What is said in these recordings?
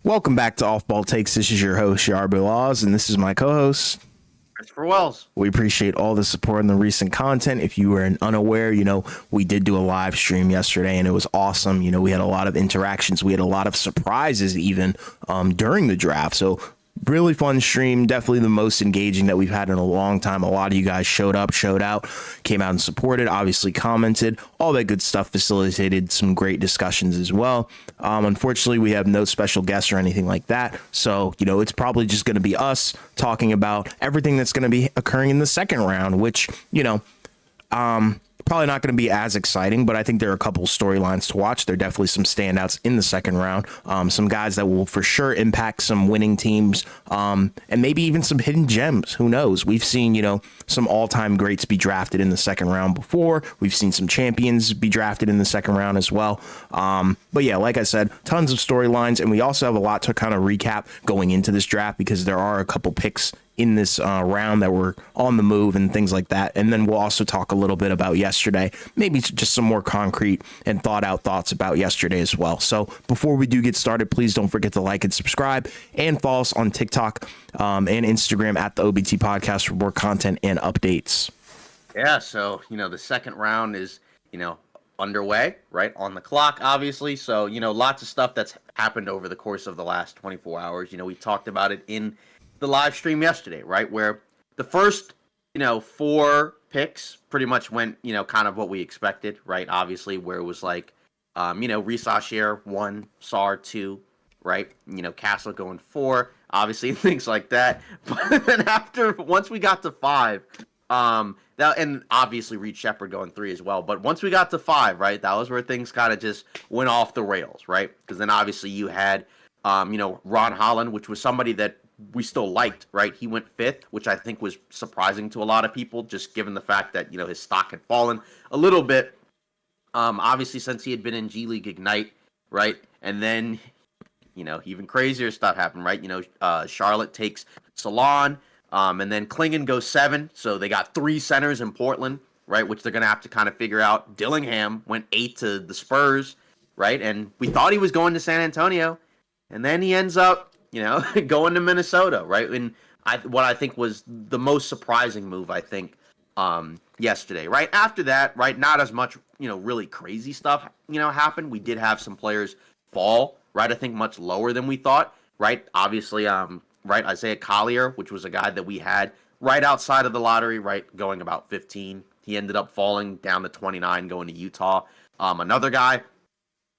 Welcome back to Off Ball Takes. This is your host, Yarbo Laws, and this is my co-host, Christopher Wells. We appreciate all the support and the recent content. If you were unaware, we did do a live stream yesterday, and it was awesome. We had a lot of interactions. We had a lot of surprises even during the draft. So really fun stream, definitely the most engaging that we've had in a long time. A lot of you guys showed up, showed out, came out and supported, obviously commented, all that good stuff, facilitated some great discussions as well. Unfortunately, we have no special guests or anything like that. So, it's probably just going to be us talking about everything that's going to be occurring in the second round, which, probably not going to be as exciting, but I think there are a couple storylines to watch. There are definitely some standouts in the second round. Some guys that will for sure impact some winning teams, and maybe even some hidden gems. Who knows? We've seen, some all-time greats be drafted in the second round before. We've seen some champions be drafted in the second round as well. But yeah, like I said, tons of storylines, and we also have a lot to kind of recap going into this draft because there are a couple picks in this round that were on the move and things like that. And then we'll also talk a little bit about yesterday, maybe just some more concrete and thought out thoughts about yesterday as well. So before we do get started, please don't forget to like and subscribe and follow us on TikTok and Instagram at the OBT Podcast for more content and updates. Yeah, so, the second round is, underway, right, on the clock, obviously. So, lots of stuff that's happened over the course of the last 24 hours. We talked about it in the live stream yesterday, right, where the first, 4 picks pretty much went, kind of what we expected, right, obviously, where it was like, Reese Asher 1, Sar 2, right, Castle going 4, obviously, things like that. But then once we got to 5, and obviously Reed Shepherd going 3 as well, but once we got to 5, right, that was where things kind of just went off the rails, right, because then obviously you had, Ron Holland, which was somebody that we still liked, right? He went 5th, which I think was surprising to a lot of people, just given the fact that, his stock had fallen a little bit. Obviously, since he had been in G League Ignite, right? And then, even crazier stuff happened, right? Charlotte takes Salon, and then Klingon goes 7. So they got 3 centers in Portland, right? Which they're going to have to kind of figure out. Dillingham went 8 to the Spurs, right? And we thought he was going to San Antonio. And then he ends up, going to Minnesota, right? And what I think was the most surprising move, I think, yesterday, right? After that, right, not as much, really crazy stuff, happened. We did have some players fall, right? I think much lower than we thought, right? Obviously, right, Isaiah Collier, which was a guy that we had right outside of the lottery, right, going about 15. He ended up falling down to 29, going to Utah. Another guy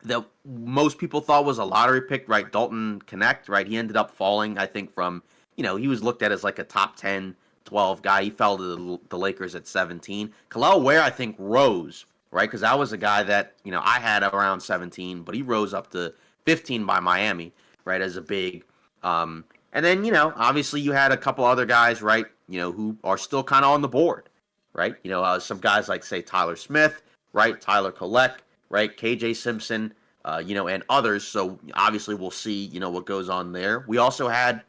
that most people thought was a lottery pick, right? Dalton Connect, right? He ended up falling, I think, from, he was looked at as like a top 10, 12 guy. He fell to the Lakers at 17. Kel'el Ware, I think, rose, right? Because that was a guy that, I had around 17, but he rose up to 15 by Miami, right, as a big. And then, obviously you had a couple other guys, right, who are still kind of on the board, right? Some guys like, say, Tyler Smith, right? Tyler Kolek, right, KJ Simpson, and others. So obviously we'll see, what goes on there. We also had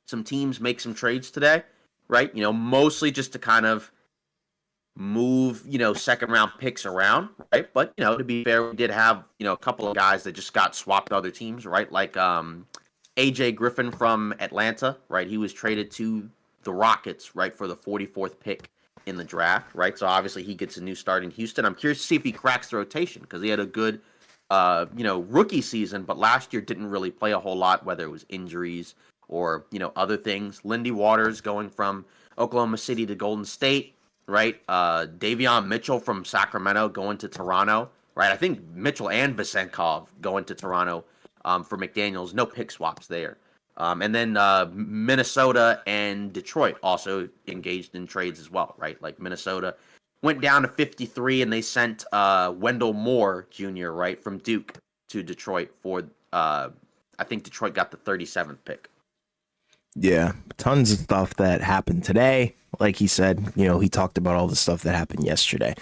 some teams make some trades today, right? Mostly just to kind of move, second round picks around, right? But, to be fair, we did have, a couple of guys that just got swapped to other teams, right? Like AJ Griffin from Atlanta, right? He was traded to the Rockets, right, for the 44th pick in the draft, right? So obviously he gets a new start in Houston. I'm curious to see if he cracks the rotation because he had a good, rookie season, but last year didn't really play a whole lot, whether it was injuries or, other things. Lindy Waters going from Oklahoma City to Golden State, right? Davion Mitchell from Sacramento going to Toronto, right? I think Mitchell and Vesenkov going to Toronto for McDaniels. No pick swaps there. And then Minnesota and Detroit also engaged in trades as well, right? Like Minnesota went down to 53 and they sent Wendell Moore Jr., right, from Duke to Detroit for, I think Detroit got the 37th pick. Yeah, tons of stuff that happened today. Like he said, he talked about all the stuff that happened yesterday.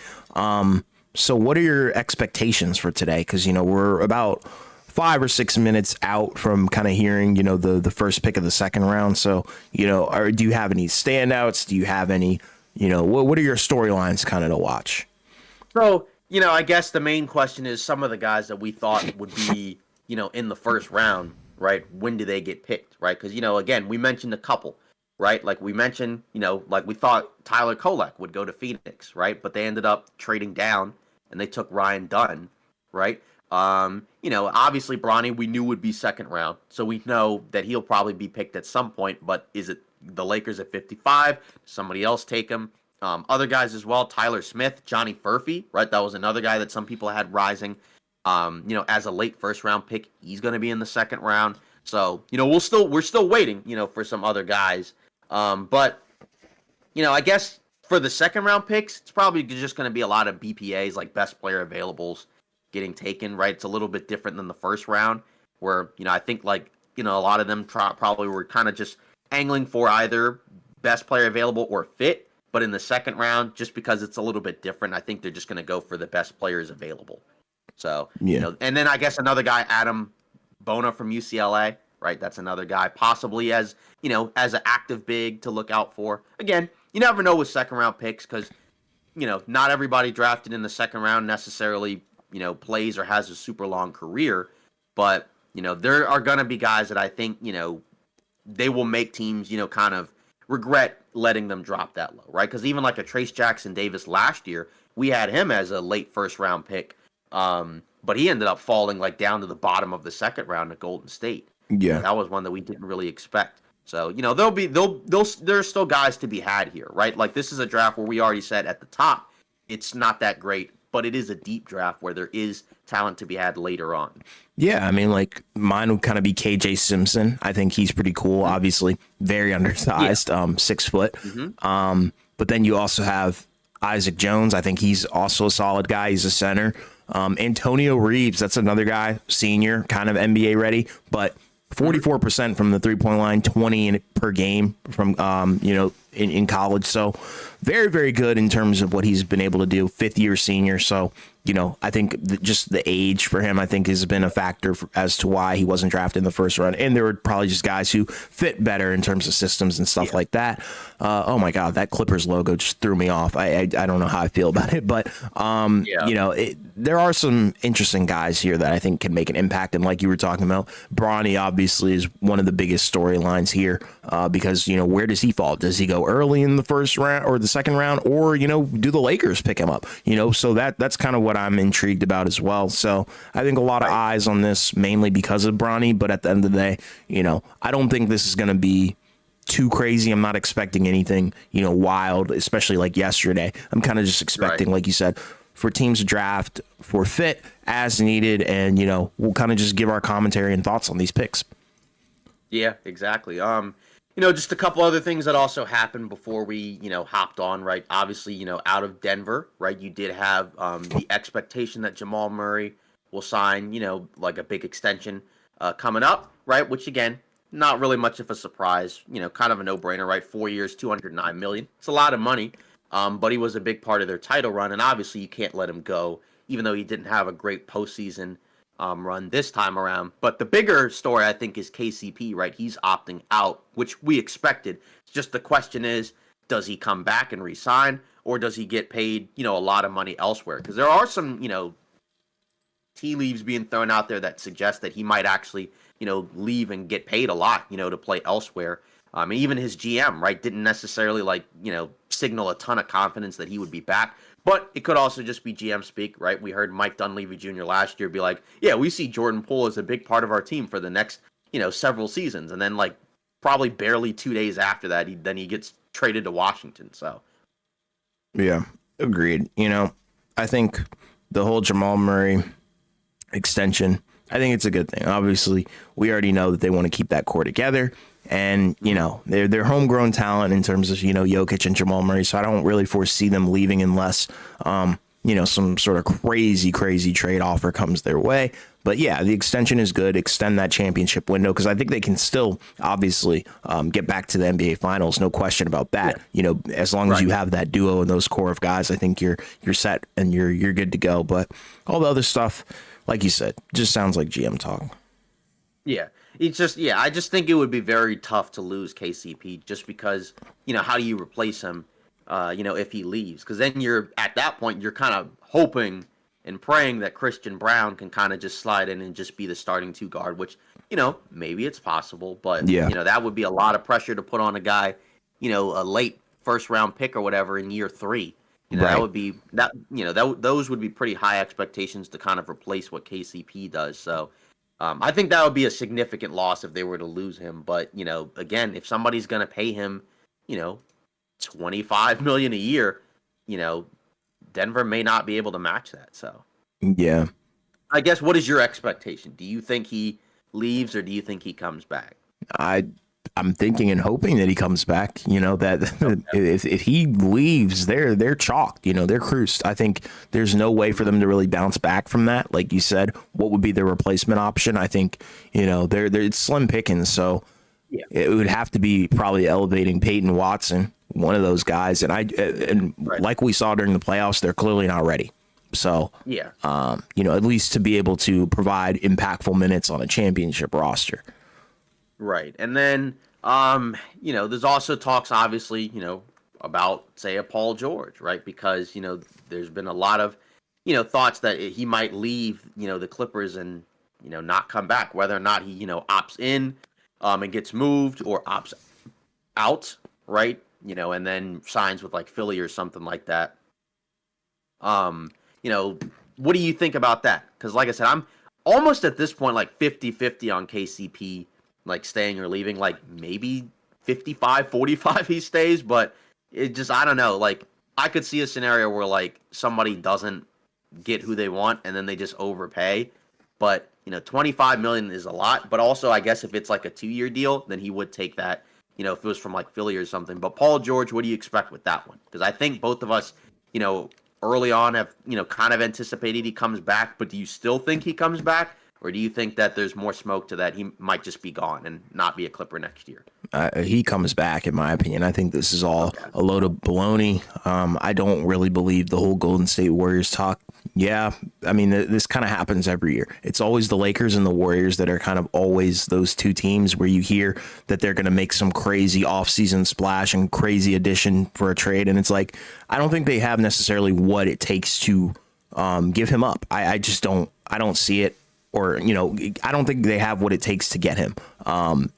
So what are your expectations for today? Because, we're about 5 or 6 minutes out from kind of hearing, the first pick of the second round. So, do you have any standouts? Do you have any, what are your storylines kind of to watch? So, I guess the main question is some of the guys that we thought would be, in the first round, right? When do they get picked, right? Because, again, we mentioned a couple, right? Like we mentioned, like we thought Tyler Kolek would go to Phoenix, right? But they ended up trading down and they took Ryan Dunn, right? Obviously Bronny we knew would be second round, so we know that he'll probably be picked at some point. But is it the Lakers at 55? Somebody else take him? Other guys as well, Tyler Smith, Johnny Furphy, right? That was another guy that some people had rising, as a late first round pick. He's going to be in the second round. So, we're still waiting, for some other guys. But, I guess for the second round picks, it's probably just going to be a lot of BPAs, like best player availables, getting taken, right? It's a little bit different than the first round, where, I think like, a lot of them probably were kind of just angling for either best player available or fit. But in the second round, just because it's a little bit different, I think they're just going to go for the best players available. So, Yeah. and then I guess another guy, Adam Bona from UCLA, right? That's another guy, possibly as an active big to look out for. Again, you never know with second round picks because, not everybody drafted in the second round necessarily, plays or has a super long career. But, there are going to be guys that I think, they will make teams, kind of regret letting them drop that low, right? Because even like a Trace Jackson Davis last year, we had him as a late first round pick. But he ended up falling like down to the bottom of the second round at Golden State. Yeah. That was one that we didn't really expect. So, there's still guys to be had here, right? Like this is a draft where we already said at the top, it's not that great, but it is a deep draft where there is talent to be had later on. Yeah, I mean, like mine would kind of be KJ Simpson. I think he's pretty cool. Obviously, very undersized, 6 foot. But then you also have Isaac Jones. I think he's also a solid guy. He's a center. Antonio Reeves, that's another guy, senior, kind of NBA ready, but 44% from the 3-point line, 20 per game from in college. So very, very good in terms of what he's been able to do. 5th-year senior. So, I think just the age for him, I think, has been a factor as to why he wasn't drafted in the first round. And there were probably just guys who fit better in terms of systems and stuff like that. Oh my God, that Clippers logo just threw me off. I don't know how I feel about it, but there are some interesting guys here that I think can make an impact. And like you were talking about, Bronny obviously is one of the biggest storylines here because where does he fall? Does he go early in the first round or the second round, or do the Lakers pick him up? So that's kind of what I'm intrigued about as well. So I think a lot of eyes on this, mainly because of Bronny. But at the end of the day, I don't think this is going to be too crazy. I'm not expecting anything, wild, especially like yesterday. I'm kind of just expecting, like you said, for teams to draft for fit as needed. And, we'll kind of just give our commentary and thoughts on these picks. Yeah, exactly. Just a couple other things that also happened before we, hopped on, right? Obviously, out of Denver, right? You did have the expectation that Jamal Murray will sign, like a big extension coming up, right? Which, again, not really much of a surprise, kind of a no-brainer, right? 4 years, $209 million. It's a lot of money, but he was a big part of their title run, and obviously you can't let him go, even though he didn't have a great postseason run this time around. But the bigger story, I think, is KCP, right? He's opting out, which we expected. It's just the question is, does he come back and resign, or does he get paid, a lot of money elsewhere? Because there are some, tea leaves being thrown out there that suggest that he might actually, leave and get paid a lot, to play elsewhere. And even his GM, right, didn't necessarily signal a ton of confidence that he would be back. But it could also just be GM speak, right? We heard Mike Dunleavy Jr. last year be like, yeah, we see Jordan Poole as a big part of our team for the next, several seasons. And then probably barely 2 days after that, he gets traded to Washington. So, yeah, agreed. I think the whole Jamal Murray extension, I think it's a good thing. Obviously, we already know that they want to keep that core together. And, they're homegrown talent in terms of, Jokic and Jamal Murray. So I don't really foresee them leaving unless, some sort of crazy trade offer comes their way. But yeah, the extension is good. Extend that championship window because I think they can still obviously get back to the NBA Finals. No question about that. Yeah. As long as you have that duo and those core of guys, I think you're set and you're good to go. But all the other stuff, like you said, just sounds like GM talk. Yeah. It's just, I just think it would be very tough to lose KCP just because, how do you replace him, if he leaves? Because then at that point, you're kind of hoping and praying that Christian Brown can kind of just slide in and just be the starting two guard, which, maybe it's possible, but, Yeah. that would be a lot of pressure to put on a guy, a late first round pick or whatever in year 3. That Right. would be those would be pretty high expectations to kind of replace what KCP does. So I think that would be a significant loss if they were to lose him. But again, if somebody's going to pay him, $25 million a year, Denver may not be able to match that. So Yeah. I guess, what is your expectation? Do you think he leaves, or do you think he comes back? I'm thinking and hoping that he comes back. That if he leaves, they're chalked. They're cruised. I think there's no way for them to really bounce back from that. Like you said, what would be the replacement option? I think they're it's slim pickings. So Yeah. it would have to be probably elevating Peyton Watson, one of those guys. And Right. like we saw during the playoffs, they're clearly not ready. So Yeah. at least to be able to provide impactful minutes on a championship roster. Right. And then, there's also talks, obviously, about, say, a Paul George, right? Because, there's been a lot of, thoughts that he might leave, the Clippers and, not come back, whether or not he, opts in and gets moved, or opts out, right? And then signs with like Philly or something like that. What do you think about that? Because like I said, I'm almost at this point like 50-50 on KCP, like staying or leaving, like maybe 55-45 he stays, but it just, I don't know. Like, I could see a scenario where like somebody doesn't get who they want and then they just overpay. But, 25 million is a lot. But also, I guess if it's like a 2-year deal, then he would take that, if it was from like Philly or something. But Paul George, what do you expect with that one? Because I think both of us, early on have, kind of anticipated he comes back. But do you still think he comes back? Or do you think that there's more smoke to that? He might just be gone and not be a Clipper next year. He comes back, in my opinion. I think this is all a load of baloney. I don't really believe the whole Golden State Warriors talk. Yeah, I mean, this kind of happens every year. It's always the Lakers and the Warriors that are kind of always those two teams where you hear that they're going to make some crazy offseason splash and crazy addition for a trade. And it's like, I don't think they have necessarily what it takes to give him up. I just don't. I don't see it. Or, I don't think they have what it takes to get him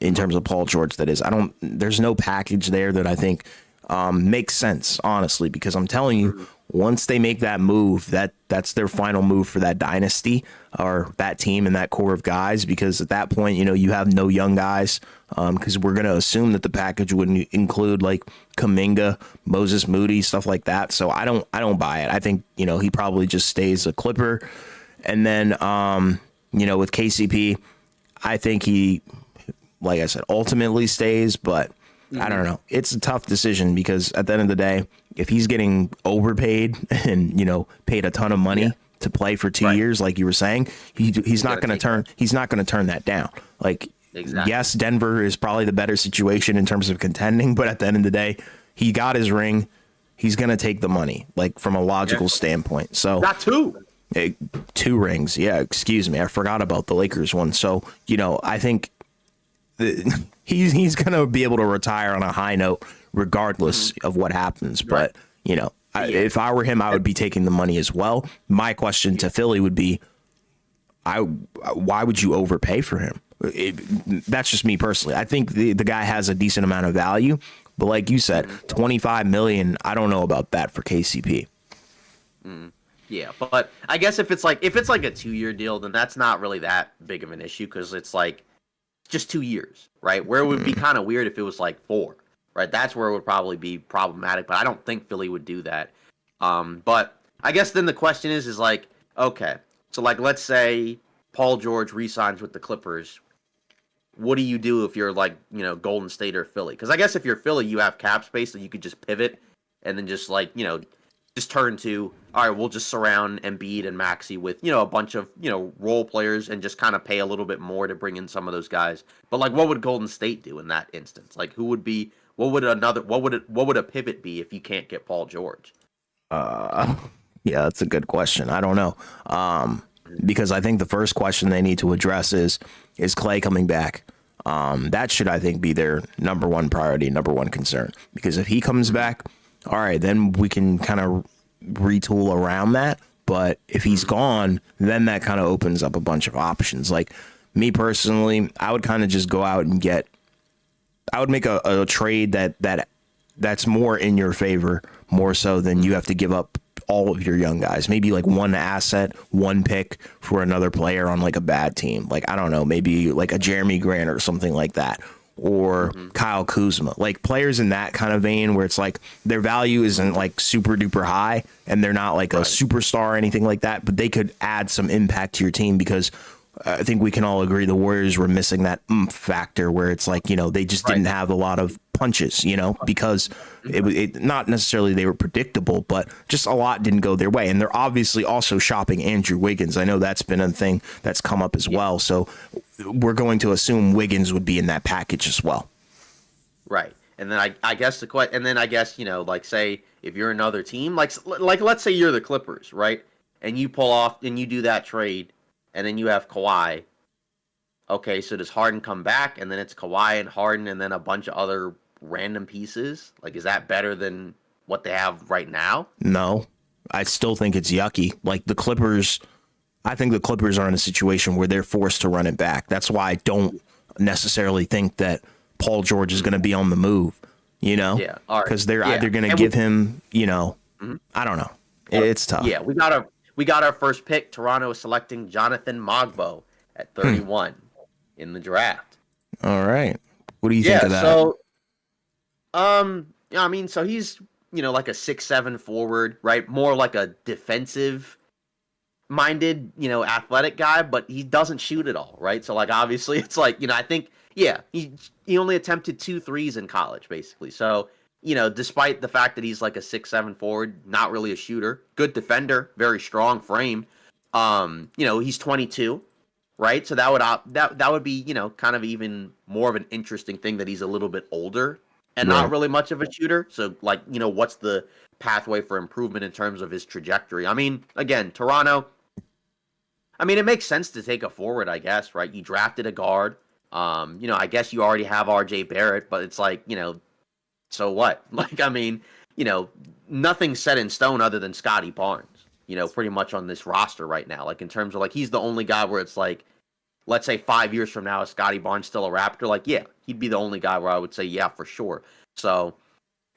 in terms of Paul George. That is, there's no package there that I think makes sense, honestly, because I'm telling you, once they make that move, that's their final move for that dynasty or that team and that core of guys, because at that point, you have no young guys, because we're going to assume that the package would include like Kuminga, Moses Moody, stuff like that. So I don't buy it. I think, he probably just stays a Clipper. And then, with KCP, I think he, like I said, ultimately stays, but I don't know. It's a tough decision because at the end of the day, if he's getting overpaid and, paid a ton of money to play for 2 years, like you were saying, he's not going to turn that down. Like, yes, Denver is probably the better situation in terms of contending, but at the end of the day, he got his ring. He's going to take the money, like from a logical standpoint. So Not two. 2 rings. Yeah, excuse me. I forgot about the Lakers one. So, I think he's going to be able to retire on a high note regardless of what happens. But, if I were him, I would be taking the money as well. My question to Philly would be, why would you overpay for him? That's just me personally. I think the guy has a decent amount of value. But like you said, 25 million, I don't know about that for KCP. Yeah, but I guess if it's like a 2-year deal, then that's not really that big of an issue because it's like just 2 years, right? Where it would be kind of weird if it was like 4, right? That's where it would probably be problematic. But I don't think Philly would do that. But I guess then the question is like, okay, so like let's say Paul George re-signs with the Clippers. What do you do if you're like Golden State or Philly? Because I guess if you're Philly, you have cap space, so you could just pivot and then just like just turn to, all right, we'll just surround Embiid and Maxey with, a bunch of, role players and just kind of pay a little bit more to bring in some of those guys. But like, what would Golden State do in that instance? Like, what would a pivot be if you can't get Paul George? Yeah, that's a good question. I don't know. Because I think the first question they need to address is Clay coming back? That should, I think, be their number one priority, number one concern. Because if he comes back, all right, then we can kind of retool around that. But if he's gone, then that kind of opens up a bunch of options. Like me personally, I would kind of just go out and I would make a trade that's more in your favor, more so than you have to give up all of your young guys. Maybe like one asset, one pick for another player on like a bad team. Like, I don't know, maybe like a Jeremy Grant or something like that. Or Kyle Kuzma, like players in that kind of vein where it's like their value isn't like super duper high and they're not like a superstar or anything like that, but they could add some impact to your team because I think we can all agree the Warriors were missing that factor where it's like, they just didn't have a lot of punches, because it not necessarily they were predictable, but just a lot didn't go their way. And they're obviously also shopping Andrew Wiggins. I know that's been a thing that's come up as well. So we're going to assume Wiggins would be in that package as well. Right. And then I guess like say if you're another team, like let's say you're the Clippers, right? And you pull off and you do that trade and then you have Kawhi. Okay, so does Harden come back and then it's Kawhi and Harden and then a bunch of other random pieces? Like, is that better than what they have right now? No, I still think it's yucky. Like the Clippers, I think the Clippers are in a situation where they're forced to run it back. That's why I don't necessarily think that Paul George is going to be on the move, Yeah, all right. Because they're either going to give him, I don't know. It's tough. Yeah, we got our first pick. Toronto is selecting Jonathan Mogbo at 31 in the draft. All right. What do you think of that? So, so he's, like a 6'7" forward, right? More like a defensive minded, athletic guy, but he doesn't shoot at all, right? So like obviously it's like, I think he only attempted 2 threes in college basically. So, despite the fact that he's like a 6'7" forward, not really a shooter, good defender, very strong frame. He's 22, right? So that would be, kind of even more of an interesting thing that he's a little bit older and not really much of a shooter. So like, what's the pathway for improvement in terms of his trajectory? I mean, again, Toronto, it makes sense to take a forward, I guess, right? You drafted a guard. I guess you already have RJ Barrett, but it's like, so what? Like, nothing's set in stone other than Scotty Barnes, pretty much on this roster right now. Like in terms of like, he's the only guy where it's like, let's say 5 years from now, is Scotty Barnes still a Raptor? Like, yeah, he'd be the only guy where I would say, yeah, for sure. So,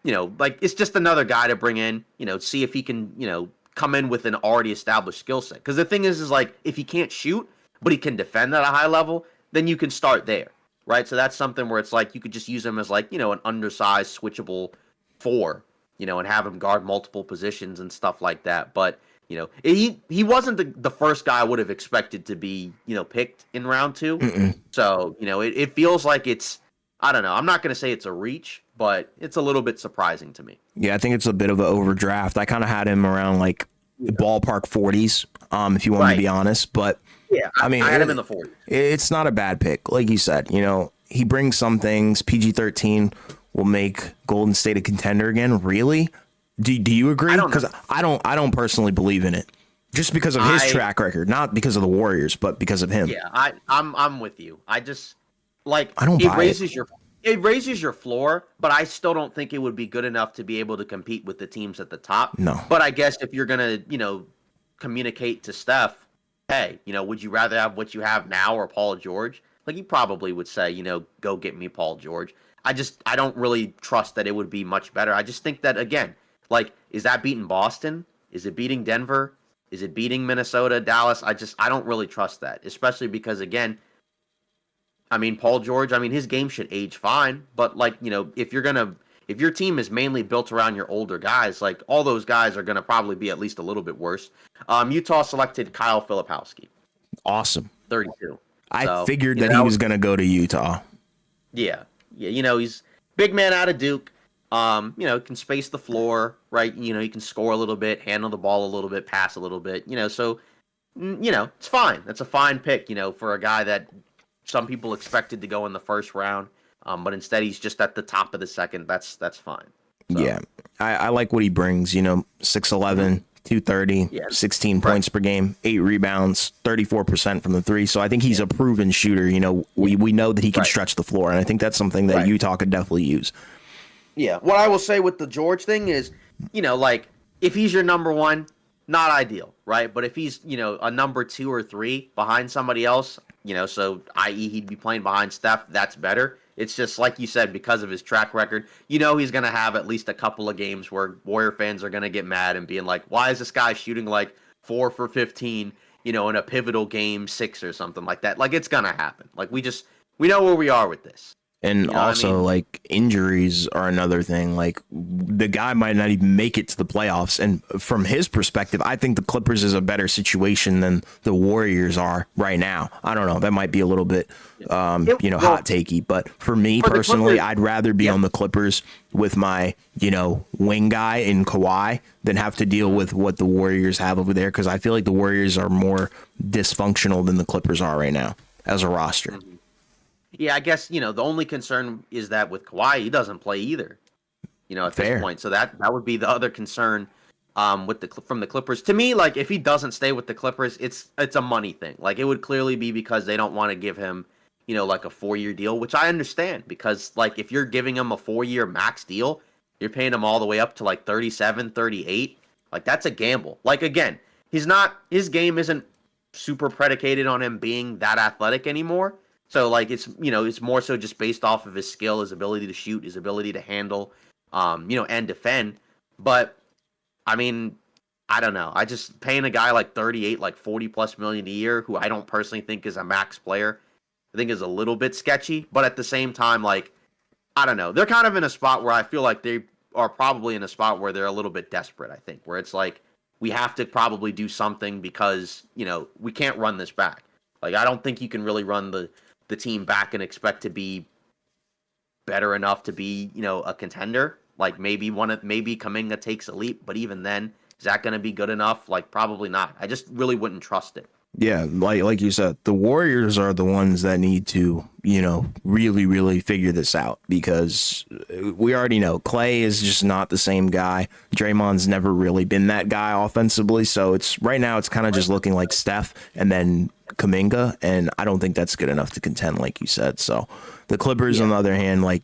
like it's just another guy to bring in, see if he can, come in with an already established skill set. Because the thing is like, if he can't shoot, but he can defend at a high level, then you can start there, right? So that's something where it's like, you could just use him as like, an undersized switchable 4, and have him guard multiple positions and stuff like that. But, he wasn't the first guy I would have expected to be, picked in round 2. Mm-mm. So, it feels like it's, I don't know. I'm not going to say it's a reach, but it's a little bit surprising to me. Yeah, I think it's a bit of an overdraft. I kind of had him around like ballpark 40s, if you want me to be honest. But yeah, I had him in the 40s. It's not a bad pick. Like you said, he brings some things. PG-13 will make Golden State a contender again. Really? Do you agree? Because I don't personally believe in it. Just because of his track record, not because of the Warriors, but because of him. Yeah, I'm with you. I just like I don't buy it raises your floor, but I still don't think it would be good enough to be able to compete with the teams at the top. No. But I guess if you're gonna, communicate to Steph, hey, would you rather have what you have now or Paul George? Like he probably would say, go get me Paul George. I don't really trust that it would be much better. I just think that again, like, is that beating Boston? Is it beating Denver? Is it beating Minnesota, Dallas? I don't really trust that, especially because again, Paul George, his game should age fine, but like, if your team is mainly built around your older guys, like all those guys are going to probably be at least a little bit worse. Utah selected Kyle Filipowski. Awesome. 32. I figured that he was going to go to Utah. Yeah. Yeah. He's big man out of Duke. Can space the floor, right? He can score a little bit, handle the ball a little bit, pass a little bit, so, it's fine. That's a fine pick, for a guy that some people expected to go in the first round. But instead he's just at the top of the second. That's fine. So. Yeah. I like what he brings, 6'11", 230, 16 points per game, 8 rebounds, 34% from the 3. So I think he's a proven shooter. We know that he can stretch the floor, and I think that's something that Utah could definitely use. Yeah. What I will say with the George thing is, like if he's your number 1, not ideal, right? But if he's, a number 2 or 3 behind somebody else, so i.e. he'd be playing behind Steph, that's better. It's just like you said, because of his track record, he's going to have at least a couple of games where Warrior fans are going to get mad and being like, why is this guy shooting like 4 for 15, in a pivotal game 6 or something like that? Like, it's going to happen. Like, we know where we are with this. And also, like, injuries are another thing. Like, the guy might not even make it to the playoffs. And from his perspective, I think the Clippers is a better situation than the Warriors are right now. I don't know. That might be a little bit, hot takey. But for me personally, I'd rather be on the Clippers with my, wing guy in Kawhi than have to deal with what the Warriors have over there. Because I feel like the Warriors are more dysfunctional than the Clippers are right now as a roster. Mm-hmm. Yeah, I guess, the only concern is that with Kawhi, he doesn't play either, at this point. So that would be the other concern from the Clippers. To me, like, if he doesn't stay with the Clippers, it's a money thing. Like, it would clearly be because they don't want to give him, like a 4-year deal, which I understand. Because, like, if you're giving him a 4-year max deal, you're paying him all the way up to, like, 37, 38. Like, that's a gamble. Like, again, his game isn't super predicated on him being that athletic anymore. So, like, it's more so just based off of his skill, his ability to shoot, his ability to handle, and defend. But, I mean, I don't know. I just paying a guy like 38, like 40 plus million a year, who I don't personally think is a max player, I think is a little bit sketchy. But at the same time, like, I don't know. They're kind of in a spot where I feel like they are probably in a spot where they're a little bit desperate, I think, where it's like, we have to probably do something because, we can't run this back. Like, I don't think you can really run the team back and expect to be better enough to be, a contender. Like, maybe Kuminga takes a leap, but even then, is that going to be good enough? Like, probably not. I just really wouldn't trust it. Yeah, like you said, the Warriors are the ones that need to, really, really figure this out, because we already know Klay is just not the same guy. Draymond's never really been that guy offensively. So right now it's kind of just looking like Steph and then Kuminga. And I don't think that's good enough to contend, like you said. So the Clippers, on the other hand, like,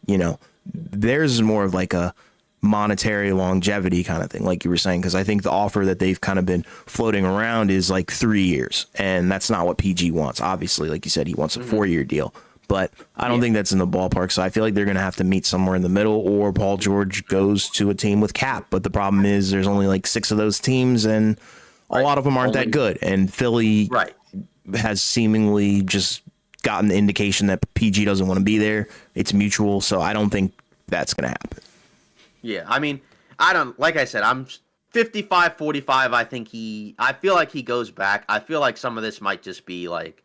there's more of like a monetary longevity kind of thing, like you were saying, because I think the offer that they've kind of been floating around is like 3 years, and that's not what PG wants. Obviously, like you said, he wants a 4-year deal, but I don't think that's in the ballpark. So I feel like they're going to have to meet somewhere in the middle, or Paul George goes to a team with cap. But the problem is there's only like 6 of those teams, and a lot of them aren't that good. And Philly has seemingly just gotten the indication that PG doesn't want to be there. It's mutual, so I don't think that's going to happen. Yeah, I mean, like I said, I'm 55-45. I feel like he goes back. I feel like some of this might just be like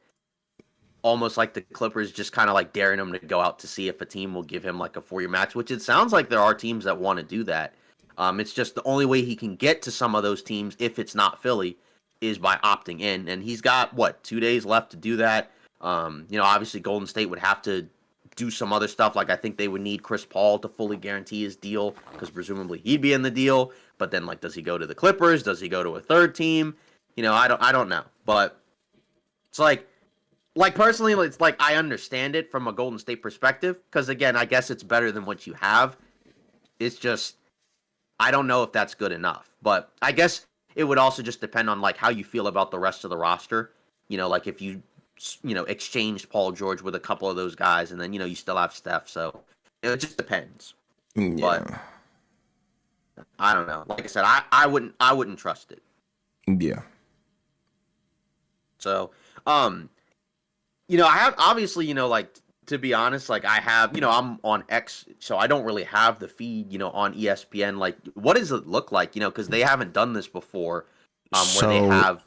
almost like the Clippers just kind of like daring him to go out to see if a team will give him like a 4-year max, which it sounds like there are teams that want to do that. It's just the only way he can get to some of those teams, if it's not Philly, is by opting in. And he's got, 2 days left to do that. Obviously Golden State would have to do some other stuff. Like, I think they would need Chris Paul to fully guarantee his deal, because presumably he'd be in the deal. But then, like, does he go to the Clippers? Does he go to a third team? I don't know. But it's like personally, it's like I understand it from a Golden State perspective, because again, I guess it's better than what you have. It's just, I don't know if that's good enough. But I guess it would also just depend on like how you feel about the rest of the roster. Like if you exchanged Paul George with a couple of those guys, and then, you still have Steph. So it just depends. Yeah. But I don't know. Like I said, I wouldn't trust it. Yeah. So, I have obviously, like, to be honest, like I have, I'm on X, so I don't really have the feed, on ESPN. Like, what does it look like? Because they haven't done this before, where they have,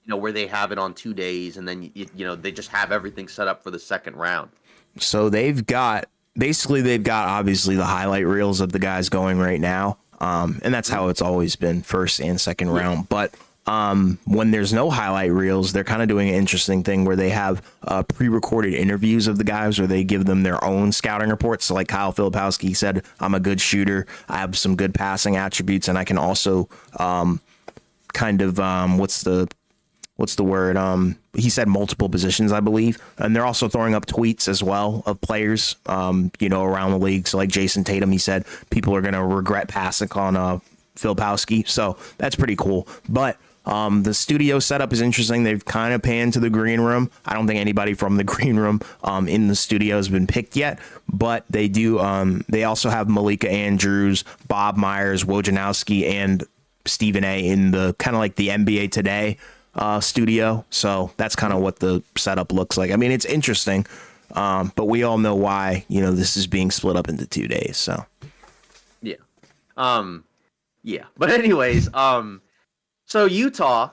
where they have it on 2 days, and then, they just have everything set up for the second round. So they've got obviously the highlight reels of the guys going right now. And that's how it's always been, first and second round. But when there's no highlight reels, they're kind of doing an interesting thing where they have pre-recorded interviews of the guys, where they give them their own scouting reports. So like Kyle Filipowski said, I'm a good shooter. I have some good passing attributes, and I can also what's the word? He said multiple positions, I believe. And they're also throwing up tweets as well of players, around the league. So like Jason Tatum, he said people are going to regret passing on Filipowski. So that's pretty cool. But the studio setup is interesting. They've kind of panned to the green room. I don't think anybody from the green room in the studio has been picked yet, but they do. They also have Malika Andrews, Bob Myers, Wojnarowski, and Stephen A. in the kind of like the NBA Today studio. So that's kind of what the setup looks like. I mean, it's interesting, but we all know why, this is being split up into 2 days. So yeah. Yeah. But anyways, so Utah,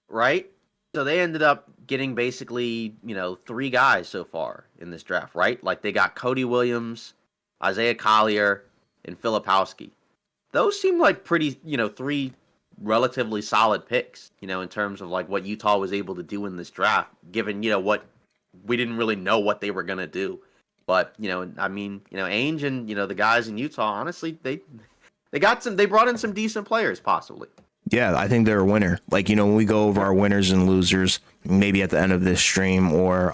right? So they ended up getting basically, 3 guys so far in this draft, right? Like they got Cody Williams, Isaiah Collier, and Filipowski. Those seem like pretty, 3 relatively solid picks, in terms of like what Utah was able to do in this draft, given, what we didn't really know what they were going to do. But, Ainge and, the guys in Utah, honestly, they brought in some decent players possibly. yeah, I think they're a winner. Like, when we go over our winners and losers, maybe at the end of this stream or,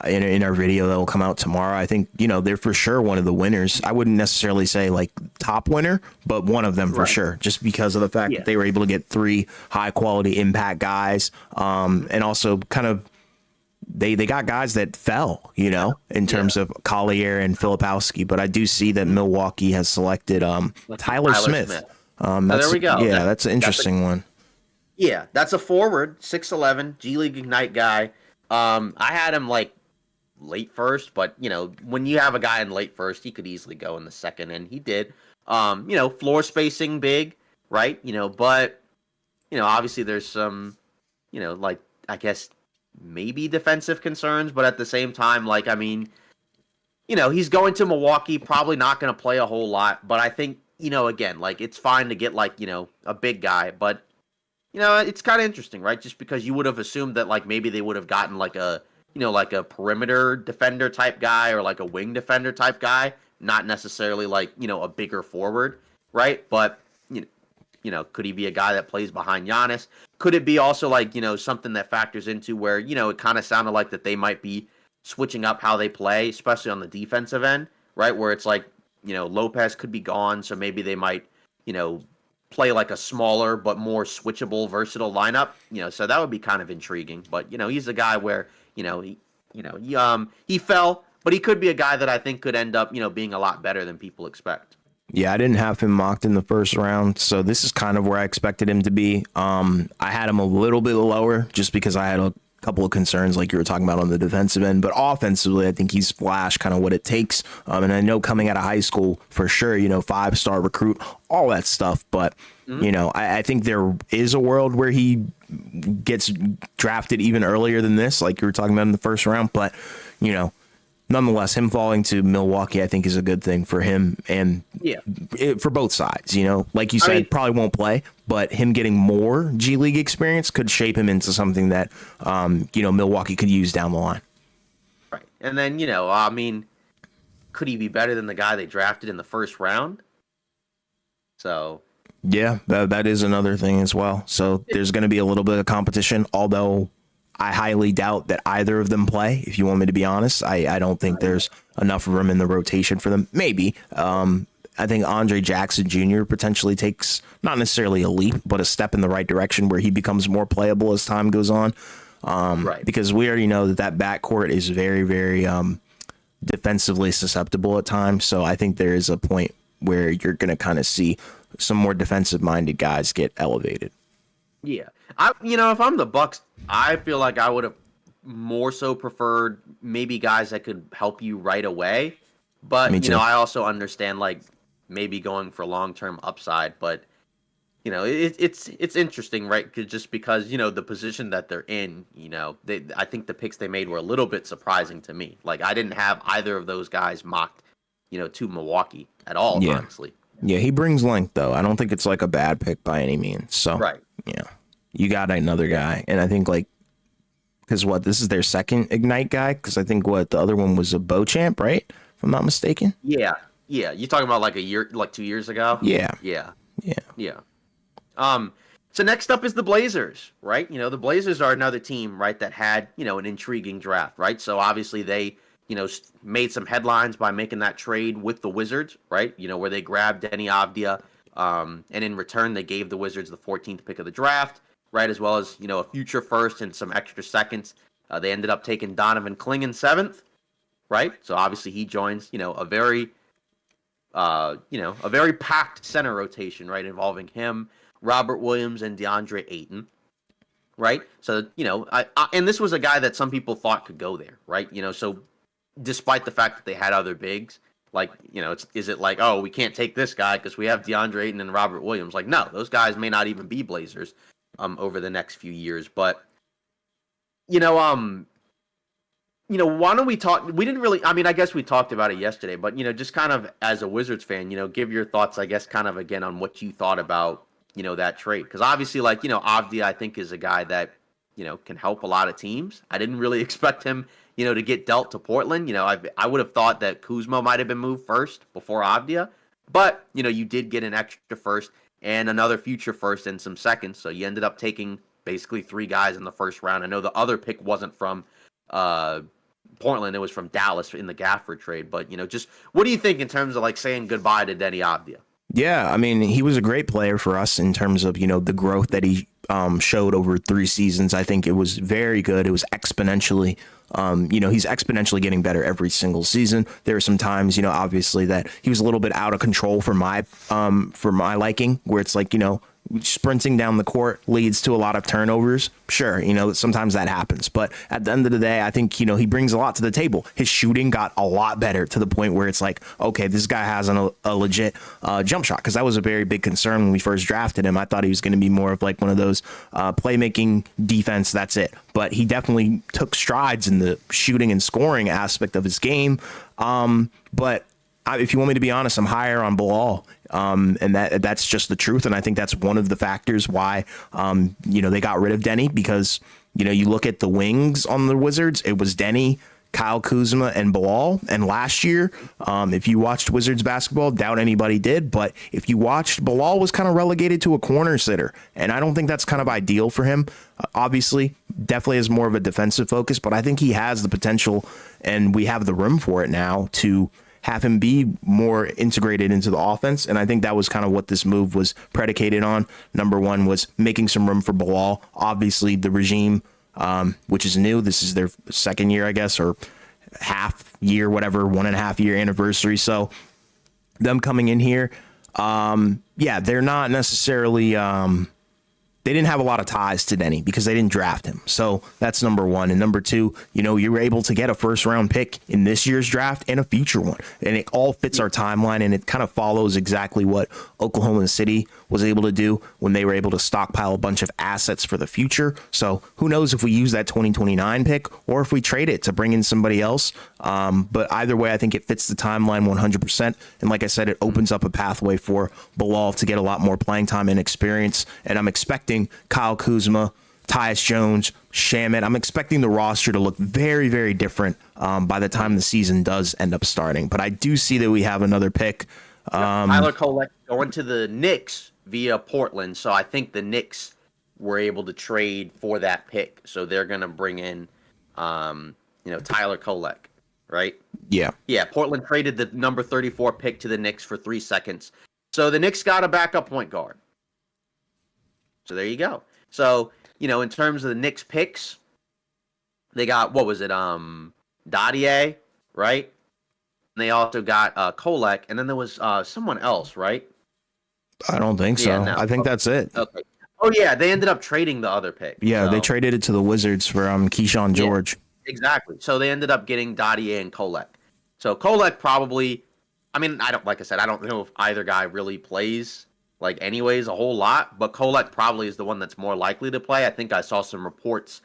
in our video that will come out tomorrow, I think, they're for sure one of the winners. I wouldn't necessarily say like top winner, but one of them for sure, just because of the fact that they were able to get 3 high quality impact guys. And also kind of they got guys that fell, in terms of Collier and Filipowski. But I do see that Milwaukee has selected Tyler Smith. There we go. Yeah, that's an interesting one. Yeah, that's a forward, 6'11", G League Ignite guy. I had him like late first, but when you have a guy in late first, he could easily go in the second, and he did. Floor spacing big, right? But obviously there's some, like I guess maybe defensive concerns, but at the same time, like he's going to Milwaukee, probably not going to play a whole lot, but I think again, like it's fine to get like a big guy, but it's kind of interesting, right? Just because you would have assumed that like maybe they would have gotten like a like a perimeter defender type guy or like a wing defender type guy, not necessarily like a bigger forward, right? But could he be a guy that plays behind Giannis? Could it be also like something that factors into where it kind of sounded like that they might be switching up how they play, especially on the defensive end, right? Where it's like Lopez could be gone, so maybe they might play like a smaller but more switchable, versatile lineup. So that would be kind of intriguing. But he's a guy where he fell, but he could be a guy that I think could end up being a lot better than people expect. Yeah, I didn't have him mocked in the first round, so this is kind of where I expected him to be. I had him a little bit lower just because I had a couple of concerns like you were talking about on the defensive end, but offensively I think he's flashed kind of what it takes. And I know coming out of high school for sure, 5-star recruit, all that stuff. But I think there is a world where he gets drafted even earlier than this, like you were talking about in the first round. But nonetheless, him falling to Milwaukee, I think, is a good thing for him and for both sides. Like you said, probably won't play, but him getting more G League experience could shape him into something that, Milwaukee could use down the line. Right. And then, could he be better than the guy they drafted in the first round? So. Yeah, that is another thing as well. So there's going to be a little bit of competition, although I highly doubt that either of them play. If you want me to be honest, I don't think there's enough room in the rotation for them. Maybe. I think Andre Jackson Jr. potentially takes not necessarily a leap, but a step in the right direction where he becomes more playable as time goes on. Because we already know that backcourt is very, very defensively susceptible at times. So I think there is a point where you're going to kind of see some more defensive minded guys get elevated. Yeah. If I'm the Bucks, I feel like I would have more so preferred maybe guys that could help you right away. But, I also understand like maybe going for long-term upside. But, it's interesting, right? Just because, the position that they're in, I think the picks they made were a little bit surprising to me. Like I didn't have either of those guys mocked, to Milwaukee at all, honestly. Yeah, he brings length, though. I don't think it's like a bad pick by any means. So, you got another guy. And I think because this is their second Ignite guy? Because I think the other one was a Beauchamp, right? If I'm not mistaken. Yeah. You talking about like 2 years ago? Yeah. So next up is the Blazers, right? The Blazers are another team, right, that had, an intriguing draft, right? So obviously they, made some headlines by making that trade with the Wizards, right? Where they grabbed Denny Avdia, And in return, they gave the Wizards the 14th pick of the draft, right, as well as, a future first and some extra seconds. They ended up taking Donovan Clingan 7th, right? So obviously he joins, a very packed center rotation, right, involving him, Robert Williams, and DeAndre Ayton, right? So, and this was a guy that some people thought could go there, right? So despite the fact that they had other bigs, like, is it like, oh, we can't take this guy because we have DeAndre Ayton and Robert Williams? Like, no, those guys may not even be Blazers over the next few years. But, why don't we talk? We didn't really, I guess we talked about it yesterday, but, just kind of as a Wizards fan, give your thoughts, I guess, kind of again on what you thought about, that trade. Because obviously, like, Avdia, I think, is a guy that, can help a lot of teams. I didn't really expect him, to get dealt to Portland. I would have thought that Kuzma might have been moved first before Avdia. But, you did get an extra first and another future first and some seconds. So you ended up taking basically 3 guys in the first round. I know the other pick wasn't from Portland. It was from Dallas in the Gafford trade. But, just what do you think in terms of like saying goodbye to Denny Avdia? Yeah, he was a great player for us in terms of, the growth that he showed over 3 seasons. I think it was very good. It was exponentially, he's exponentially getting better every single season. There are some times, obviously that he was a little bit out of control for my liking, where it's like, sprinting down the court leads to a lot of turnovers. Sure, sometimes that happens. But at the end of the day, I think, he brings a lot to the table. His shooting got a lot better to the point where it's like, okay, this guy has a legit jump shot. Because that was a very big concern when we first drafted him. I thought he was going to be more of like one of those playmaking defense. That's it. But he definitely took strides in the shooting and scoring aspect of his game. But if you want me to be honest, I'm higher on Bilal. And that's just the truth. And I think that's one of the factors why, they got rid of Denny, because, you look at the wings on the Wizards, it was Denny, Kyle Kuzma, and Bilal. And last year, if you watched Wizards basketball, doubt anybody did, but if you watched, Bilal was kind of relegated to a corner sitter. And I don't think that's kind of ideal for him. Obviously, definitely has more of a defensive focus, but I think he has the potential, and we have the room for it now to have him be more integrated into the offense. And I think that was kind of what this move was predicated on. Number one was making some room for Bilal. Obviously, the regime, which is new, this is their second year, I guess, or half year, whatever, 1.5 year anniversary. So them coming in here, they're not necessarily, they didn't have a lot of ties to Denny because they didn't draft him. So that's number one. And number two, you were able to get a 1st round pick in this year's draft and a future one. And it all fits our timeline, and it kind of follows exactly what Oklahoma City was able to do when they were able to stockpile a bunch of assets for the future. So who knows if we use that 2029 pick or if we trade it to bring in somebody else. But either way, I think it fits the timeline 100%. And like I said, it opens up a pathway for Bilal to get a lot more playing time and experience. And I'm expecting Kyle Kuzma, Tyus Jones, Shamet. I'm expecting the roster to look very, very different by the time the season does end up starting. But I do see that we have another pick. Tyler Kolek going to the Knicks via Portland. So I think the Knicks were able to trade for that pick. So they're going to bring in, Tyler Kolek, right? Yeah. Yeah, Portland traded the number 34 pick to the Knicks for 3 seconds. So the Knicks got a backup point guard. So there you go. So, in terms of the Knicks picks, they got, what was it? Dadier, right? And they also got Kolek, and then there was someone else, right? I don't think so. Yeah, no. I think that's it. Okay. Oh, yeah, they ended up trading the other pick. Yeah, so they traded it to the Wizards for Keyshawn George. Yeah, exactly. So they ended up getting Dadier and Kolek. So Kolek probably, I don't know if either guy really plays anyways a whole lot, but Kolek probably is the one that's more likely to play. I think I saw some reports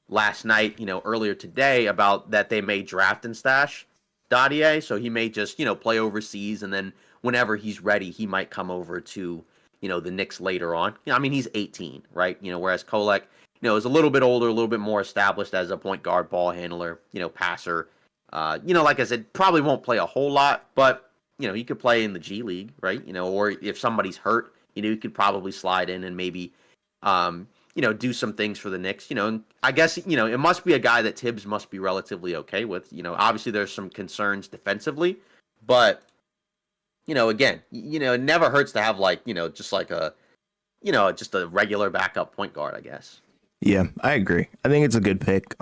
last night, earlier today about that they may draft and stash Dadier, so he may just, play overseas, and then whenever he's ready, he might come over to, the Knicks later on. He's 18, right? Whereas Kolek, is a little bit older, a little bit more established as a point guard, ball handler, passer. Like I said, probably won't play a whole lot, but he could play in the G League, right? Or if somebody's hurt, he could probably slide in and maybe, do some things for the Knicks. And I guess, it must be a guy that Tibbs must be relatively okay with. Obviously there's some concerns defensively, but, again, it never hurts to have like, just like just a regular backup point guard, I guess. Yeah, I agree. I think it's a good pick.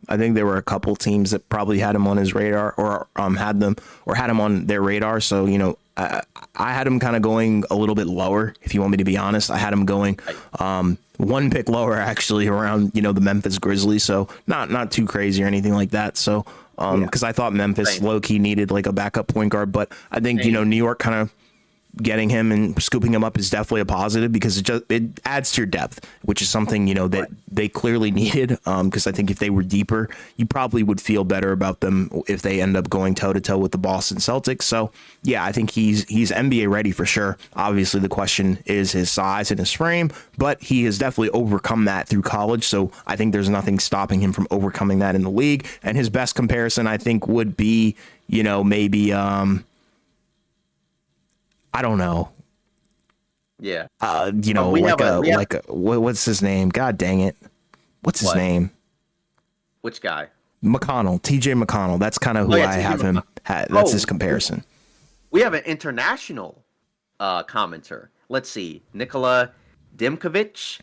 I think there were a couple teams that probably had him on his radar, or had him on their radar. So I had him kind of going a little bit lower. If you want me to be honest, I had him going one pick lower, actually, around the Memphis Grizzlies. So not too crazy or anything like that. So because I thought Memphis low key needed like a backup point guard, but I think New York kind of getting him and scooping him up is definitely a positive, because it adds to your depth, which is something that they clearly needed. Because I think if they were deeper, you probably would feel better about them if they end up going toe to toe with the Boston Celtics. So yeah, I think he's NBA ready for sure. Obviously, the question is his size and his frame, but he has definitely overcome that through college. So I think there's nothing stopping him from overcoming that in the league. And his best comparison, I think, would be maybe I don't know. Yeah. What's his name? God dang it. What's his name? Which guy? McConnell. TJ McConnell. That's kind of who I have him. That's his comparison. We have an international commenter. Let's see. Nikola Dimkovic.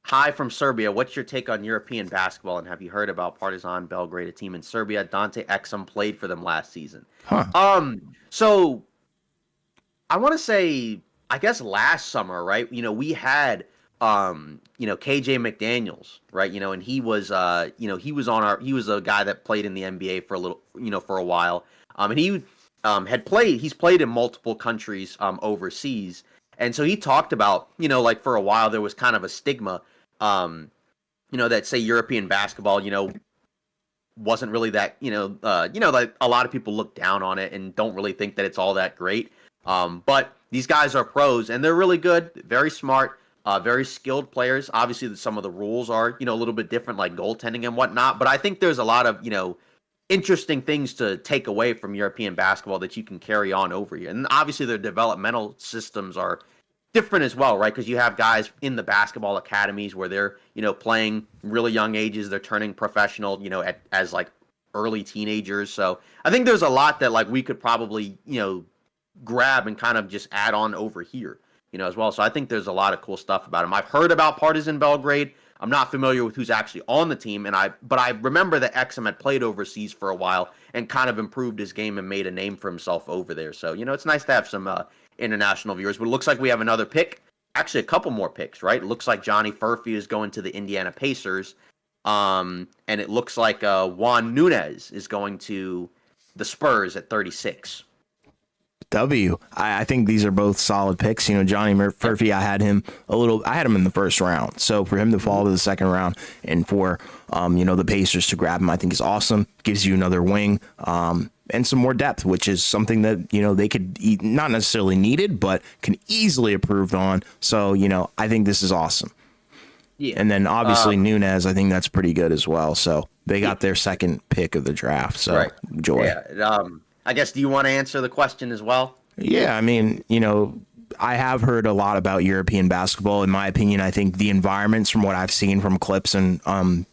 Hi from Serbia. What's your take on European basketball? And have you heard about Partizan Belgrade, a team in Serbia? Dante Exum played for them last season. So I want to say, I guess last summer, right? We had, KJ McDaniels, right? And he was, he was a guy that played in the NBA for a little, for a while. And he he's played in multiple countries overseas. And so he talked about, like for a while there was kind of a stigma, that say European basketball, wasn't really that, like a lot of people look down on it and don't really think that it's all that great. But these guys are pros and they're really good, very smart, very skilled players. Obviously, some of the rules are, a little bit different, like goaltending and whatnot. But I think there's a lot of, interesting things to take away from European basketball that you can carry on over here. And obviously, their developmental systems are different as well, right? Because you have guys in the basketball academies where they're, playing really young ages. They're turning professional, as like early teenagers. So I think there's a lot that like we could probably, grab and kind of just add on over here, as well. So I think there's a lot of cool stuff about him. I've heard about Partizan Belgrade. I'm not familiar with who's actually on the team, but I remember that Exum had played overseas for a while and kind of improved his game and made a name for himself over there. So, it's nice to have some international viewers. But it looks like we have another pick, actually a couple more picks, right? It looks like Johnny Furphy is going to the Indiana Pacers, and it looks like Juan Nunez is going to the Spurs at 36. I think these are both solid picks. Johnny Furphy, I had him in the first round. So for him to fall to the second round and for, the Pacers to grab him, I think is awesome. Gives you another wing, and some more depth, which is something that, they could not necessarily needed, but can easily improve on. So, I think this is awesome. Yeah. And then obviously Nunez, I think that's pretty good as well. So they got their second pick of the draft. So joy. Yeah. I guess, do you want to answer the question as well? Yeah, I mean, I have heard a lot about European basketball. In my opinion, I think the environments, from what I've seen from clips and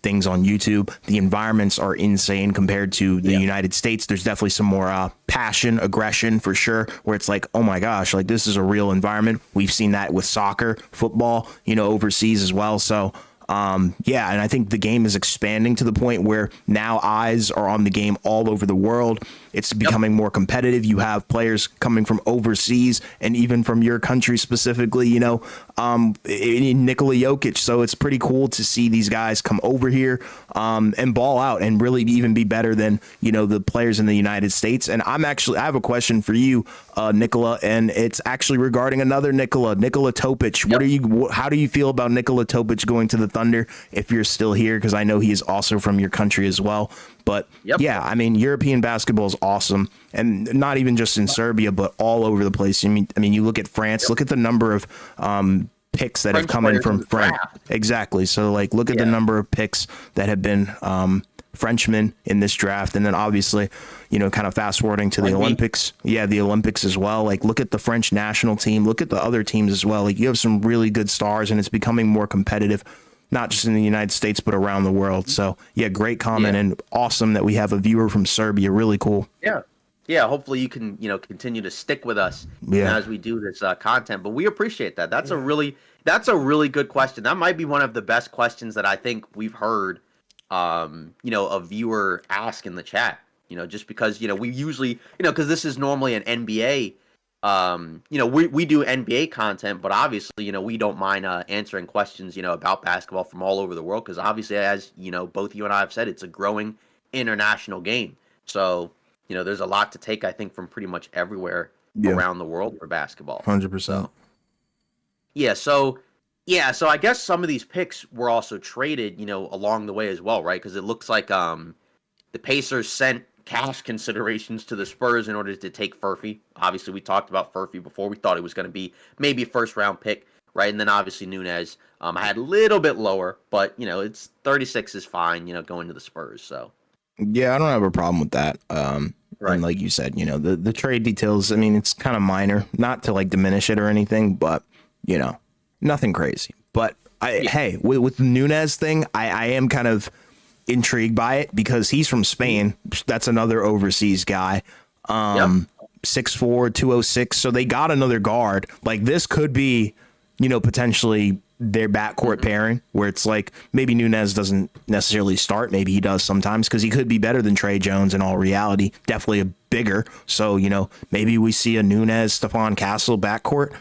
things on YouTube, the environments are insane compared to the United States. There's definitely some more passion, aggression for sure, where it's like, oh my gosh, like this is a real environment. We've seen that with soccer, football, overseas as well. So and I think the game is expanding to the point where now eyes are on the game all over the world. It's becoming more competitive. You have players coming from overseas and even from your country specifically, Nikola Jokic. So it's pretty cool to see these guys come over here and ball out and really even be better than, the players in the United States. And I have a question for you, Nikola, and it's actually regarding another Nikola Topic. How do you feel about Nikola Topic going to the Thunder if you're still here? Because I know he is also from your country as well. But yeah, I mean, European basketball is awesome, and not even just in Serbia, but all over the place. I mean, you look at France. Look at the number of picks that have come in from France. Exactly. So, like, look at the number of picks that have been Frenchmen in this draft, and then obviously, kind of fast forwarding to the Olympics. Yeah, the Olympics as well. Like, look at the French national team. Look at the other teams as well. Like, you have some really good stars, and it's becoming more competitive, not just in the United States, but around the world. So, yeah, great comment and awesome that we have a viewer from Serbia. Really cool. Yeah. Yeah, hopefully you can, continue to stick with us, Yeah. as we do this content. But we appreciate that. That's a really good question. That might be one of the best questions that I think we've heard, a viewer ask in the chat. Just because we usually, because this is normally an NBA. We do NBA content, but obviously, we don't mind answering questions, about basketball from all over the world. Because obviously, as both you and I have said, it's a growing international game. So there's a lot to take, I think, from pretty much everywhere Yeah. around the world for basketball. 100%. So so I guess some of these picks were also traded, along the way as well, right? Because it looks like the Pacers sent cash considerations to the Spurs in order to take Furphy. Obviously, we talked about Furphy before. We thought it was going to be maybe a first round pick, right? And then obviously Nunez, I had a little bit lower, but it's 36 is fine, going to the Spurs. So Yeah, I don't have a problem with that. Right. And like you said, the trade details, I mean, it's kind of minor, not to like diminish it or anything, but nothing crazy. But hey, with the Nunez thing, I am kind of intrigued by it because he's from Spain. That's another overseas guy. 6'4", 206. So they got another guard. Like this could be, potentially their backcourt pairing where it's like maybe Nunez doesn't necessarily start. Maybe he does sometimes because he could be better than Trey Jones in all reality. Definitely a bigger. So, maybe we see a Nunez, Stephon Castle backcourt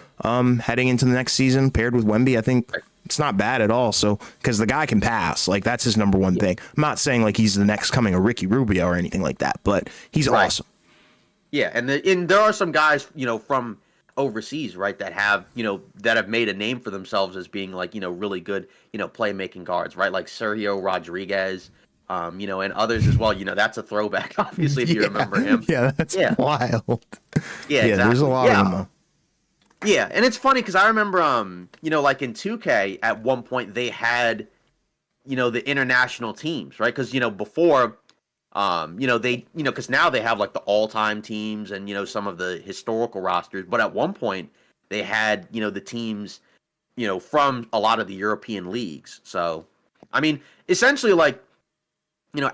heading into the next season paired with Wemby. I think it's not bad at all. So, because the guy can pass, like that's his number one thing. I'm not saying like he's the next coming of Ricky Rubio or anything like that, but he's awesome. Yeah, and there are some guys, from overseas, right, that have made a name for themselves as being like, really good, playmaking guards, right? Like Sergio Rodriguez, and others as well. That's a throwback, obviously, if you remember him. Yeah, that's wild. Yeah, exactly. There's a lot of them. Yeah, and it's funny because I remember, like in 2K at one point they had, the international teams, right? Because before. Because now they have like the all-time teams and some of the historical rosters. But at one point, they had the teams, from a lot of the European leagues. So, I mean, essentially, like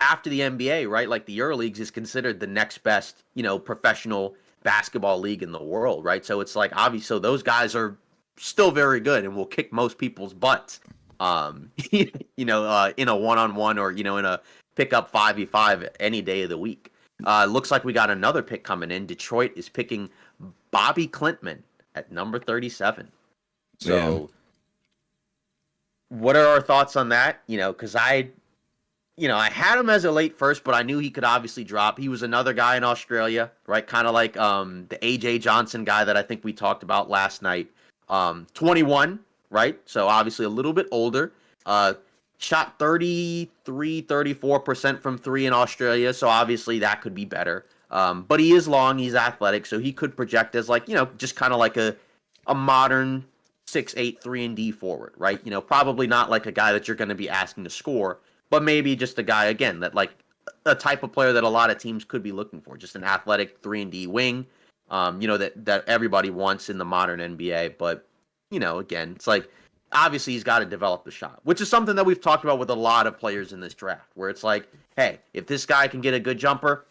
after the NBA, right? Like the EuroLeagues is considered the next best, professional basketball league in the world, right? So it's like obviously, so those guys are still very good and will kick most people's butts. In a one-on-one or in a pick up 5v5 any day of the week. Looks like we got another pick coming in. Detroit is picking Bobby Klintman at number 37. So, what are our thoughts on that? Because I had him as a late first, but I knew he could obviously drop. He was another guy in Australia, right? Kind of like the AJ Johnson guy that I think we talked about last night. 21, right? So obviously a little bit older. Shot 34% from three in Australia, so obviously that could be better. But he is long, he's athletic, so he could project as like, just kind of like a modern 6'8", 3-and-D forward, right? Probably not like a guy that you're going to be asking to score, but maybe just a guy, again, that like a type of player that a lot of teams could be looking for, just an athletic 3-and-D wing, that everybody wants in the modern NBA. But, again, it's like, obviously he's got to develop the shot, which is something that we've talked about with a lot of players in this draft, where it's like, hey, if this guy can get a good jumper,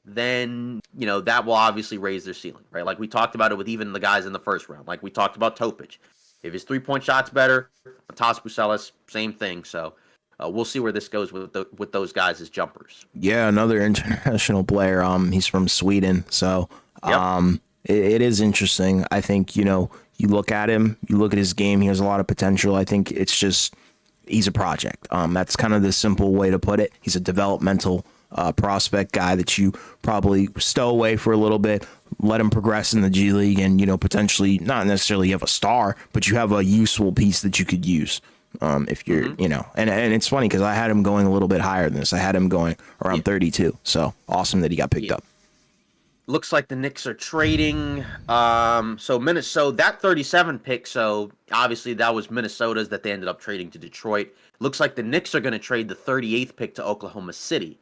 then, that will obviously raise their ceiling, right? Like we talked about it with even the guys in the first round. Like we talked about Topic. If his 3-point shot's better, Matas Bucelis, same thing. So we'll see where this goes with those guys as jumpers. Yeah, another international player. He's from Sweden. So it is interesting. I think, you look at him, you look at his game, he has a lot of potential. I think it's just, he's a project. That's kind of the simple way to put it. He's a developmental prospect guy that you probably stow away for a little bit, let him progress in the G League and, potentially not necessarily have a star, but you have a useful piece that you could use. If you're, and it's funny because I had him going a little bit higher than this. I had him going around 32. So awesome that he got picked up. Looks like the Knicks are trading. So Minnesota, that 37 pick. So obviously that was Minnesota's that they ended up trading to Detroit. Looks like the Knicks are going to trade the 38th pick to Oklahoma City.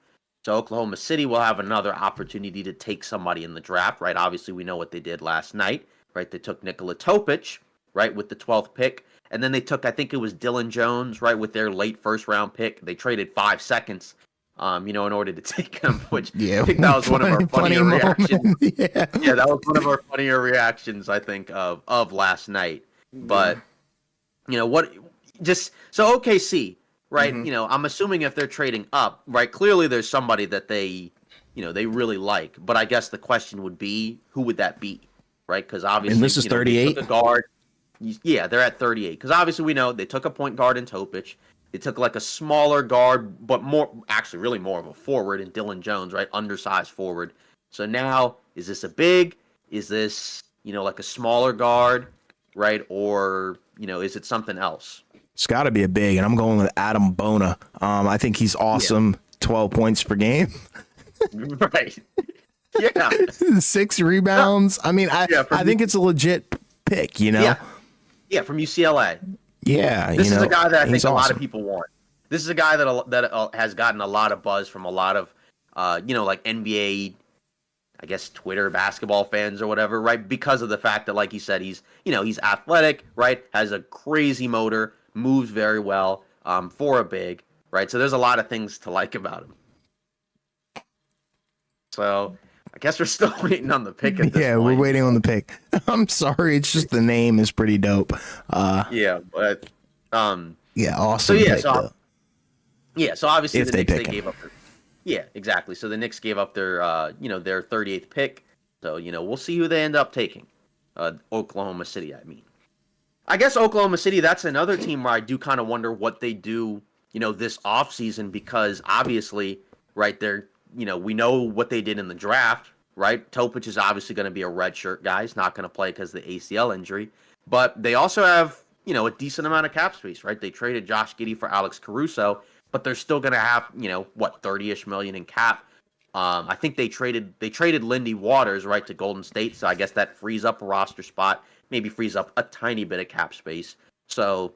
So Oklahoma City will have another opportunity to take somebody in the draft, right? Obviously we know what they did last night, right? They took Nikola Topic, right, with the 12th pick. And then they took, I think it was Dylan Jones, right, with their late first round pick. They traded 5 seconds in order to take him, which Yeah, I think that was one of our funny funnier moment. reactions. Yeah. Yeah, that was one of our funnier reactions, I think, of last night. But what? Just so OKC, right? I'm assuming if they're trading up, right? Clearly, there's somebody that they really like. But I guess the question would be, who would that be, right? Because obviously, this is they 38? took a guard. Yeah, they're at 38. Because obviously, we know they took a point guard in Topic. They took like a smaller guard, but really more of a forward in Dylan Jones, right? Undersized forward. So now, is this a big? Is this, like a smaller guard, right? Or, is it something else? It's got to be a big, and I'm going with Adam Bona. I think he's awesome. 12 points per game. Right. Yeah. 6 rebounds. I mean, I think it's a legit pick, Yeah. Yeah, from UCLA. Yeah. This is a guy that I think a lot of awesome. people want. This is a guy that has gotten a lot of buzz from a lot of, like NBA, I guess, Twitter basketball fans or whatever, right? Because of the fact that, like you said, he's athletic, right? Has a crazy motor, moves very well for a big, right? So there's a lot of things to like about him. So I guess we're still waiting on the pick at this point. We're waiting on the pick. I'm sorry. It's just the name is pretty dope. Yeah, but awesome. So yeah, pick, so obviously if the Knicks pick him. gave up exactly. So the Knicks gave up their their 38th pick. So, we'll see who they end up taking. Oklahoma City, I mean. I guess Oklahoma City, that's another team where I do kind of wonder what they do, this offseason, because obviously, right, they're, we know what they did in the draft, right? Topic is obviously going to be a redshirt guy. He's not going to play because of the ACL injury. But they also have, a decent amount of cap space, right? They traded Josh Giddey for Alex Caruso, but they're still going to have, 30-ish million in cap. I think they traded Lindy Waters, right, to Golden State, so I guess that frees up a roster spot, maybe frees up a tiny bit of cap space. So,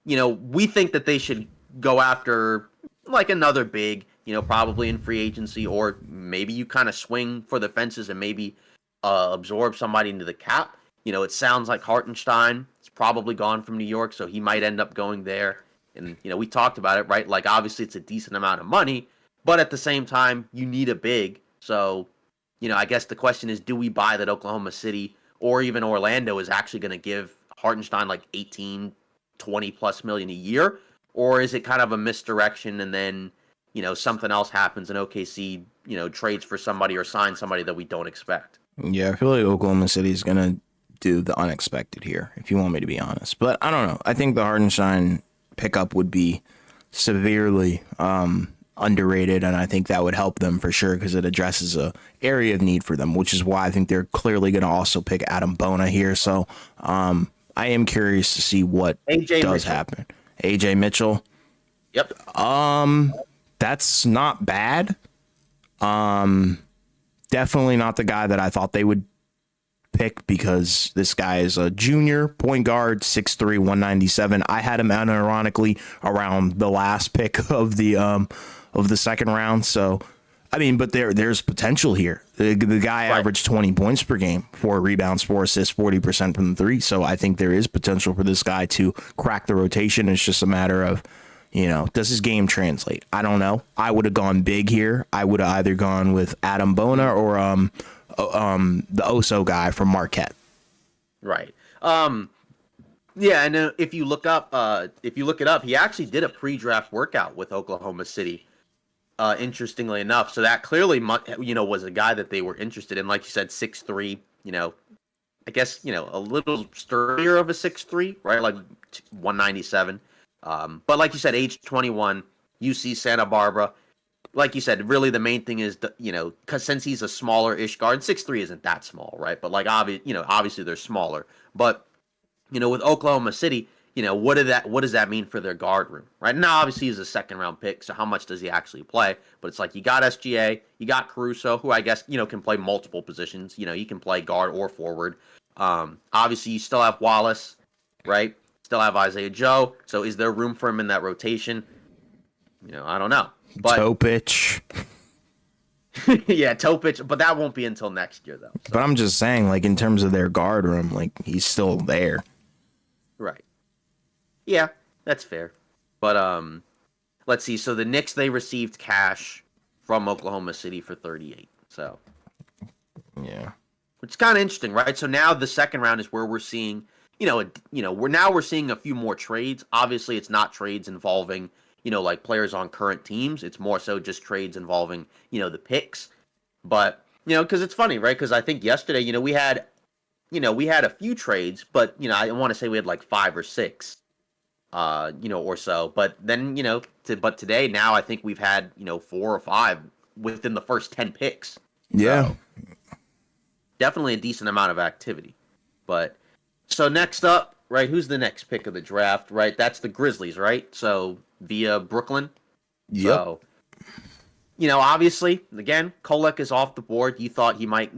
we think that they should go after like another big, probably in free agency, or maybe you kind of swing for the fences and maybe absorb somebody into the cap. It sounds like Hartenstein is probably gone from New York, so he might end up going there. And, we talked about it, right? Like, obviously it's a decent amount of money, but at the same time, you need a big. So, I guess the question is, do we buy that Oklahoma City or even Orlando is actually going to give Hartenstein like 18, 20 plus million a year? Or is it kind of a misdirection and then, something else happens and OKC, trades for somebody or signs somebody that we don't expect? Yeah, I feel like Oklahoma City is going to do the unexpected here, if you want me to be honest. But I don't know. I think the Hartenstein pickup would be severely underrated, and I think that would help them for sure because it addresses a area of need for them, which is why I think they're clearly going to also pick Adam Bona here. So I am curious to see what does happen. AJ Mitchell. Yep. That's not bad. Definitely not the guy that I thought they would pick because this guy is a junior point guard, 6'3", 197. I had him unironically around the last pick of the second round. So, I mean, but there's potential here. The guy averaged 20 points per game, 4 rebounds, 4 assists, 40% from the three. So I think there is potential for this guy to crack the rotation. It's just a matter of, does his game translate? I don't know. I would have gone big here. I would have either gone with Adam Bona or the Oso guy from Marquette. Right. Yeah, and if you look it up, he actually did a pre-draft workout with Oklahoma City. Interestingly enough, so that clearly, was a guy that they were interested in. Like you said, 6'3", I guess, a little sturdier of a 6'3", right? Like 197. But like you said, age 21, UC Santa Barbara. Like you said, really the main thing is, because since he's a smaller-ish guard, 6'3" isn't that small, right? But like, obviously they're smaller. But, with Oklahoma City, what does that mean for their guard room, right? Now, obviously he's a second-round pick, so how much does he actually play? But it's like you got SGA, you got Caruso, who I guess, can play multiple positions. He can play guard or forward. Obviously, you still have Wallace, right? Still have Isaiah Joe. So is there room for him in that rotation? I don't know. But Topic. Yeah, Topic, but that won't be until next year, though. So. But I'm just saying, like, in terms of their guard room, like, he's still there. Right. Yeah, that's fair. But, let's see. So the Knicks, they received cash from Oklahoma City for 38. So Yeah. it's kind of interesting, right? So now the second round is where we're seeing, we're seeing a few more trades. Obviously, it's not trades involving, like players on current teams. It's more so just trades involving, the picks. But, because it's funny, right? Because I think yesterday, we had a few trades, but, I want to say we had like 5 or 6, or so. But then, but today, now I think we've had, 4 or 5 within the first 10 picks. Yeah. So, definitely a decent amount of activity. But so next up, right, who's the next pick of the draft, right? That's the Grizzlies, right? So via Brooklyn. Yep. So, obviously, again, Kolek is off the board. You thought he might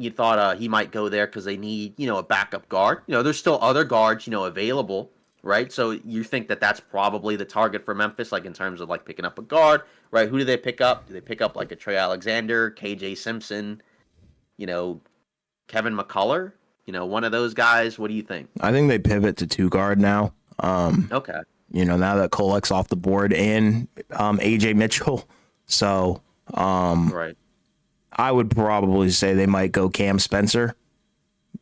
go there because they need, a backup guard. There's still other guards, available, right? So you think that that's probably the target for Memphis, like in terms of like picking up a guard, right? Who do they pick up? Do they pick up like a Trey Alexander, KJ Simpson, Kevin McCullough? One of those guys. What do you think? I think they pivot to 2 guard now. Okay. Now that Kolek's off the board and AJ Mitchell. So Right. I would probably say they might go Cam Spencer,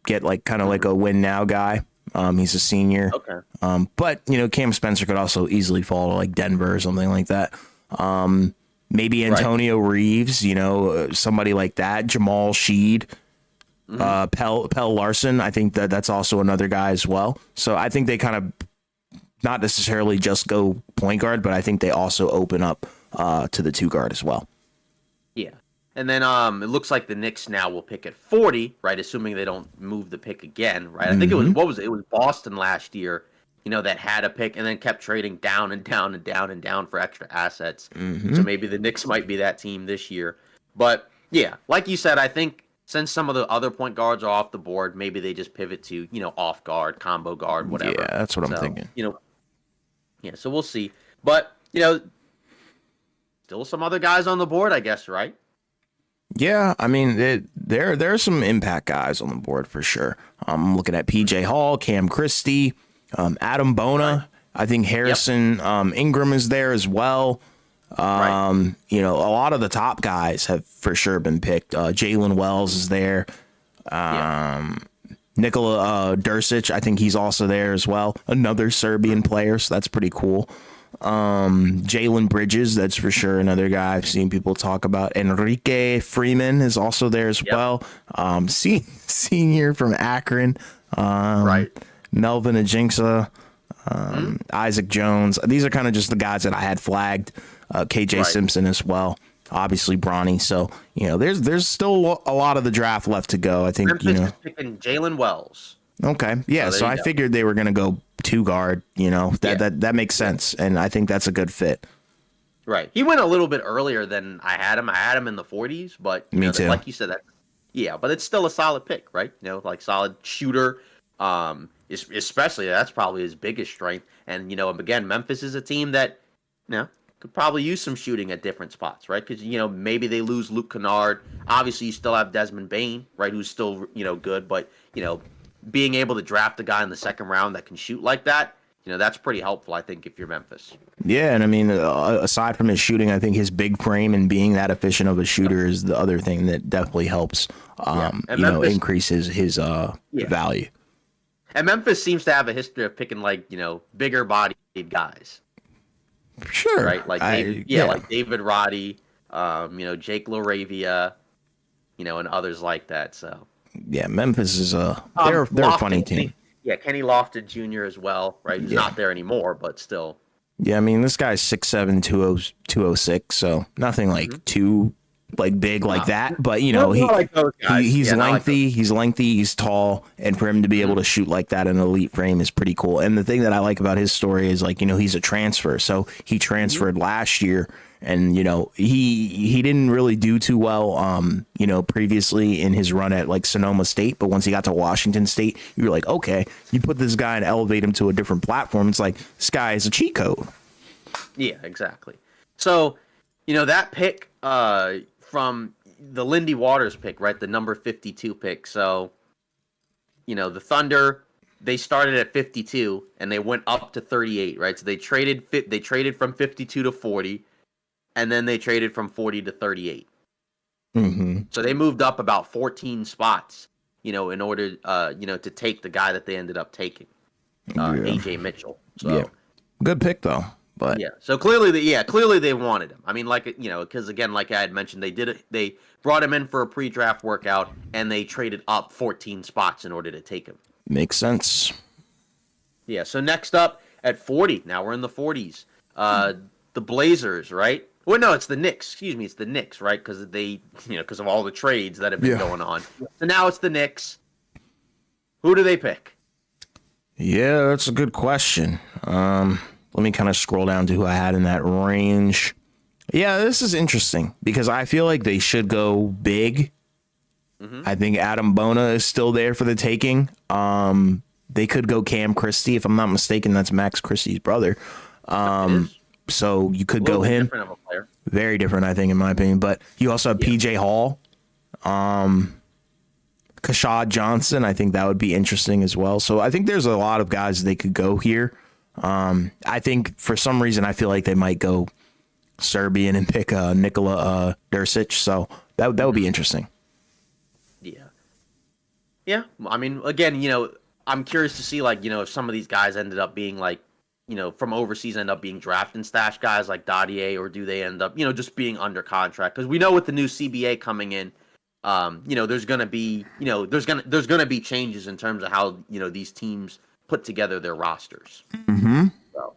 get like kind of like a win now guy. He's a senior. Okay. But Cam Spencer could also easily fall to like Denver or something like that. Maybe Antonio Reeves, somebody like that. Jamal Sheed, Pell Larson. I think that's also another guy as well. So I think they kind of not necessarily just go point guard, but I think they also open up to the 2 guard as well. Yeah. And then it looks like the Knicks now will pick at 40, right? Assuming they don't move the pick again, right? I think it was it was Boston last year, that had a pick and then kept trading down and down and down and down for extra assets. So maybe the Knicks might be that team this year. But yeah, like you said, I think since some of the other point guards are off the board, maybe they just pivot to, off guard, combo guard, whatever. Yeah, that's what I'm thinking. Yeah, so we'll see. But, still some other guys on the board, I guess, right? Yeah, I mean, there are some impact guys on the board for sure. I'm looking at PJ Hall, Cam Christie, Adam Bona. Right. I think Harrison Ingram is there as well. A lot of the top guys have for sure been picked. Jalen Wells is there. Nikola Dursic, I think he's also there as well. Another Serbian player, so that's pretty cool. Jalen Bridges, that's for sure another guy I've seen people talk about. Enrique Freeman is also there as well. Senior from Akron. Melvin Ajinxa, Isaac Jones. These are kind of just the guys that I had flagged. KJ Simpson as well. Obviously Bronny. So, there's still a lot of the draft left to go. I think, Memphis is picking Jalen Wells. Okay. Yeah. So I figured they were going to go 2 guard, that makes sense. And I think that's a good fit. Right. He went a little bit earlier than I had him. I had him in the 40s, but Me too. Like you said, but it's still a solid pick, right? Like solid shooter. Especially that's probably his biggest strength. And, again, Memphis is a team that, could probably use some shooting at different spots, right? Because, maybe they lose Luke Kennard. Obviously, you still have Desmond Bane, right, who's still, good. But, being able to draft a guy in the second round that can shoot like that, that's pretty helpful, I think, if you're Memphis. Yeah, and I mean, aside from his shooting, I think his big frame and being that efficient of a shooter is the other thing that definitely helps, Memphis, increase his value. And Memphis seems to have a history of picking, like, bigger bodied guys. Sure. Right? Like, like David Roddy, Jake LaRavia, and others like that. So. Yeah, Memphis is they're a funny team. Kenny Lofton Jr. as well, right? He's not there anymore, but still. Yeah, I mean, this guy's 6'7", 206, so nothing like too big like that. But he's lengthy, he's tall, and for him to be able to shoot like that in an elite frame is pretty cool. And the thing that I like about his story is he's a transfer, so he transferred last year. And, he didn't really do too well, previously in his run at like Sonoma State. But once he got to Washington State, you were like, okay, you put this guy and elevate him to a different platform. It's like, this guy is a cheat code. Yeah, exactly. So, that pick from the Lindy Waters pick, right? The number 52 pick. So, the Thunder, they started at 52 and they went up to 38, right? So they traded from 52 to 40. and then they traded from 40 to 38. Mm-hmm. So they moved up about 14 spots, in order, to take the guy that they ended up taking, AJ Mitchell. So Yeah. Good pick though. But yeah, so clearly they wanted him. I mean, because again, like I had mentioned, they brought him in for a pre-draft workout, and they traded up 14 spots in order to take him. makes sense. Yeah. So next up at 40, now we're in the 40s. The Blazers, right? Well, no, it's the Knicks. Excuse me, it's the Knicks, right? Because because of all the trades that have been going on. So now it's the Knicks. Who do they pick? Yeah, that's a good question. Let me kind of scroll down to who I had in that range. Yeah, this is interesting because I feel like they should go big. Mm-hmm. I think Adam Bona is still there for the taking. They could go Cam Christie, if I'm not mistaken. That's Max Christie's brother. So you could go him. Different of a player. Very different, I think, in my opinion. But you also have PJ Hall, Kashad Johnson. I think that would be interesting as well. So I think there's a lot of guys they could go here. I think for some reason I feel like they might go Serbian and pick Nikola Dursic. So that would be interesting. Yeah. Yeah. I mean, again, I'm curious to see if some of these guys ended up being from overseas end up being draft and stash guys like Dadier, or do they end up, just being under contract? Because we know with the new CBA coming in, there's gonna be, there's gonna be changes in terms of how these teams put together their rosters. Mm-hmm. So,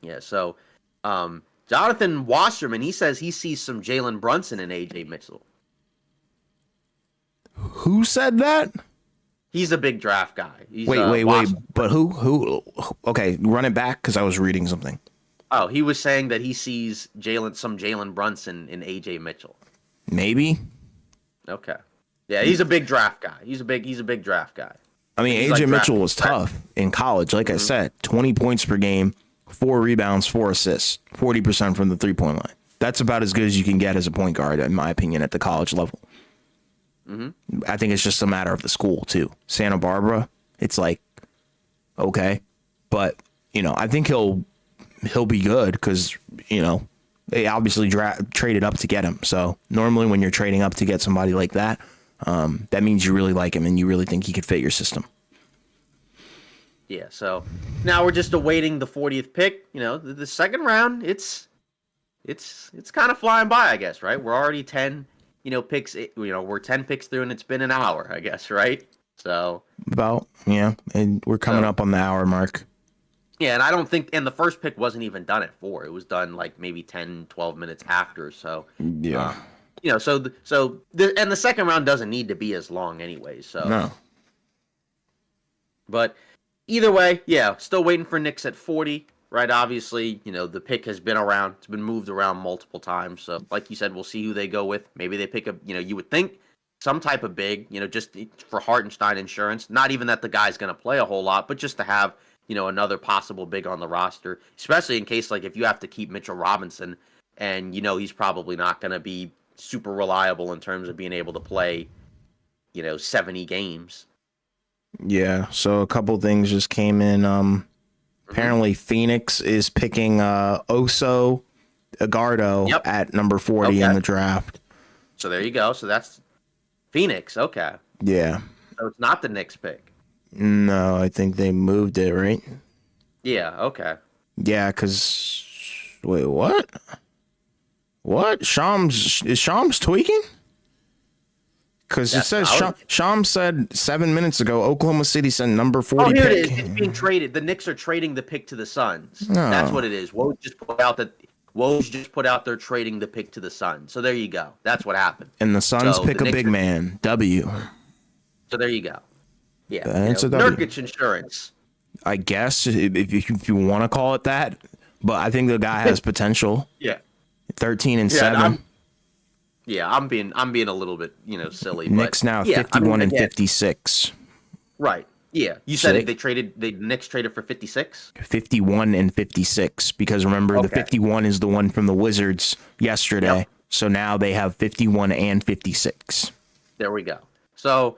yeah. So, Jonathan Wasserman, he says he sees some Jalen Brunson and AJ Mitchell. Who said that? He's a big draft guy. Wait. But who? Okay, run it back because I was reading something. Oh, he was saying that he sees some Jalen Brunson in AJ Mitchell. Maybe. Okay. Yeah, he's a big draft guy. He's a big draft guy. I mean, AJ Mitchell was tough in college. Like I said, 20 points per game, 4 rebounds, 4 assists, 40% from the 3-point line. That's about as good as you can get as a point guard, in my opinion, at the college level. Mm-hmm. I think it's just a matter of the school too. Santa Barbara, it's like, okay, but I think he'll be good because they obviously traded up to get him. So normally when you're trading up to get somebody like that, that means you really like him and you really think he could fit your system. Yeah. So now we're just awaiting the 40th pick. The second round, it's kind of flying by, I guess. Right? We're already 10. Picks, we're 10 picks through and it's been an hour, I guess, right? So and we're coming up on the hour mark. Yeah, and I don't think, and the first pick wasn't even done at 4. It was done like maybe 10, 12 minutes after. So, yeah. And the second round doesn't need to be as long anyway. So, no. But either way, yeah, still waiting for Knicks at 40. Right, obviously, the pick has been around. It's been moved around multiple times. So, like you said, we'll see who they go with. Maybe they pick you would think some type of big, just for Hartenstein insurance. Not even that the guy's going to play a whole lot, but just to have, another possible big on the roster, especially in case, if you have to keep Mitchell Robinson and, he's probably not going to be super reliable in terms of being able to play, 70 games. Yeah, so a couple things just came in. Apparently, Phoenix is picking Oso Agardo at number 40 in the draft. So there you go. So that's Phoenix. Okay. Yeah. So it's not the Knicks pick. No, I think they moved it, right? Yeah. Okay. Yeah, because... Wait, what? What? Is Shams tweaking? Because it says Shams said 7 minutes ago Oklahoma City sent number 40 Oh, here pick. it is. It's being traded. The Knicks are trading the pick to the Suns. Oh. That's what it is. Woj just put out they're trading the pick to the Suns. So there you go. That's what happened. And the Suns pick a big man. W. So there you go. Yeah. Nurkic insurance. I guess if you want to call it that, but I think the guy has potential. Yeah. 13 and 7. I'm being a little bit, silly. Knicks now 51 and 56. Right. Yeah. You said the Knicks traded for 56? 51 and 56 because remember the 51 is the one from the Wizards yesterday. Yep. So now they have 51 and 56. There we go. So,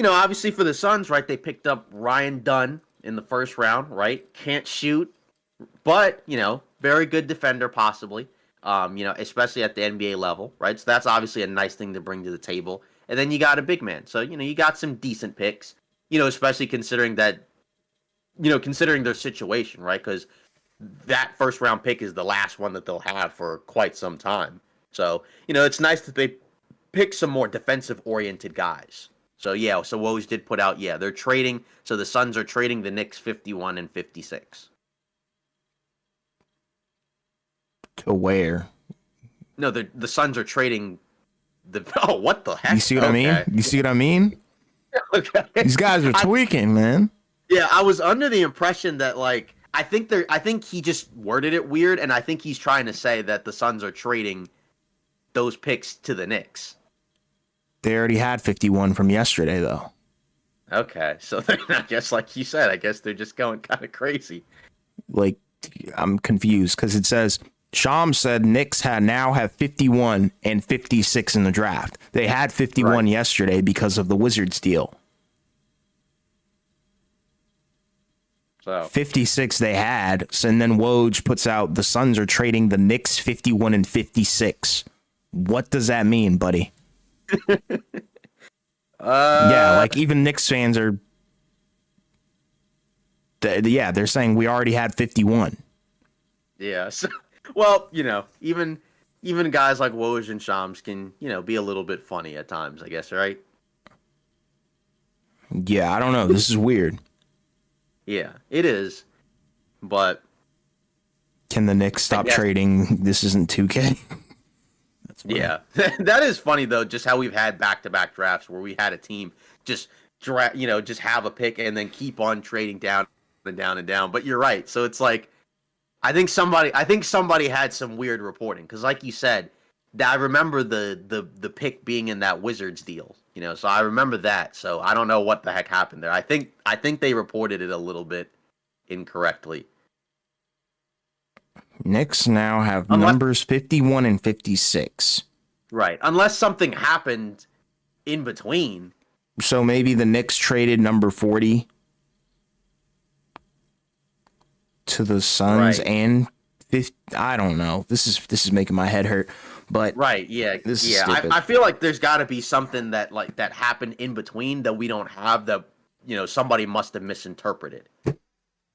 obviously for the Suns, right, they picked up Ryan Dunn in the first round, right? Can't shoot, but, very good defender possibly. especially at the NBA level, right? So that's obviously a nice thing to bring to the table. And then you got a big man. So, you got some decent picks, especially considering that, considering their situation, right? Because that first round pick is the last one that they'll have for quite some time. So, it's nice that they pick some more defensive oriented guys. So, yeah, so Woj did put out, they're trading. So the Suns are trading the Knicks 51 and 56. To where? No, the Suns are trading the. Oh, what the heck? You see what I mean? You see what I mean? Okay. These guys are tweaking, man. Yeah, I was under the impression that I think he just worded it weird, and I think he's trying to say that the Suns are trading those picks to the Knicks. They already had 51 from yesterday, though. Okay, so I guess, like you said, I guess they're just going kind of crazy. Like, I'm confused because it says Shams said Knicks now have 51 and 56 in the draft. They had 51 yesterday because of the Wizards deal. So 56 they had, and then Woj puts out the Suns are trading the Knicks 51 and 56. What does that mean, buddy? Yeah, like even Knicks fans are. They're saying we already had 51. Yeah. So, well, even guys like Woj and Shams can, be a little bit funny at times, I guess, right? Yeah, I don't know. This is weird. Yeah, it is. But can the Knicks stop trading? This isn't 2K. That's funny. Yeah, that is funny though. Just how we've had back-to-back drafts where we had a team just just have a pick and then keep on trading down and down and down. But you're right. So it's like, I think somebody had some weird reporting because, like you said, I remember the pick being in that Wizards deal. So I remember that. So I don't know what the heck happened there. I think they reported it a little bit incorrectly. Knicks now have numbers 51 and 56. Right. Unless something happened in between. So maybe the Knicks traded number 40 to the Suns and 50. I don't know. This is making my head hurt. But right, yeah. This is stupid. I feel like there's got to be something that happened in between that we don't have, that somebody must have misinterpreted.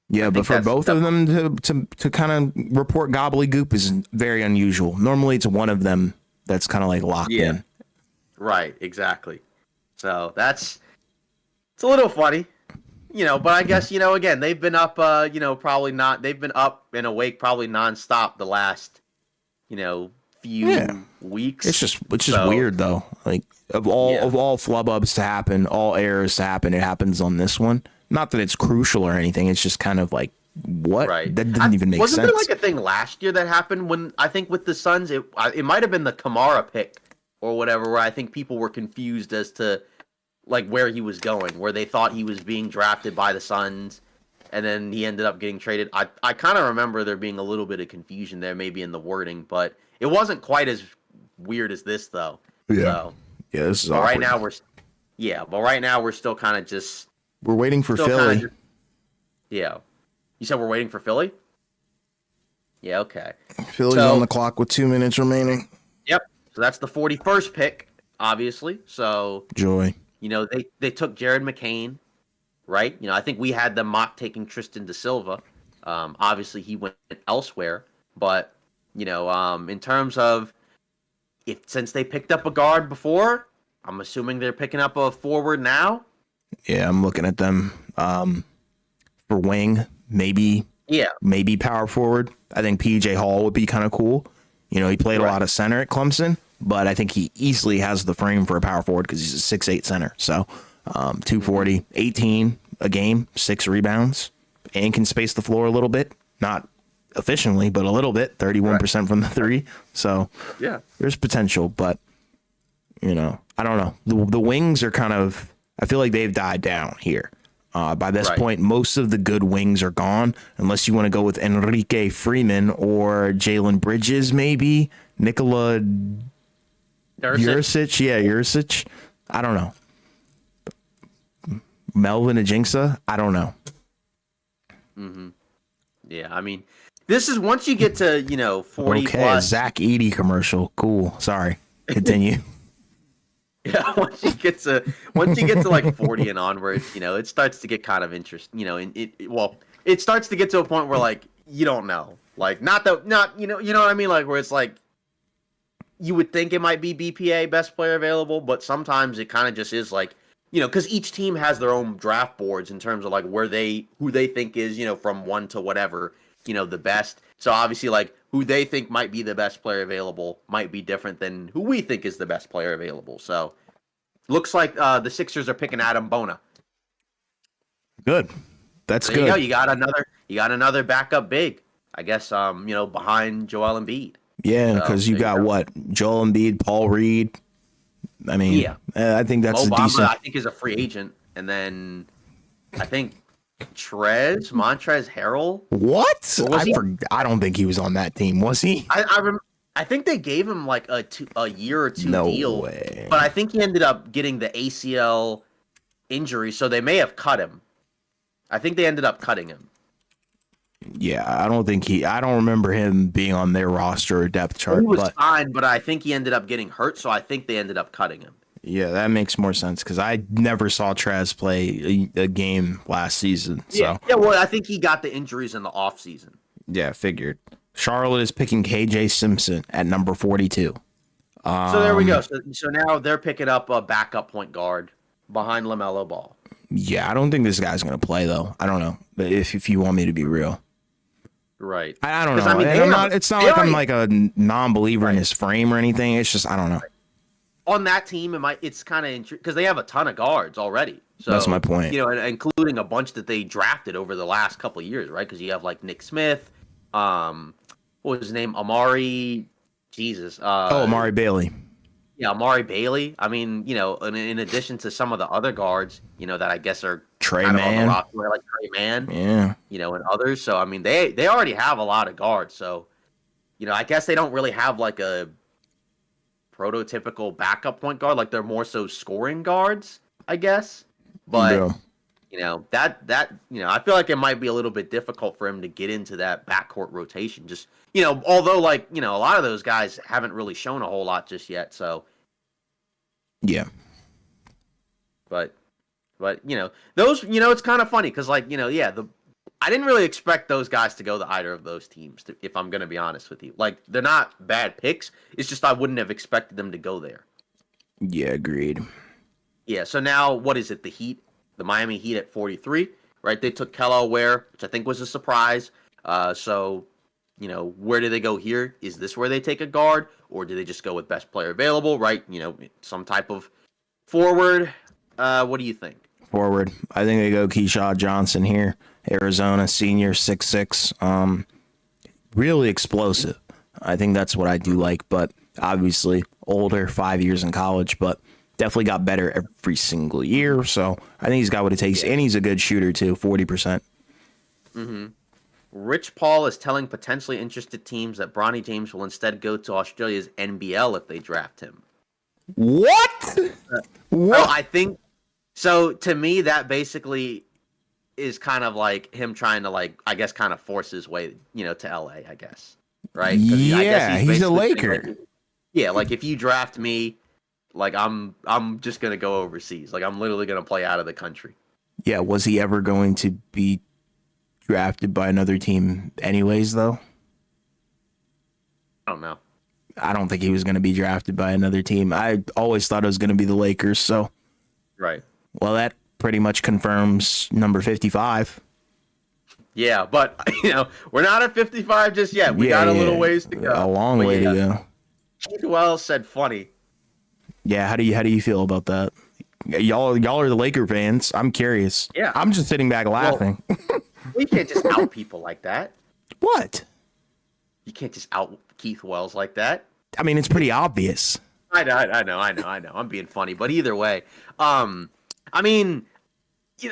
Yeah, but for both of them to kind of report gobbledygook is very unusual. Normally, it's one of them that's kind of like locked in. Right, exactly. So it's a little funny, But I guess again, they've been up, probably not. They've been up and awake probably nonstop the last, few weeks. It's just weird though. Like of all flub-ups to happen, all errors to happen, it happens on this one. Not that it's crucial or anything. It's just kind of like, what? Right. That didn't even make sense. Wasn't there like a thing last year that happened when I think with the Suns, it might have been the Kamara pick or whatever, where I think people were confused as to like where he was going, where they thought he was being drafted by the Suns, and then he ended up getting traded. I kind of remember there being a little bit of confusion there, maybe in the wording, but it wasn't quite as weird as this though. Yeah. So, yeah, this is awkward. Right now we're still kind of just. We're waiting for Philly. Yeah. You said we're waiting for Philly? Yeah, okay. Philly's on the clock with 2 minutes remaining. Yep. So that's the 41st pick, obviously. So joy. They took Jared McCain, right? I think we had them mock taking Tristan da Silva. Obviously he went elsewhere, but in terms of since they picked up a guard before, I'm assuming they're picking up a forward now. Yeah, I'm looking at them for wing, maybe power forward. I think PJ Hall would be kind of cool. He played a lot of center at Clemson, but I think he easily has the frame for a power forward because he's a 6'8" center. So 240, 18 a game, 6 rebounds, and can space the floor a little bit. Not efficiently, but a little bit, 31% from the three. So yeah, there's potential, but I don't know. The wings are kind of, I feel like they've died down here. By this point, most of the good wings are gone, unless you want to go with Enrique Freeman or Jalen Bridges, maybe Nikola Jurisic. Yeah, Jurisic. I don't know. Melvin Ajinxa. I don't know. Mm-hmm. Yeah, I mean, This is once you get to 40 Okay, plus. Zach Eady commercial. Cool. Sorry. Continue. Yeah, once you get to like 40 and onward, it starts to get kind of interesting. And it starts to get to a point where like you don't know, like not you know what I mean, like where it's like you would think it might be BPA best player available, but sometimes it kind of just is like because each team has their own draft boards in terms of like who they think is from one to whatever the best. So obviously like who they think might be the best player available might be different than who we think is the best player available. So looks like the Sixers are picking Adam Bona. Good. That's There good. you go. You got another backup big. I guess behind Joel Embiid. Yeah, So, because you there got go. what? Joel Embiid, Paul Reed. I mean, Yeah. I think that's a Obama, decent. I think, is a free agent, and then I think Montrez Harrell. What? Or was he? I don't think he was on that team. Was he? I think they gave him like a year or two No deal, way. but I think he ended up getting the ACL injury, so they may have cut him. I think they ended up cutting him. Yeah, I don't remember him being on their roster or depth chart. He was But fine, but I think he ended up getting hurt, so I think they ended up cutting him. yeah, that makes more sense because I never saw Trez play a game last season. So Yeah. Well, I think he got the injuries in the off season. yeah, figured. Charlotte is picking KJ Simpson at number 42. So there we go. So now they're picking up a backup point guard behind LaMelo Ball. Yeah, I don't think this guy's gonna play though. I don't know, but if you want me to be real. Right. I don't know. 'Cause, I mean, And it's not they like I'm already- like a non-believer in his frame or anything. It's just I don't know. On that team, it's kind of because they have a ton of guards already. So That's my point. Including a bunch that they drafted over the last couple of years, right? Because you have like Nick Smith, what was his name? Amari, Jesus. Amari Bailey. Yeah, Amari Bailey. I mean, in addition to some of the other guards, that I guess are Trey kind of on the Mann. roster, like Trey Mann, Yeah. and others. So I mean, they already have a lot of guards. So, I guess they don't really have like a prototypical backup point guard. Like they're more so scoring guards, I guess. But Yeah. I feel like it might be a little bit difficult for him to get into that backcourt rotation. Just although like a lot of those guys haven't really shown a whole lot just yet. So, Yeah. but those it's kind of funny because like I didn't really expect those guys to go to either of those teams. If I'm gonna be honest with you, like they're not bad picks. It's just I wouldn't have expected them to go there. Yeah, agreed. Yeah. So now what is it? The Miami Heat at 43, right? They took Kello Ware, which I think was a surprise. So where do they go here? Is this where they take a guard, or do they just go with best player available? Right? Some type of forward. What do you think? Forward. I think they go Keyshawn Johnson here. Arizona senior 6'6". Really explosive. I think that's what I do like, but obviously older, 5 years in college, but definitely got better every single year. So I think he's got what it takes, and he's a good shooter too, 40%. Mm-hmm. Rich Paul is telling potentially interested teams that Bronny James will instead go to Australia's NBL if they draft him. What? Well, I think so. To me, that basically is kind of like him trying to like, I guess, kind of force his way, to LA. I guess, right? I guess He's a basically Laker. saying, like, like if you draft me, like I'm just gonna go overseas. Like I'm literally gonna play out of the country. Yeah, was he ever going to be drafted by another team anyways, though? I don't know. I don't think he was going to be drafted by another team. I always thought it was going to be the Lakers. So, Right. well, that pretty much confirms number 55. Yeah, but we're not at 55 just yet. We got a little ways to go. A long way to go. Keith Wells said funny. Yeah, how do you feel about that? Y'all are the Laker fans. I'm curious. Yeah. I'm just sitting back laughing. We can't just out people like that. What? You can't just out Keith Wells like that. I mean, it's pretty obvious. I know. I'm being funny, but either way, I mean,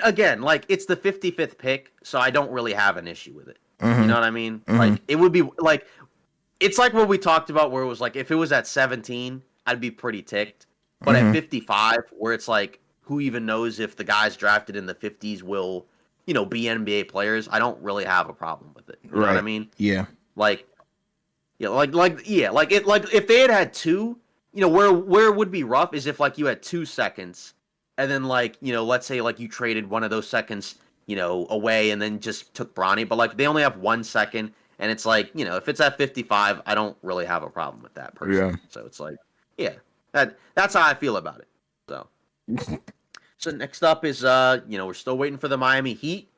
again, like it's the 55th pick, so I don't really have an issue with it. Mm-hmm. You know what I mean? Like it would be like, it's like what we talked about, where it was like if it was at 17, I'd be pretty ticked, but at 55, where it's like, who even knows if the guys drafted in the 50s will, be NBA players, I don't really have a problem with it. You know what I mean? Yeah. Like, yeah, like if they had two, where it would be rough is if like you had 2 seconds, and then like let's say like you traded one of those seconds away and then just took Bronny, but like they only have 1 second, and it's like if it's at 55, I don't really have a problem with that personally. Yeah. So it's like that's how I feel about it. So so next up is we're still waiting for the Miami Heat.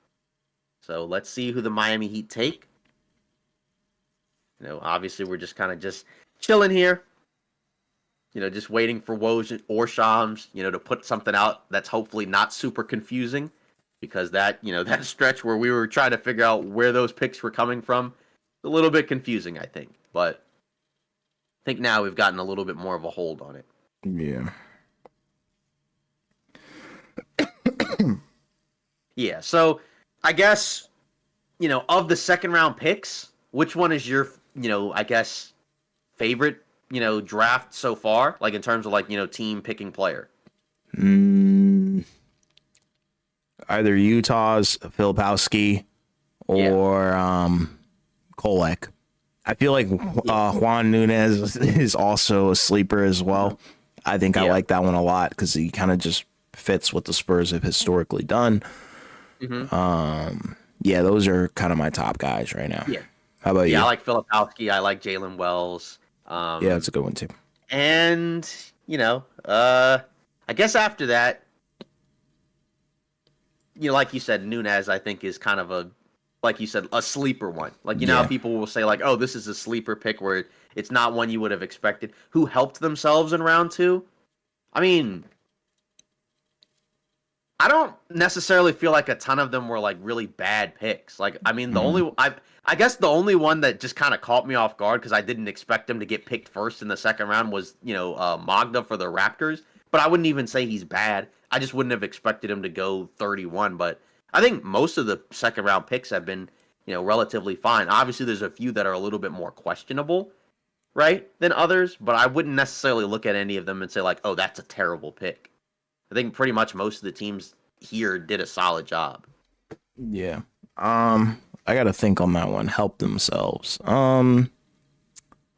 So let's see who the Miami Heat take. Obviously we're just kind of just chilling here. Just waiting for Woj or Shams, to put something out that's hopefully not super confusing, because that stretch where we were trying to figure out where those picks were coming from, a little bit confusing, I think. But I think now we've gotten a little bit more of a hold on it. Yeah. Yeah. So I guess, of the second round picks, which one is your, I guess, favorite, draft so far? Like in terms of like, team picking player. Either Utah's Filipowski or Kolek. I feel like Juan Nunez is also a sleeper as well. I think I like that one a lot because he kind of just fits what the Spurs have historically done. Yeah, those are kind of my top guys right now. Yeah. How about you? Yeah, I like Filipowski. I like Jalen Wells. Yeah, that's a good one too. And, I guess after that, like you said, Nunez, I think, is kind of like you said, a sleeper one. Like, how people will say, like, oh, this is a sleeper pick where it's not one you would have expected. Who helped themselves in round 2? I mean, I don't necessarily feel like a ton of them were, like, really bad picks. Like, I mean, I guess the only one that just kind of caught me off guard because I didn't expect him to get picked first in the second round was, Magda for the Raptors. But I wouldn't even say he's bad. I just wouldn't have expected him to go 31. But I think most of the second round picks have been, relatively fine. Obviously, there's a few that are a little bit more questionable, right, than others. But I wouldn't necessarily look at any of them and say, like, oh, that's a terrible pick. I think pretty much most of the teams here did a solid job. Yeah. I got to think on that one. Help themselves.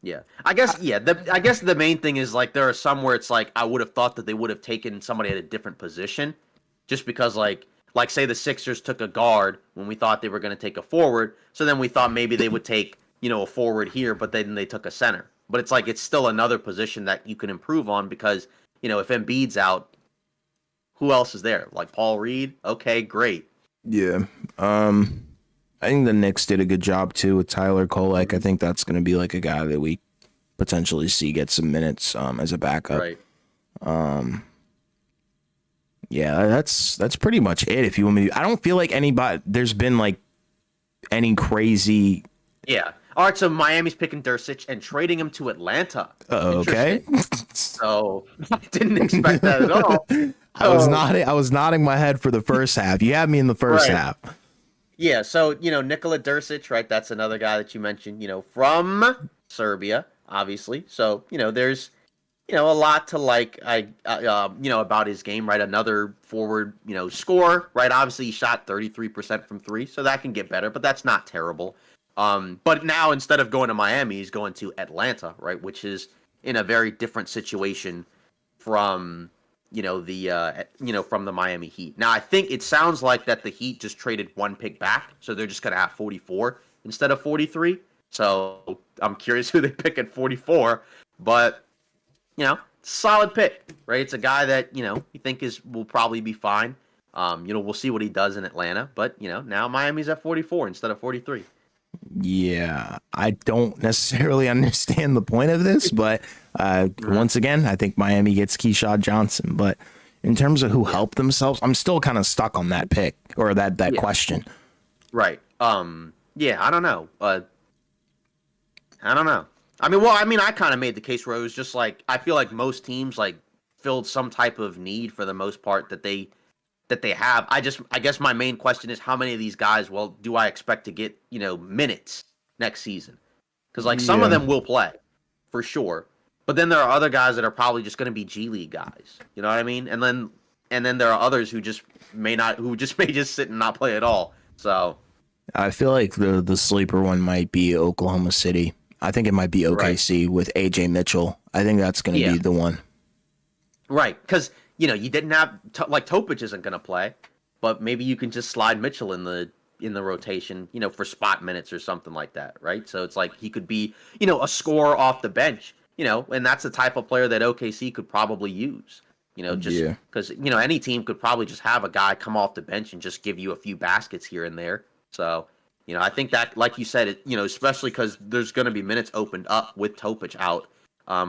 Yeah, I guess the main thing is like there are some where it's like I would have thought that they would have taken somebody at a different position, just because like say the Sixers took a guard when we thought they were going to take a forward, so then we thought maybe they would take a forward here, but then they took a center. But it's like it's still another position that you can improve on because if Embiid's out, who else is there? Like Paul Reed? Okay, great. Yeah. I think the Knicks did a good job too with Tyler Kolek. I think that's going to be like a guy that we potentially see get some minutes as a backup. Right. Yeah, that's pretty much it. If you want me to, I don't feel like there's been like any crazy. Yeah. All right. So Miami's picking Dursic and trading him to Atlanta. Okay. So I didn't expect that at all. I was nodding my head for the first half. You had me in the first half. Yeah, so, Nikola Dursic, right, that's another guy that you mentioned, from Serbia, obviously. So, there's, a lot to like, about his game, right? Another forward, scorer, right? Obviously, he shot 33% from 3, so that can get better, but that's not terrible. But now, instead of going to Miami, he's going to Atlanta, right? Which is in a very different situation from from the Miami Heat. Now, I think it sounds like that the Heat just traded one pick back, so they're just going to have 44 instead of 43. So I'm curious who they pick at 44, but solid pick, right? It's a guy that you think will probably be fine. We'll see what he does in Atlanta, but now Miami's at 44 instead of 43. Yeah, I don't necessarily understand the point of this, but once again, I think Miami gets Keyshawn Johnson. But in terms of who helped themselves, I'm still kind of stuck on that pick or that question. Right. Yeah, I don't know. I don't know. I kind of made the case where it was just like I feel like most teams like filled some type of need for the most part that they have. I guess my main question is how many of these guys, do I expect to get, minutes next season? Because like some of them will play for sure. But then there are other guys that are probably just going to be G League guys. You know what I mean? And then and then there are others who just may just sit and not play at all. So I feel like the sleeper one might be Oklahoma City. I think it might be OKC with AJ Mitchell. I think that's going to be the one. Right, because you didn't have like Topic isn't going to play, but maybe you can just slide Mitchell in the rotation, for spot minutes or something like that, right? So it's like he could be, a scorer off the bench, and that's the type of player that OKC could probably use, just because any team could probably just have a guy come off the bench and just give you a few baskets here and there. So I think that, like you said, especially because there's going to be minutes opened up with Topic out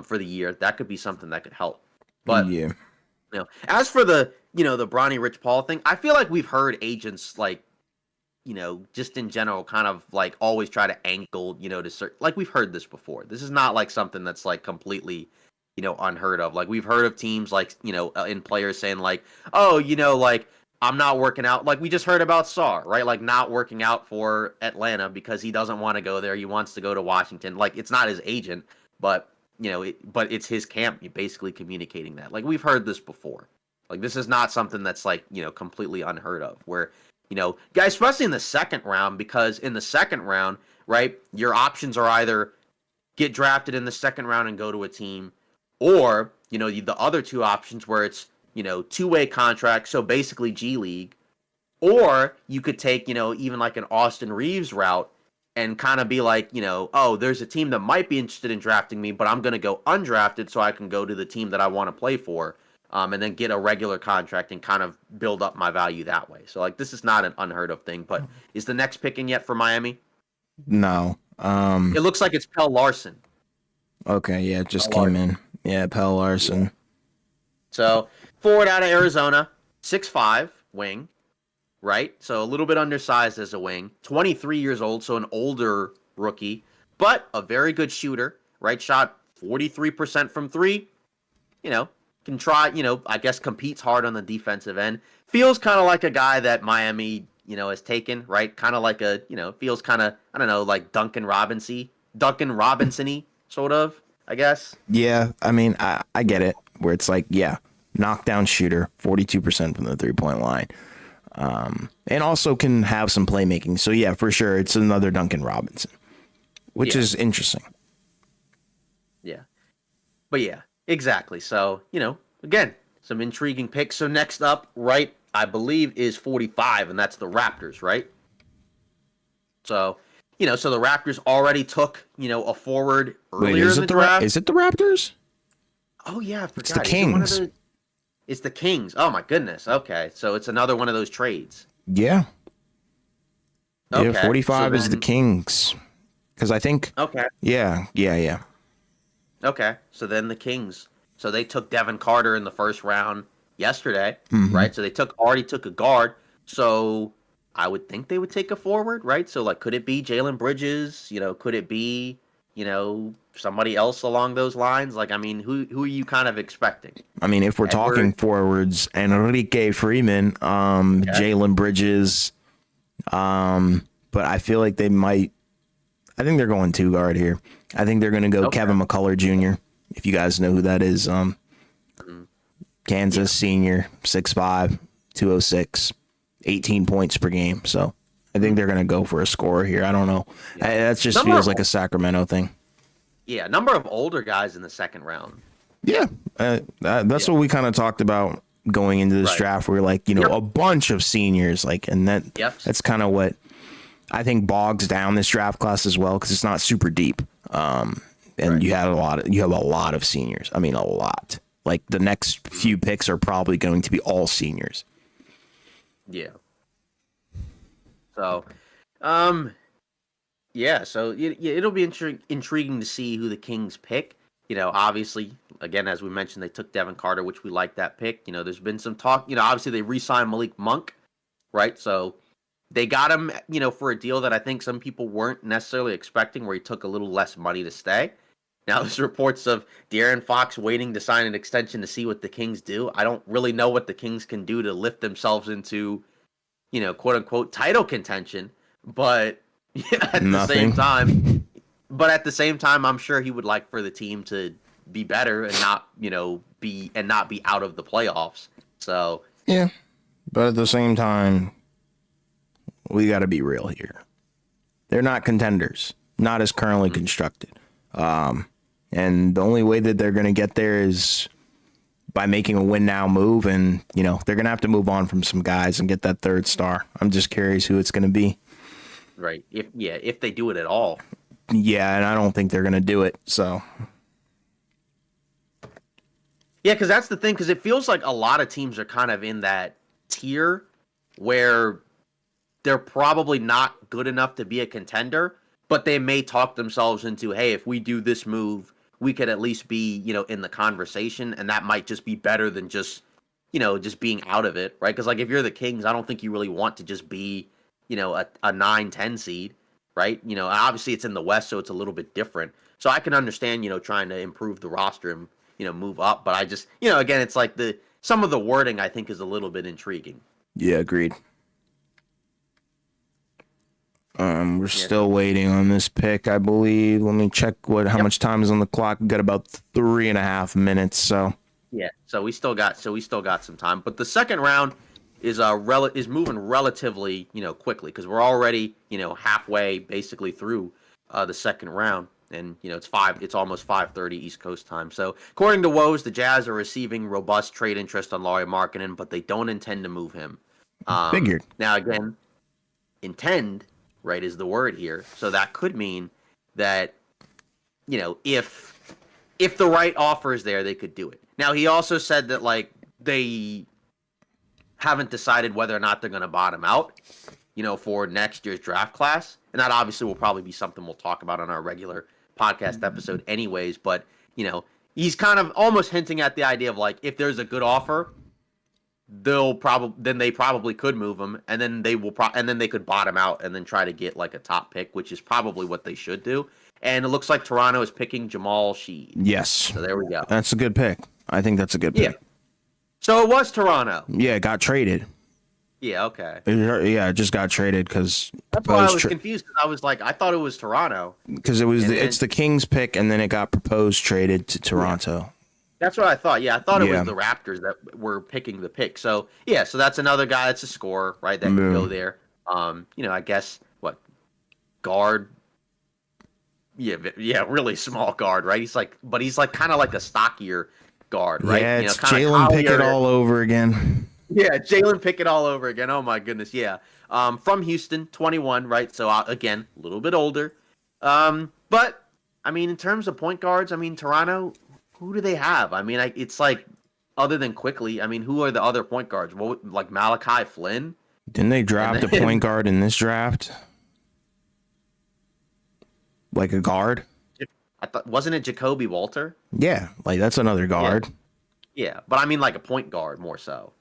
for the year, that could be something that could help. But as for the the Bronny Rich Paul thing, I feel like we've heard agents like just in general kind of like always try to ankle to like we've heard this before. This is not like something that's like completely unheard of. Like we've heard of teams like in players saying like, oh like I'm not working out. Like we just heard about Sarr, right? Like not working out for Atlanta because he doesn't want to go there. He wants to go to Washington. Like it's not his agent, but but it's his camp. You're basically communicating that. Like we've heard this before. Like this is not something that's like completely unheard of. Where guys, especially in the second round, because in the second round, right, your options are either get drafted in the second round and go to a team, or the other two options where it's two-way contract, so basically G League, or you could take even like an Austin Reeves route and kind of be like, oh, there's a team that might be interested in drafting me, but I'm going to go undrafted so I can go to the team that I want to play for, and then get a regular contract and kind of build up my value that way. So, like, this is not an unheard of thing, but is the next pick in yet for Miami? No. It looks like it's Pelle Larsson. Okay, yeah, it just came in. Yeah, Pelle Larsson. Yeah. So, forward out of Arizona, 6'5", wing. Right? So a little bit undersized as a wing. 23 years old, so an older rookie, but a very good shooter, right? Shot 43% from three. Can try, I guess competes hard on the defensive end. Feels kind of like a guy that Miami, has taken, right? Kind of like a, feels kind of, I don't know, like Duncan Robinson-y, sort of, I guess. Yeah, I mean, I get it, where it's like, knockdown shooter, 42% from the three-point line. And also can have some playmaking. So, yeah, for sure, it's another Duncan Robinson, which is interesting. Yeah. But, yeah, exactly. So, again, some intriguing picks. So, next up, right, I believe is 45, and that's the Raptors, right? So, so the Raptors already took, a forward earlier in the draft. Is it the Raptors? Oh, yeah, I forgot. It's the Kings. It's the Kings. Oh, my goodness. Okay, so it's another one of those trades. Yeah. Okay. Yeah, 45 is the Kings. Because I think... Okay. Yeah. Okay, so then the Kings. So they took Devin Carter in the first round yesterday, right? So they already took a guard. So I would think they would take a forward, right? So, like, could it be Jalen Bridges? Could it be, somebody else along those lines? Like, I mean, who are you kind of expecting? I mean, if we're talking forwards, Enrique Freeman, Jalen Bridges, but I feel like they might. I think they're going two guard here. I think they're going to go Kevin McCullough Jr. If you guys know who that is, Kansas senior, 6'5", 206, 18 points per game. So I think they're going to go for a scorer here. I don't know. That just feels like a Sacramento thing. Yeah, number of older guys in the second round. Yeah, that's what we kind of talked about going into this draft. We're like, a bunch of seniors, like, and that's kind of what I think bogs down this draft class as well, because it's not super deep. And you have a lot of seniors. I mean, a lot. Like the next few picks are probably going to be all seniors. Yeah. So, yeah, so it'll be intriguing to see who the Kings pick. Obviously, again, as we mentioned, they took Devin Carter, which we like that pick. There's been some talk. Obviously, they re-signed Malik Monk, right? So they got him, for a deal that I think some people weren't necessarily expecting, where he took a little less money to stay. Now, there's reports of De'Aaron Fox waiting to sign an extension to see what the Kings do. I don't really know what the Kings can do to lift themselves into, quote-unquote title contention, but... at the same time, I'm sure he would like for the team to be better and not be out of the playoffs. So, Yeah, but at the same time, we got to be real here. They're not contenders, not as currently constructed. And the only way that they're going to get there is by making a win now move. And, you know, they're going to have to move on from some guys and get that third star. I'm just curious who it's going to be. Right. If they do it at all. Yeah, and I don't think they're going to do it. So. Yeah, because that's the thing, because it feels like a lot of teams are kind of in that tier where they're probably not good enough to be a contender, but they may talk themselves into, hey, if we do this move, we could at least be, you know, in the conversation, and that might just be better than just, you know, just being out of it, right? Because, like, if you're the Kings, I don't think you really want to just be, you know, a 9-10 seed, right? You know, obviously it's in the West, so it's a little bit different. So I can understand, you know, trying to improve the roster and, you know, move up, but I just, you know, again, it's like some of the wording I think is a little bit intriguing. Yeah, agreed. We're still waiting on this pick, I believe. Let me check how much time is on the clock. We've got about 3.5 minutes. So yeah, so we still got some time. But the second round is is moving relatively, you know, quickly, because we're already, you know, halfway basically through the second round, and you know it's almost 5:30 East Coast time. So according to Woj, the Jazz are receiving robust trade interest on Lauri Markkanen, but they don't intend to move him. figured. Now again, intend, right, is the word here. So that could mean that, you know, if the right offer is there, they could do it. Now, he also said that, like, they haven't decided whether or not they're going to bottom out, you know, for next year's draft class. And that obviously will probably be something we'll talk about on our regular podcast episode anyways. But, you know, he's kind of almost hinting at the idea of, like, if there's a good offer, they probably could move him, and then they could bottom out and then try to get like a top pick, which is probably what they should do. And it looks like Toronto is picking Jamal Sheed. Yes. So there we go. That's a good pick. I think that's a good pick. Yeah. So it was Toronto. Yeah, it got traded. Yeah, okay. It just got traded because that's why I was confused. Because I was like, I thought it was Toronto. Because it's the Kings pick, and then it got proposed traded to Toronto. Yeah. That's what I thought. Yeah, I thought it was the Raptors that were picking the pick. So yeah, so that's another guy that's a scorer, right? That can go there. You know, I guess guard. Yeah, really small guard, right? He's like kind of like a stockier guard, right? Yeah, it's Jalen Pickett all over again. Yeah, Jalen Pickett all over again. Oh my goodness, yeah. From Houston, 21, right? So again, a little bit older. But I mean, in terms of point guards, I mean, Toronto, who do they have? I mean, it's like, other than Quickly, I mean, who are the other point guards? Like Malachi Flynn? Didn't they draft a point guard in this draft? Like a guard? I thought, wasn't it Jacoby Walter? Yeah, like that's another guard. Yeah, but I mean like a point guard more so.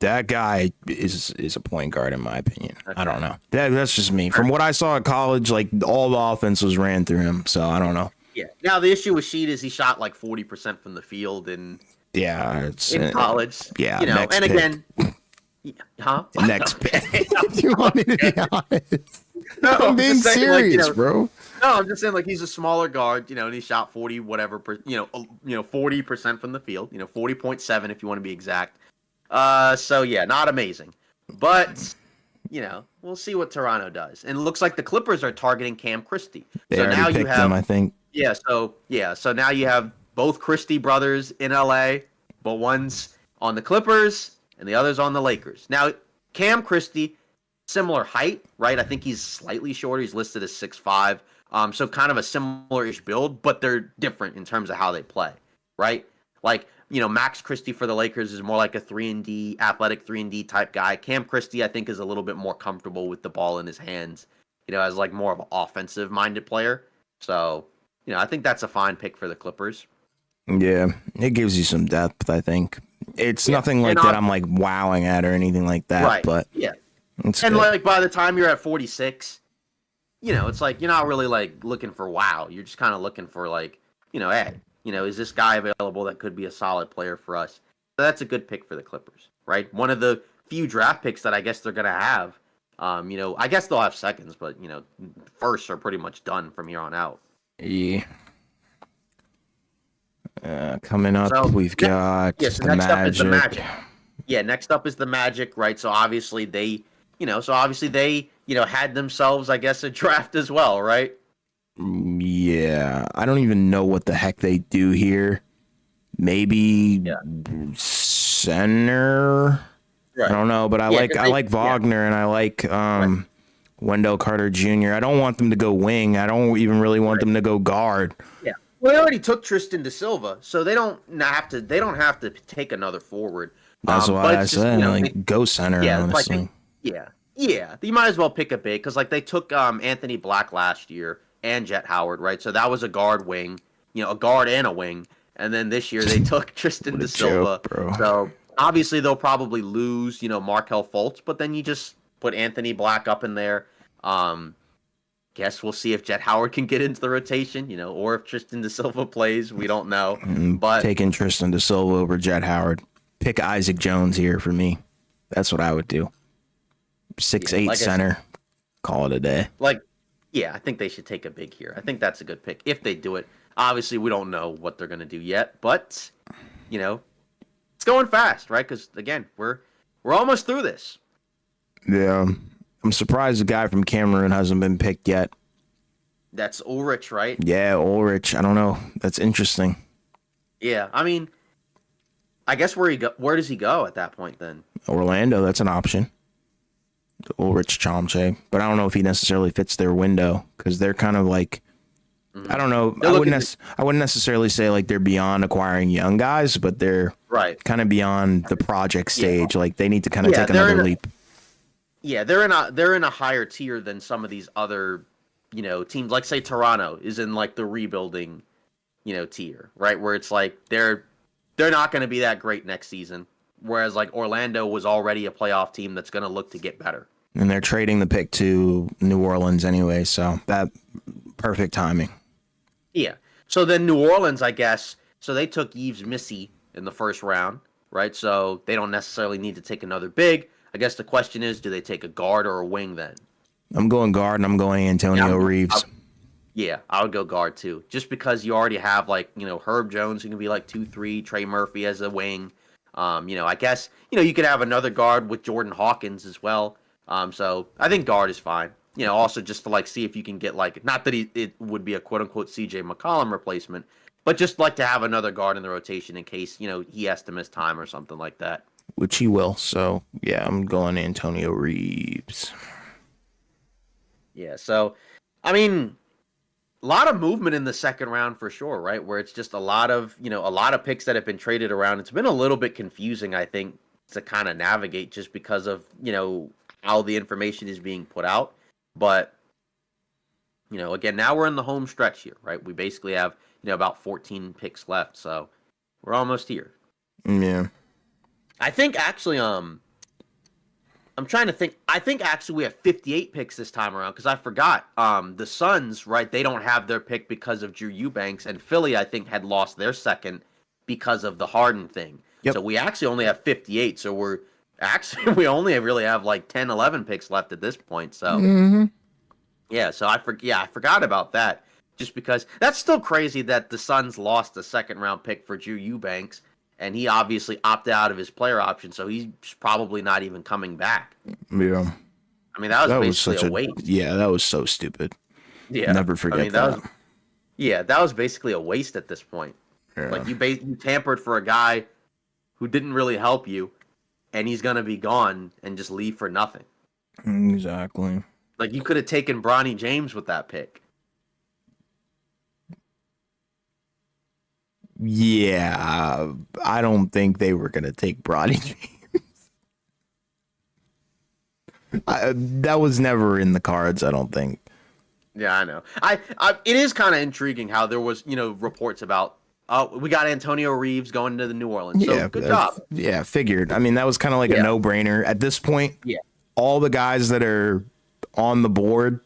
That guy is a point guard in my opinion. Okay. I don't know. That's just me. From what I saw at college, like all the offense was ran through him, so I don't know. Yeah. Now the issue with Sheed is he shot like 40% from the field in college. Yeah. You know, and pick. Again, huh? Next pick. You want me to be honest? No, I'm being serious, like, bro. No, I'm just saying, like, he's a smaller guard, you know, and he shot 40 whatever, 40% from the field, 40.7 if you want to be exact. So yeah, not amazing, but we'll see what Toronto does. And it looks like the Clippers are targeting Cam Christie. They already picked him, I think. Yeah. So now you have both Christie brothers in LA, but one's on the Clippers and the other's on the Lakers. Now, Cam Christie, similar height, right? I think he's slightly shorter. He's listed as 6'5". So kind of a similar-ish build, but they're different in terms of how they play, right? Like, Max Christie for the Lakers is more like a 3-and-D, athletic 3-and-D type guy. Cam Christie, I think, is a little bit more comfortable with the ball in his hands, as like more of an offensive-minded player. So, I think that's a fine pick for the Clippers. Yeah, it gives you some depth, I think. It's nothing like that I'm like wowing at or anything like that, right. But yeah. And like by the time you're at 46, it's like you're not really like looking for wow. You're just kind of looking for like, hey, is this guy available that could be a solid player for us? So that's a good pick for the Clippers, right? One of the few draft picks that I guess they're gonna have. I guess they'll have seconds, but firsts are pretty much done from here on out. Yeah. Coming up, we've got the Magic. Yeah, next up is the Magic, right? So obviously they had themselves, I guess, a draft as well, right? Yeah, I don't even know what the heck they do here. Maybe Yeah. center. I Right. don't know, but Yeah, I like yeah, Wagner and I like right, Wendell Carter Jr. I don't want them to go wing. I don't even really want right. them to go guard. Yeah. Well, they already took Tristan da Silva, so they don't have to take another forward. That's But why I it's just, said like go center. yeah, it's like Honestly, yeah, yeah. You might as well pick a big because like they took Anthony Black last year and Jet Howard, right? So that was a guard wing, a guard and a wing, and then this year they took Tristan what da a joke, Silva. bro. So obviously they'll probably lose, Markel Fultz, but then you just put Anthony Black up in there. Guess we'll see if Jet Howard can get into the rotation, or if Tristan da Silva plays. We don't know, but Taking Tristan Da Silva over Jet Howard. Pick Isaac Jones here for me. That's what I would do. 6'8" like I said, center. Call it a day. like, yeah, I think they should take a big here. I think that's a good pick if they do it. Obviously, we don't know what they're going to do yet, but it's going fast, right? Because again, we're almost through this. Yeah. I'm surprised the guy from Cameroon hasn't been picked yet. That's Ulrich, right? Yeah, Ulrich. I don't know. That's interesting. Yeah, I mean, I guess where does he go at that point then? Orlando, that's an option. Ulrich Chomche. But I don't know if he necessarily fits their window because they're kind of like, I don't know. I wouldn't necessarily say like they're beyond acquiring young guys, but they're Right. kind of beyond the project stage. Like they need to kind of Yeah, take another leap. Yeah, they're in a higher tier than some of these other, teams. Like say Toronto is in like the rebuilding, tier, right? Where it's like they're not going to be that great next season. Whereas like Orlando was already a playoff team that's going to look to get better. And they're trading the pick to New Orleans anyway, so that perfect timing. Yeah. So then New Orleans, I guess, so they took Yves Missy in the first round, right? So they don't necessarily need to take another big. I guess the question is, do they take a guard or a wing then? I'm going guard and I'm going Antonio Reeves. Yeah, I would go guard too. Just because you already have like, Herb Jones who can be like 2-3, Trey Murphy as a wing. I guess, you could have another guard with Jordan Hawkins as well. So I think guard is fine. Also just to like see if you can get like, not that it would be a quote unquote CJ McCollum replacement, but just like to have another guard in the rotation in case, he has to miss time or something like that. Which he will. So yeah, I'm going Antonio Reeves. Yeah. So, I mean, a lot of movement in the second round for sure, right? Where it's just a lot of picks that have been traded around. It's been a little bit confusing, I think, to kind of navigate just because of, how the information is being put out. But, again, now we're in the home stretch here, right? We basically have, about 14 picks left. So we're almost here. Yeah. I think actually, I'm trying to think. I think actually we have 58 picks this time around because I forgot. The Suns, right? They don't have their pick because of Drew Eubanks, and Philly, I think, had lost their second because of the Harden thing. Yep. So we actually only have 58. So we only really have like 10, 11 picks left at this point. So yeah. So I forgot about that. Just because that's still crazy that the Suns lost a second round pick for Drew Eubanks. And he obviously opted out of his player option, so he's probably not even coming back. Yeah. I mean, that was basically a waste. Yeah, that was so stupid. Yeah. Never forget that. That was basically a waste at this point. Yeah. Like, you tampered for a guy who didn't really help you, and he's going to be gone and just leave for nothing. Exactly. Like, you could have taken Bronny James with that pick. Yeah, I don't think they were going to take Bronny James. That was never in the cards, I don't think. Yeah, I know. It is kind of intriguing how there was, reports about, we got Antonio Reeves going to the New Orleans. So, Yeah, good job. Yeah, figured. I mean, that was kind of like a no-brainer. At this point, all the guys that are on the board,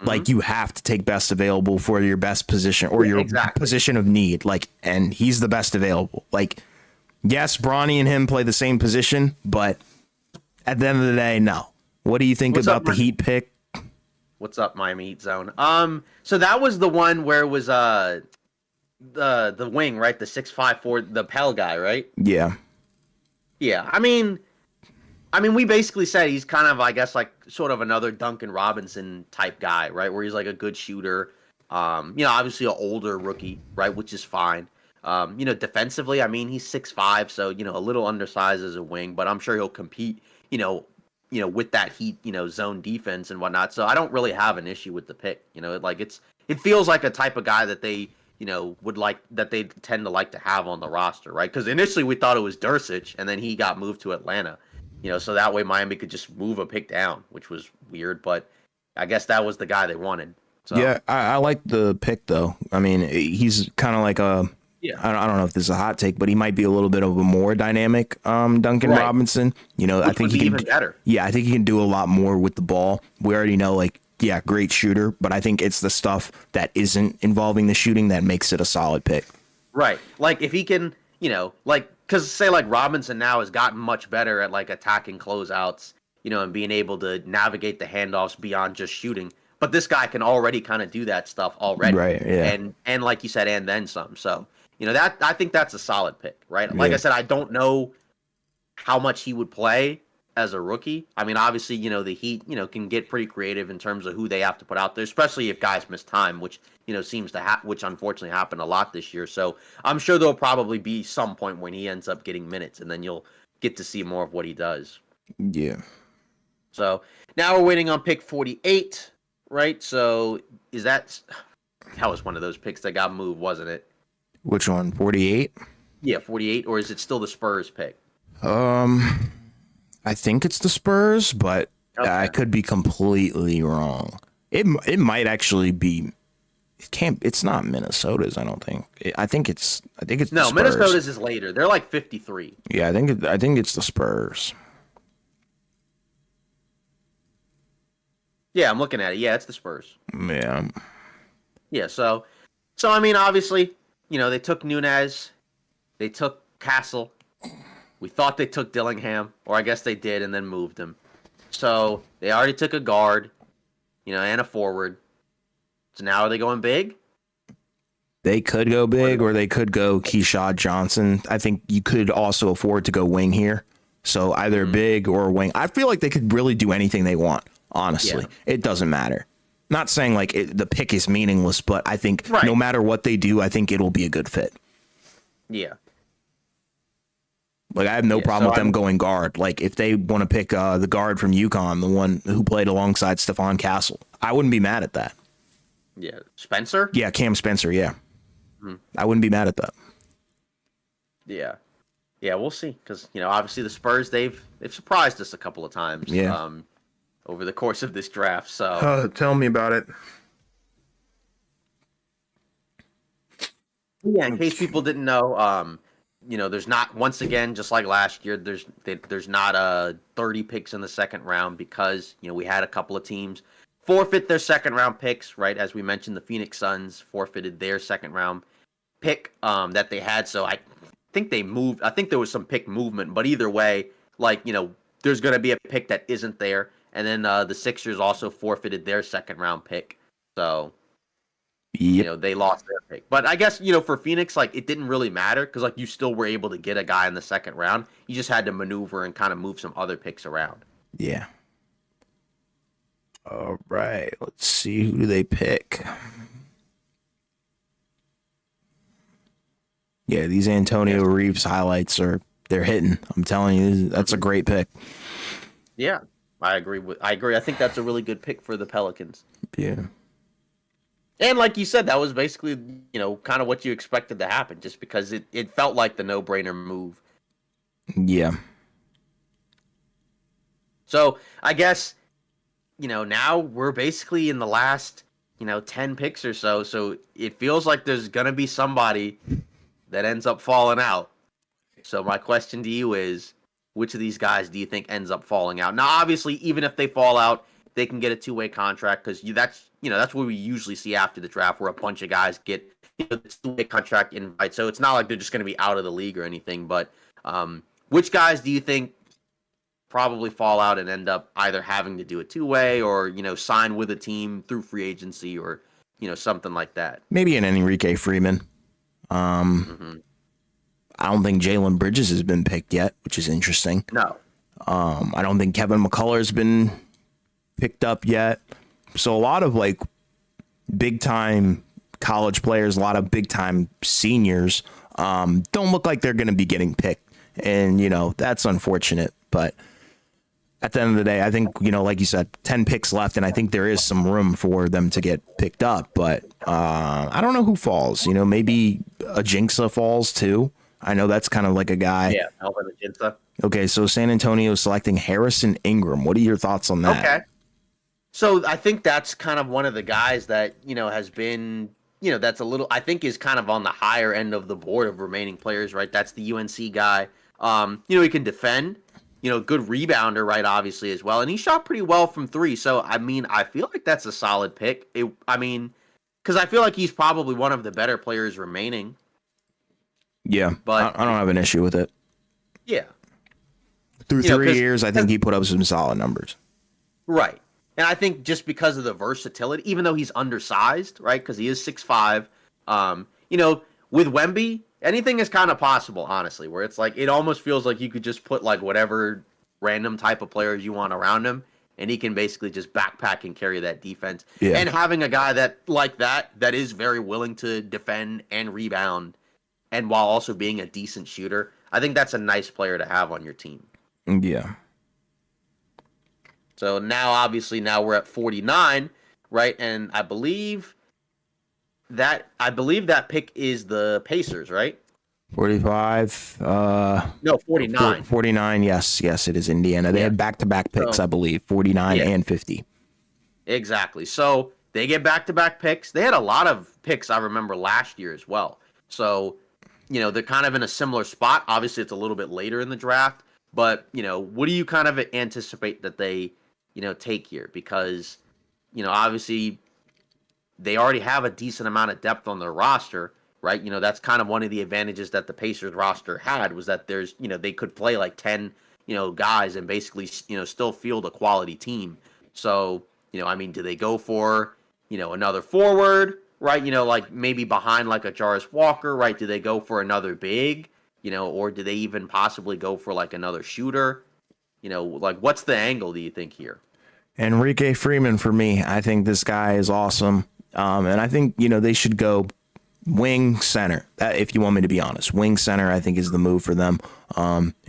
like you have to take best available for your best position or your position of need. Like, and he's the best available. Like, yes, Bronny and him play the same position, but at the end of the day, no. What do you think about the Heat pick? What's up, Miami Heat Zone? So that was the one where it was the wing, right? The 6'5", the Pell guy, right? Yeah. Yeah, we basically said he's kind of, I guess, like sort of another Duncan Robinson type guy, right? Where he's like a good shooter. Obviously an older rookie, right? Which is fine. Defensively, he's 6'5", so a little undersized as a wing, but I'm sure he'll compete. With that Heat, zone defense and whatnot. So I don't really have an issue with the pick. It feels like a type of guy that they would like, that they tend to like to have on the roster, right? Because initially we thought it was Dursic, and then he got moved to Atlanta. So that way Miami could just move a pick down, which was weird, but I guess that was the guy they wanted. So Yeah, I like the pick though. I mean, he's kind of like a. yeah, I don't know if this is a hot take, but he might be a little bit of a more dynamic Duncan right. Robinson. I Which think would he be can. even better. Yeah, I think he can do a lot more with the ball. We already know, like, yeah, great shooter, but I think it's the stuff that isn't involving the shooting that makes it a solid pick. Right. Like if he can, because say like Robinson now has gotten much better at like attacking closeouts, and being able to navigate the handoffs beyond just shooting. But this guy can already kind of do that stuff already. Right. Yeah. And like you said, and then some. So, that I think that's a solid pick, right? Like Yeah. I said, I don't know how much he would play as a rookie. Obviously, the Heat, can get pretty creative in terms of who they have to put out there, especially if guys miss time, which, seems to which unfortunately happened a lot this year. So I'm sure there'll probably be some point when he ends up getting minutes, and then you'll get to see more of what he does. Yeah. So now we're waiting on pick 48, right? So that was one of those picks that got moved, wasn't it? Which one? 48. Yeah, 48, or is it still the Spurs pick? I think it's the Spurs, but Okay. I could be completely wrong. It might actually be. It can't. It's not Minnesota's. I don't think. I think it's. No, the Spurs. Minnesota's is later. They're like 53. Yeah, I think it's the Spurs. Yeah, I'm looking at it. Yeah, it's the Spurs. Yeah. Yeah, so obviously, they took Nunez, they took Castle. We thought they took Dillingham, or I guess they did, and then moved him. So they already took a guard, and a forward. So now are they going big? They could go big, or they could go Keyshawn Johnson. I think you could also afford to go wing here. So either big or wing. I feel like they could really do anything they want. Honestly, It doesn't matter. Not saying like the pick is meaningless, but I think no matter what they do, I think it'll be a good fit. Yeah. Like I have no problem with them going guard. Like if they want to pick the guard from UConn, the one who played alongside Stephon Castle, I wouldn't be mad at that. Yeah. Spencer? Yeah, Cam Spencer. Yeah, I wouldn't be mad at that. Yeah. Yeah, we'll see. Because, obviously the Spurs, they've surprised us a couple of times. Yeah. Over the course of this draft. So Tell me about it. yeah, in case people didn't know, there's not, once again, just like last year, there's not 30 picks in the second round because we had a couple of teams forfeit their second round picks, right? As we mentioned, the Phoenix Suns forfeited their second round pick that they had. So I think they moved. I think there was some pick movement, but either way, there's going to be a pick that isn't there. And then the Sixers also forfeited their second round pick. So, they lost their pick. But I guess, for Phoenix, it didn't really matter because, you still were able to get a guy in the second round. You just had to maneuver and kind of move some other picks around. Yeah. All right. Let's see. Who do they pick? Yeah, these Antonio Reeves highlights they're hitting. I'm telling you, that's a great pick. Yeah. I agree. I think that's a really good pick for the Pelicans. Yeah. And like you said, that was basically, kind of what you expected to happen just because it felt like the no-brainer move. Yeah. So I guess, now we're basically in the last, 10 picks or so. So it feels like there's going to be somebody that ends up falling out. So my question to you is, which of these guys do you think ends up falling out? Now, obviously, even if they fall out, they can get a two-way contract because that's what we usually see after the draft, where a bunch of guys get the two-way contract invite. So it's not like they're just going to be out of the league or anything. But which guys do you think probably fall out and end up either having to do a two-way or sign with a team through free agency or something like that? Maybe an Enrique Freeman. I don't think Jalen Bridges has been picked yet, which is interesting. No. I don't think Kevin McCullough's been picked up yet. So a lot of like big time college players, a lot of big time seniors don't look like they're going to be getting picked. And, that's unfortunate. But at the end of the day, I think, like you said, 10 picks left. And I think there is some room for them to get picked up. But I don't know who falls. Maybe Ajinxa falls too. I know that's kind of like a guy. Yeah, Melvin Ajinxa. Okay, so San Antonio selecting Harrison Ingram. What are your thoughts on that? Okay. So I think that's kind of one of the guys that, has been, that's a little, I think is kind of on the higher end of the board of remaining players, right? That's the UNC guy. He can defend, good rebounder, right? Obviously as well. And he shot pretty well from three. So, I feel like that's a solid pick. Because I feel like he's probably one of the better players remaining. Yeah, but I don't have an issue with it. Yeah. Through 3 years, I think he put up some solid numbers. Right. And I think just because of the versatility, even though he's undersized, right, because he is 6'5", with Wemby, anything is kind of possible, honestly, where it's like it almost feels like you could just put like whatever random type of players you want around him, and he can basically just backpack and carry that defense. Yeah. And having a guy that is very willing to defend and rebound, and while also being a decent shooter, I think that's a nice player to have on your team. Yeah. So now we're at 49, right? And I believe that pick is the Pacers, right? 45. No, 49. 49. Yes, it is Indiana. They had back-to-back picks, I believe, 49 and 50. Exactly. So they get back-to-back picks. They had a lot of picks, I remember, last year as well. So, they're kind of in a similar spot. Obviously, it's a little bit later in the draft. But, what do you kind of anticipate that they, take here? Because, obviously they already have a decent amount of depth on their roster, right? That's kind of one of the advantages that the Pacers roster had was that there's, they could play like 10, guys and basically, still field a quality team. So, do they go for, another forward, right? Like maybe behind like a Jarvis Walker, right? Do they go for another big? Or do they even possibly go for like another shooter? Like what's the angle do you think here? Enrique Freeman for me. I think this guy is awesome. And I think, they should go wing center. If you want me to be honest, wing center, I think is the move for them.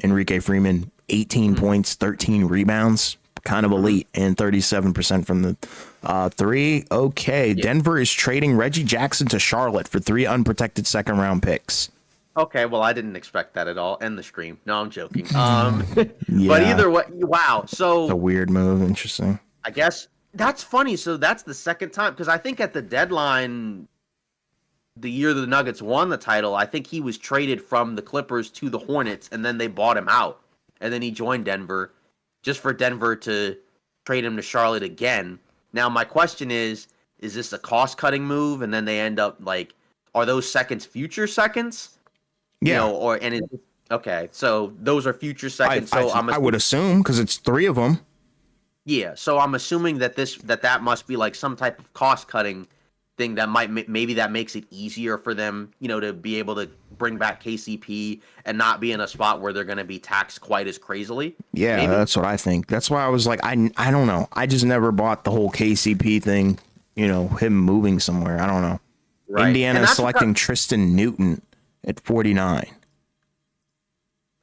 Enrique Freeman, 18 points, 13 rebounds, kind of elite, and 37% from the three. Okay. Yeah. Denver is trading Reggie Jackson to Charlotte for 3 unprotected second round picks. Okay, well, I didn't expect that at all. End the stream. No, I'm joking. But either way, wow. So it's a weird move. Interesting. I guess that's funny. So that's the second time because I think at the deadline, the year the Nuggets won the title, I think he was traded from the Clippers to the Hornets, and then they bought him out, and then he joined Denver, just for Denver to trade him to Charlotte again. Now my question is this a cost-cutting move, and then they end up like, are those seconds future seconds? Yeah. Okay, so those are future seconds. I would assume because it's 3 of them. Yeah, so I'm assuming that that must be like some type of cost cutting thing that maybe that makes it easier for them, to be able to bring back KCP and not be in a spot where they're going to be taxed quite as crazily. Yeah, maybe? That's what I think. That's why I was like, I don't know. I just never bought the whole KCP thing. Him moving somewhere. I don't know. Right. Indiana selecting Tristan Newton at 49.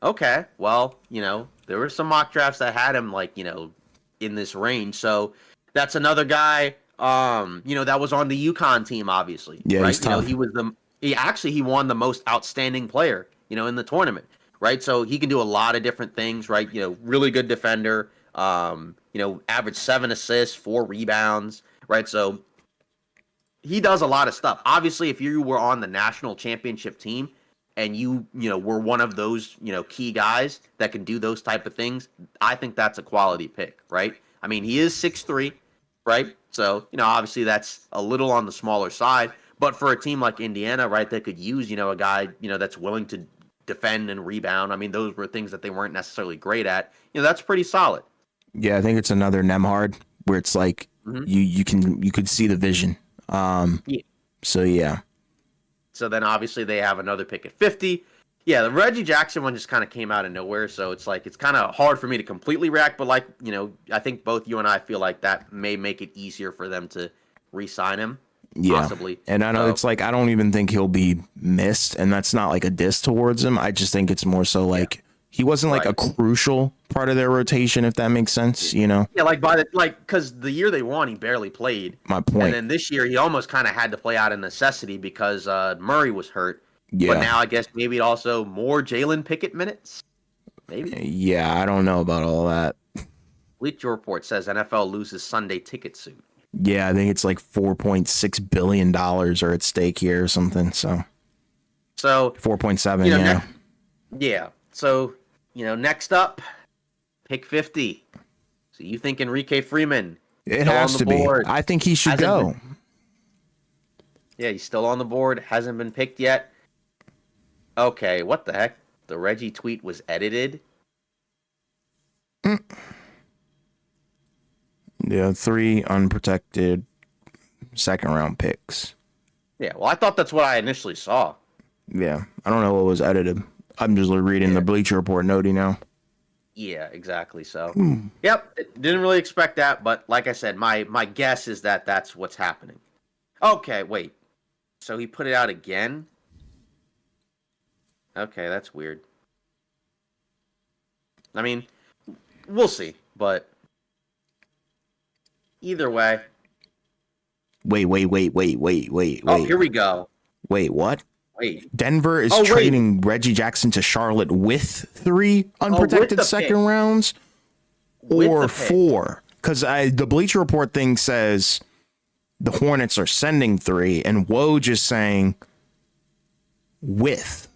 Okay, well, there were some mock drafts that had him like, in this range. So that's another guy, that was on the UConn team, obviously. Yeah, right? He's tough. He won the most outstanding player, in the tournament, right? So he can do a lot of different things, right? Really good defender, average 7 assists, 4 rebounds, right? So he does a lot of stuff. Obviously, if you were on the national championship team and you were one of those, key guys that can do those type of things, I think that's a quality pick, right? I mean, he is 6'3", right? So, obviously that's a little on the smaller side, but for a team like Indiana, right, that could use, a guy, that's willing to defend and rebound. I mean, those were things that they weren't necessarily great at. That's pretty solid. Yeah, I think it's another Nembhard where it's like you could see the vision. Yeah. So yeah. So then obviously they have another pick at 50. Yeah, the Reggie Jackson one just kind of came out of nowhere, so it's like it's kind of hard for me to completely react. But like I think both you and I feel like that may make it easier for them to re-sign him, Yeah. possibly. And I know So, it's like I don't even think he'll be missed, and that's not like a diss towards him. I just think it's more so like he wasn't like a Right. crucial part of their rotation, if that makes sense, yeah, because the year they won, he barely played, My and point. then this year he almost kind of had to play out of necessity because Murray was hurt. But Yeah. now I guess maybe also more Jalen Pickett minutes. Maybe. Yeah, I don't know about all that. Bleacher Report says NFL loses Sunday ticket suit. Yeah, I think it's like $4.6 billion are at stake here or something. So So 4.7, you know, yeah. yeah. So next up, pick 50. So you think Enrique Freeman? It still has on to the be. board. I think he should Hasn't go. Yeah, he's still on the board. Hasn't been picked yet. Okay, what the heck? The Reggie tweet was edited. Yeah, 3 unprotected second round picks. Yeah, well, I thought that's what I initially saw. Yeah, I don't know what was edited. I'm just reading the Bleacher Report notey now. Yeah, exactly. So, yep, didn't really expect that, but like I said, my guess is that that's what's happening. Okay, wait. So he put it out again? Okay, that's weird. I mean, we'll see, but either way. Wait. Oh, here we go. Wait, what? Wait. Denver is wait. trading Reggie Jackson to Charlotte with 3 unprotected the second pick. rounds With or the pick. 4? Because the Bleacher Report thing says the Hornets are sending 3, and Woj is saying with.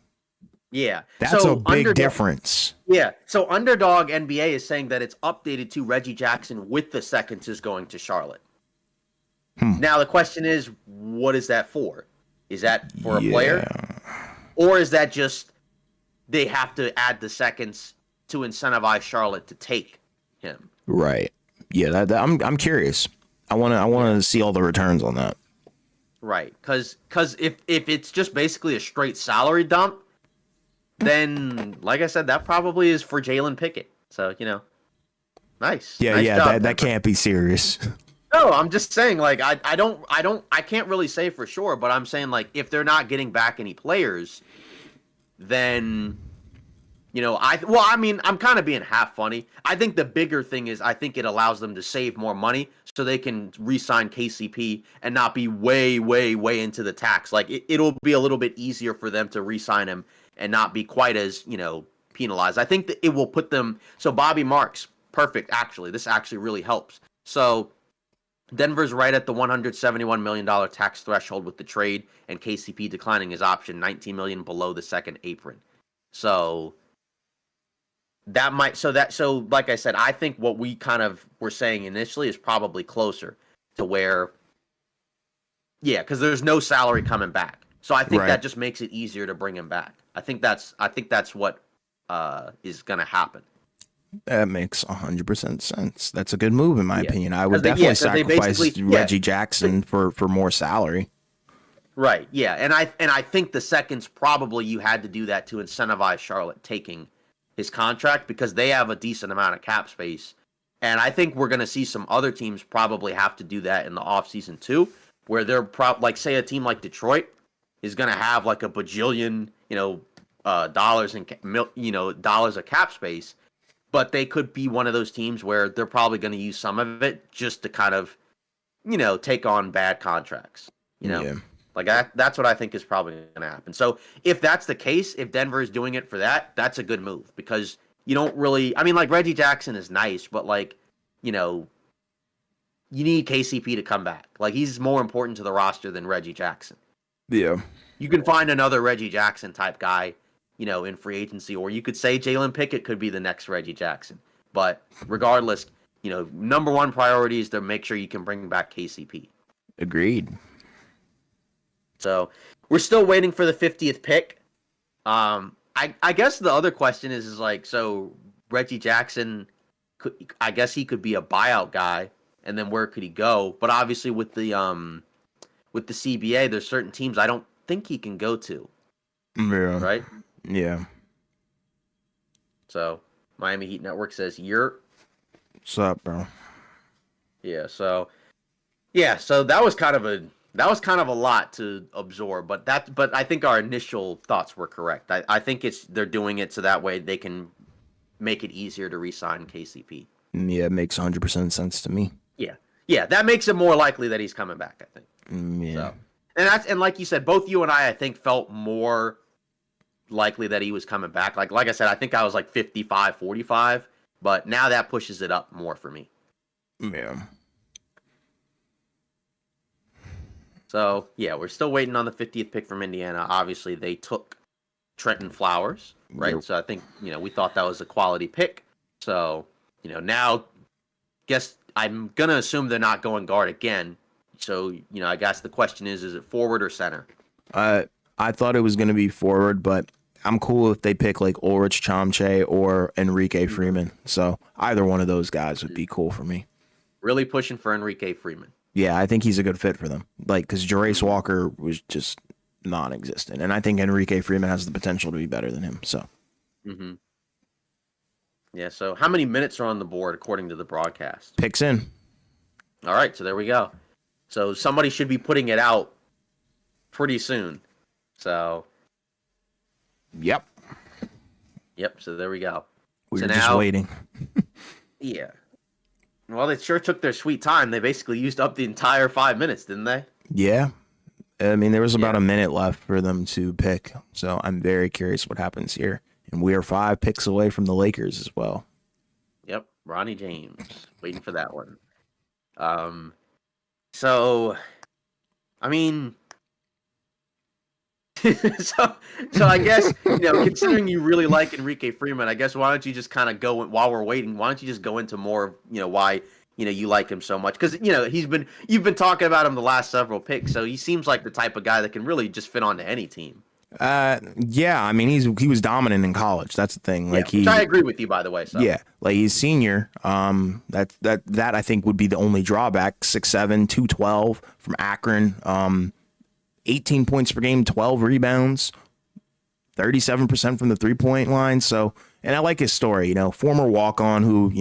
Yeah. That's so a big Underdog- difference. Yeah. So Underdog NBA is saying that it's updated to Reggie Jackson with the seconds is going to Charlotte. Now the question is, what is that for? Is that for a player? Or is that just they have to add the seconds to incentivize Charlotte to take him? Right. Yeah, I'm curious. I want to see all the returns on that. Right. Cuz if it's just basically a straight salary dump, then like I said, that probably is for Jalen Pickett. So, nice. Yeah, Nice yeah, job, that Denver. can't be serious. No, I'm just saying, like, I can't really say for sure, but I'm saying, like, if they're not getting back any players, then, I'm kind of being half funny. I think the bigger thing is I think it allows them to save more money so they can re-sign KCP and not be way, way, way into the tax. Like, it'll be a little bit easier for them to re-sign him and not be quite as, penalized. I think that it will put them, so Bobby Marks, perfect, actually. This actually really helps. So Denver's right at the $171 million tax threshold with the trade, and KCP declining his option, $19 million below the second apron. So so like I said, I think what we kind of were saying initially is probably closer to where, because there's no salary coming back. So I think Right. that just makes it easier to bring him back. I think that's what is going to happen. That makes 100% sense. That's a good move in my opinion. I would 'Cause they- definitely 'cause they sacrifice basically- Reggie Jackson for more salary. Right. Yeah, and I think the seconds probably you had to do that to incentivize Charlotte taking his contract because they have a decent amount of cap space. And I think we're going to see some other teams probably have to do that in the offseason too, where they're like say a team like Detroit is going to have like a bajillion, dollars and dollars of cap space, but they could be one of those teams where they're probably going to use some of it just to kind of, take on bad contracts. Yeah. Like that's what I think is probably going to happen. So if that's the case, if Denver is doing it for that, that's a good move because you don't really. I mean, like Reggie Jackson is nice, but like, you need KCP to come back. Like he's more important to the roster than Reggie Jackson. Yeah. You can find another Reggie Jackson type guy, in free agency, or you could say Jalen Pickett could be the next Reggie Jackson. But regardless, number one priority is to make sure you can bring back KCP. Agreed. So we're still waiting for the 50th pick. I guess the other question is like, so Reggie Jackson, I guess he could be a buyout guy, and then where could he go? But obviously with the CBA, there's certain teams I don't think he can go to. Yeah. Right? Yeah. So Miami Heat Network says you're. What's up, bro? Yeah. So that was kind of a lot to absorb, but I think our initial thoughts were correct. I think they're doing it so that way they can make it easier to re-sign KCP. Yeah, it makes 100% sense to me. Yeah. Yeah, that makes it more likely that he's coming back, I think. Yeah. So, and like you said, both you and I think felt more likely that he was coming back. Like I said, I think I was like 55-45, but now that pushes it up more for me. Yeah. So, yeah, we're still waiting on the 50th pick from Indiana. Obviously, they took Trenton Flowers, right? Yep. So I think, we thought that was a quality pick. So, now guess I'm going to assume they're not going guard again. So, I guess the question is it forward or center? I thought it was going to be forward, but I'm cool if they pick like Ulrich Chomche or Enrique Freeman. So either one of those guys would be cool for me. Really pushing for Enrique Freeman. Yeah, I think he's a good fit for them. Like, because Jarace Walker was just non-existent, and I think Enrique Freeman has the potential to be better than him. So, yeah. So, how many minutes are on the board according to the broadcast? picks in. All right, so there we go. So somebody should be putting it out pretty soon. So, Yep, so there we go. we So were just now- waiting. Yeah. Well, they sure took their sweet time. They basically used up the entire 5 minutes, didn't they? Yeah, I mean there was about a minute left for them to pick. So I'm very curious what happens here. And we are 5 picks away from the Lakers as well. Yep, Ronnie James, waiting for that one. So, I mean, so I guess considering you really like Enrique Freeman, I guess why don't you just kind of go while we're waiting? Why don't you just go into more of why you like him so much? Because you've been talking about him the last several picks, so he seems like the type of guy that can really just fit onto any team. Yeah, I mean he was dominant in college. That's the thing. Like which I agree with you, by the way. So. Yeah, like he's senior. That I think would be the only drawback. 6'7", 212 from Akron. 18 points per game, 12 rebounds, 37% from the 3-point line. So, and I like his story. Former walk-on who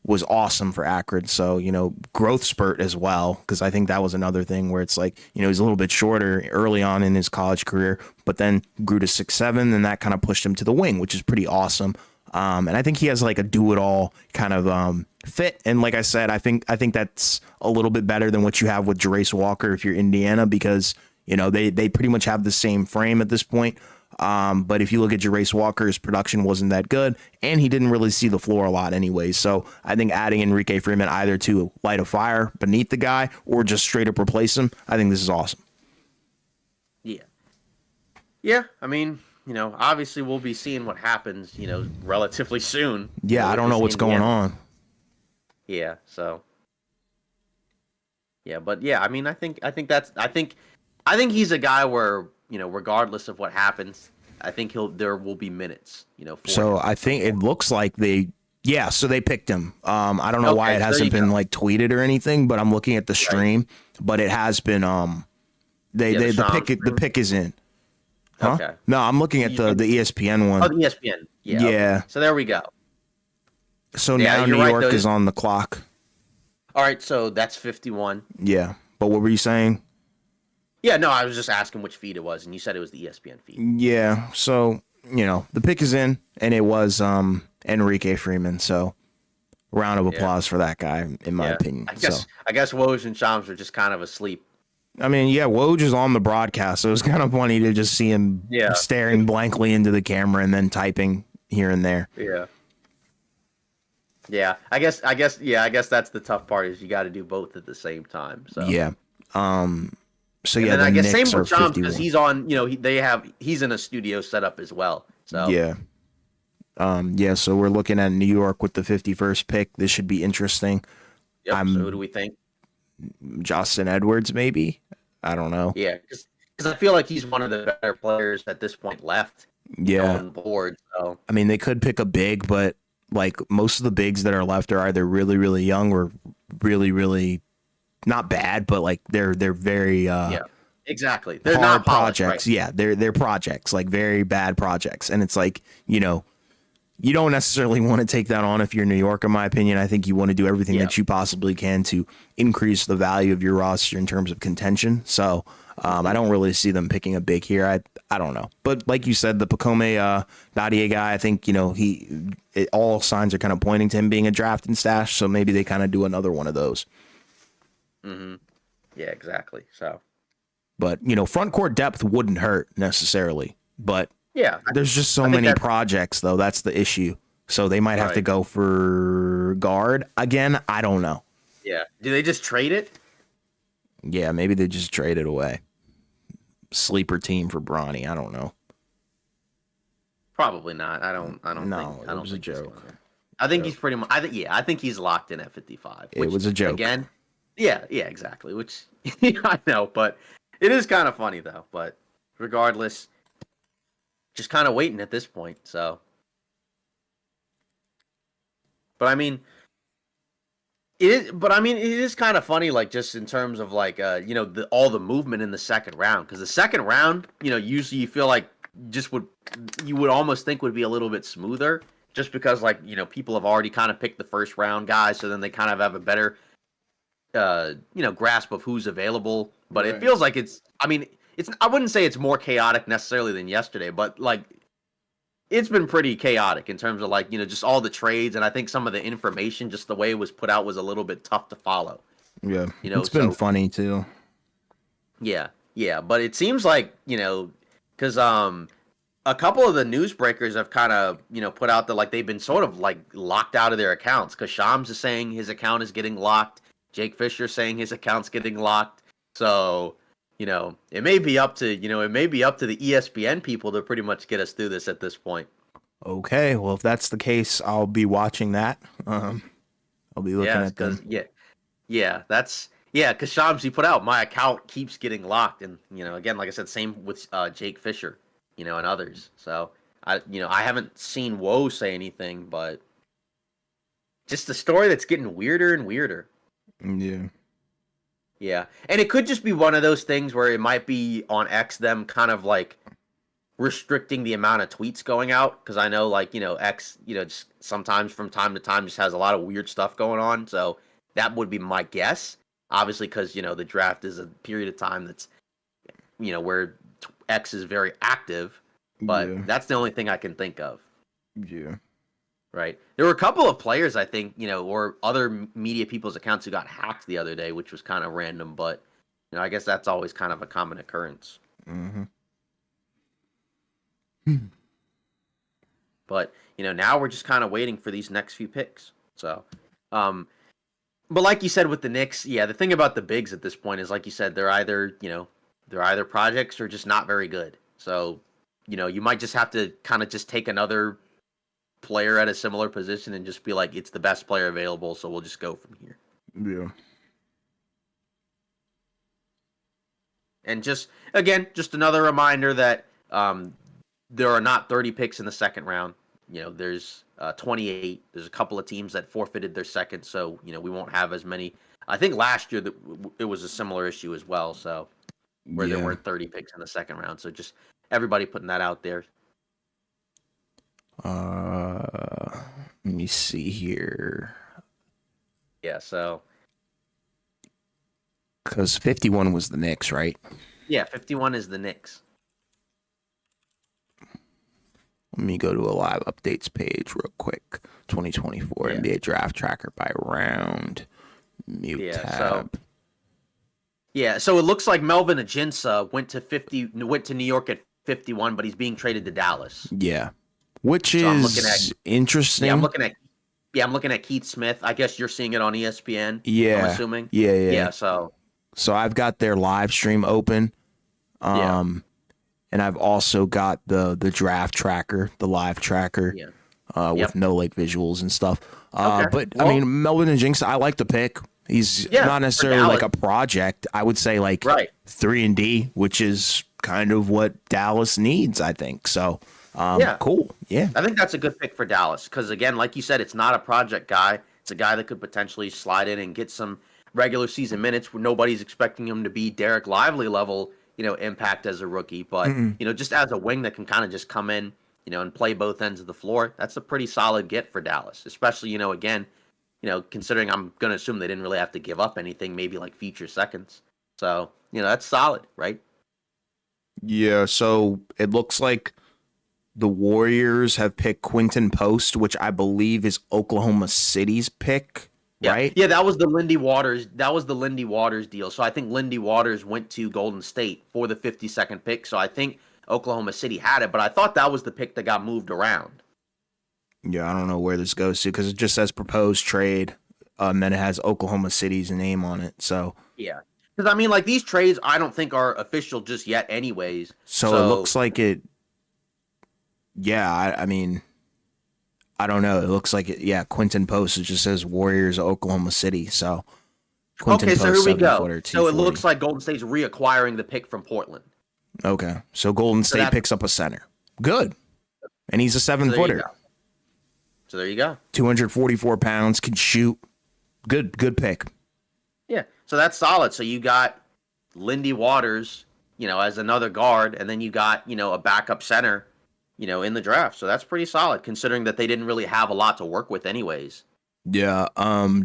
was awesome for Akron. So, growth spurt as well, because I think that was another thing where it's like, he's a little bit shorter early on in his college career, but then grew to 6'7", and that kind of pushed him to the wing, which is pretty awesome. And I think he has like a do-it-all kind of fit. And like I said, I think that's a little bit better than what you have with Jarace Walker if you're Indiana, because they pretty much have the same frame at this point. But if you look at Jarace Walker's production wasn't that good, and he didn't really see the floor a lot anyway. So I think adding Enrique Freeman either to light a fire beneath the guy or just straight up replace him, I think this is awesome. Yeah. I mean, obviously we'll be seeing what happens, relatively soon. Yeah, I don't know what's going on. Yeah, so. Yeah, but yeah, I mean, I think he's a guy where, regardless of what happens, I think there will be minutes, for So him. I think it looks like so they picked him. I don't know why it hasn't been like tweeted or anything, but I'm looking at the stream, but it has been the pick is in. Huh? Okay. No, I'm looking at the ESPN one. Oh, the ESPN. Yeah. Yeah. Okay. So there we go. So now New York is on the clock. All right, so that's 51. Yeah. But what were you saying? Yeah, no, I was just asking which feed it was, and you said it was the ESPN feed. Yeah. So, the pick is in, and it was Enrique Freeman. So round of applause for that guy, in my opinion. I guess Woj and Shams are just kind of asleep. I mean, yeah, Woj is on the broadcast, so it was kind of funny to just see him staring blankly into the camera and then typing here and there. Yeah. Yeah, I guess that's the tough part is you got to do both at the same time. So yeah, so and yeah, then I guess Knicks same with Shams because he's on. He's in a studio setup as well. So yeah, So we're looking at New York with the 51st pick. This should be interesting. Yep. So who do we think? Justin Edwards, maybe. I don't know. Yeah, because I feel like he's one of the better players at this point left. Yeah, on board. So I mean, they could pick a big, but like most of the bigs that are left are either really, really young or really, really not bad, but like they're very Exactly. They're hard not polished, right? projects. Yeah, they're projects, like very bad projects. And it's like, you don't necessarily want to take that on if you're New York, in my opinion. I think you want to do everything Yeah. that you possibly can to increase the value of your roster in terms of contention. So I don't really see them picking a big here. I don't know. But like you said, the Pacome Nadia guy, I think, all signs are kind of pointing to him being a draft and stash. So maybe they kind of do another one of those. Mm-hmm. Yeah, exactly. So, But, front court depth wouldn't hurt necessarily. But yeah, there's just so I think many that, projects, though. That's the issue. So they might have to right. go for guard again. I don't know. Yeah. Do they just trade it? Yeah, maybe they just trade it away. Sleeper team for Bronny. I don't know. Probably not. I don't No, think. I it don't was a think he's joke. gonna. I think he's pretty much. I think he's locked in at 55. It was a joke. Again. Yeah. Yeah. Exactly. Which I know, but it is kind of funny though. But regardless, just kind of waiting at this point. So. But I mean, it is kind of funny, like just in terms of like, all the movement in the second round, because the second round, usually you feel like you would almost think would be a little bit smoother, just because like people have already kind of picked the first round guys, so then they kind of have a better, grasp of who's available. But Right. it feels like I wouldn't say it's more chaotic necessarily than yesterday, but like it's been pretty chaotic in terms of like just all the trades, and I think some of the information, just the way it was put out, was a little bit tough to follow. Yeah, It's been funny too. Yeah, but it seems like because a couple of the newsbreakers have kind of put out that like they've been sort of like locked out of their accounts, because Shams is saying his account is getting locked, Jake Fisher saying his account's getting locked, so it may be up to the ESPN people to pretty much get us through this at this point. Okay, well, if that's the case, I'll be watching that. I'll be looking at them. Because Shams, he put out, my account keeps getting locked, and again, like I said, same with Jake Fisher, and others. So I haven't seen Woe say anything, but just a story that's getting weirder and weirder. Yeah. Yeah, and it could just be one of those things where it might be on X, them kind of like restricting the amount of tweets going out, because I know like X just sometimes from time to time just has a lot of weird stuff going on, so that would be my guess, obviously, because the draft is a period of time that's where X is very active, but that's the only thing I can think of. Yeah. Right. There were a couple of players, I think, or other media people's accounts who got hacked the other day, which was kind of random, but I guess that's always kind of a common occurrence. Mm-hmm. But now we're just kind of waiting for these next few picks. So, but like you said with the Knicks, yeah, the thing about the bigs at this point is, like you said, they're either projects or just not very good. So, you might just have to kind of just take another player at a similar position and just be like, it's the best player available, so we'll just go from here. Yeah. And just another reminder that there are not 30 picks in the second round. There's 28. There's a couple of teams that forfeited their second, so we won't have as many. I think last year it was a similar issue as well, so where there weren't 30 picks in the second round. So just everybody putting that out there. Let me see here. Yeah, so because 51 was the Knicks, right? Yeah, 51 is the Knicks. Let me go to a live updates page real quick. 2024 NBA draft tracker by round. Mute tab. So it looks like Melvin Aginsa went to New York at 51, but he's being traded to Dallas. Yeah. Which is interesting. Yeah, I'm looking at Keith Smith. I guess you're seeing it on ESPN. Yeah. I'm assuming. Yeah. Yeah, so I've got their live stream open. And I've also got the draft tracker, the live tracker, with no like visuals and stuff. But I mean, Melvin Aginsa, I like the pick. He's not necessarily like a project. I would say like 3-and-D, which is kind of what Dallas needs, I think. So cool. Yeah. I think that's a good pick for Dallas because, again, like you said, it's not a project guy. It's a guy that could potentially slide in and get some regular season minutes where nobody's expecting him to be Derek Lively level, impact as a rookie, but just as a wing that can kind of just come in, and play both ends of the floor, that's a pretty solid get for Dallas, especially, again, considering I'm going to assume they didn't really have to give up anything, maybe like feature seconds. So, that's solid, right? Yeah, so it looks like the Warriors have picked Quinton Post, which I believe is Oklahoma City's pick, right? Yeah, that was the Lindy Waters. That was the Lindy Waters deal. So I think Lindy Waters went to Golden State for the 52nd pick. So I think Oklahoma City had it, but I thought that was the pick that got moved around. Yeah, I don't know where this goes to because it just says proposed trade, and then it has Oklahoma City's name on it. So yeah, because I mean, like these trades, I don't think are official just yet, anyways. So it looks like it. Yeah, I mean, I don't know. It looks like it. Yeah, Quinton Post. It just says Warriors, Oklahoma City. So Quinton Post, so here we go. So it looks like Golden State's reacquiring the pick from Portland. Okay, so Golden State picks up a center. Good, and he's a 7-footer. So there you go. 244 pounds, can shoot. Good pick. Yeah, so that's solid. So you got Lindy Waters, as another guard, and then you got, a backup center, in the draft. So that's pretty solid considering that they didn't really have a lot to work with anyways. Yeah,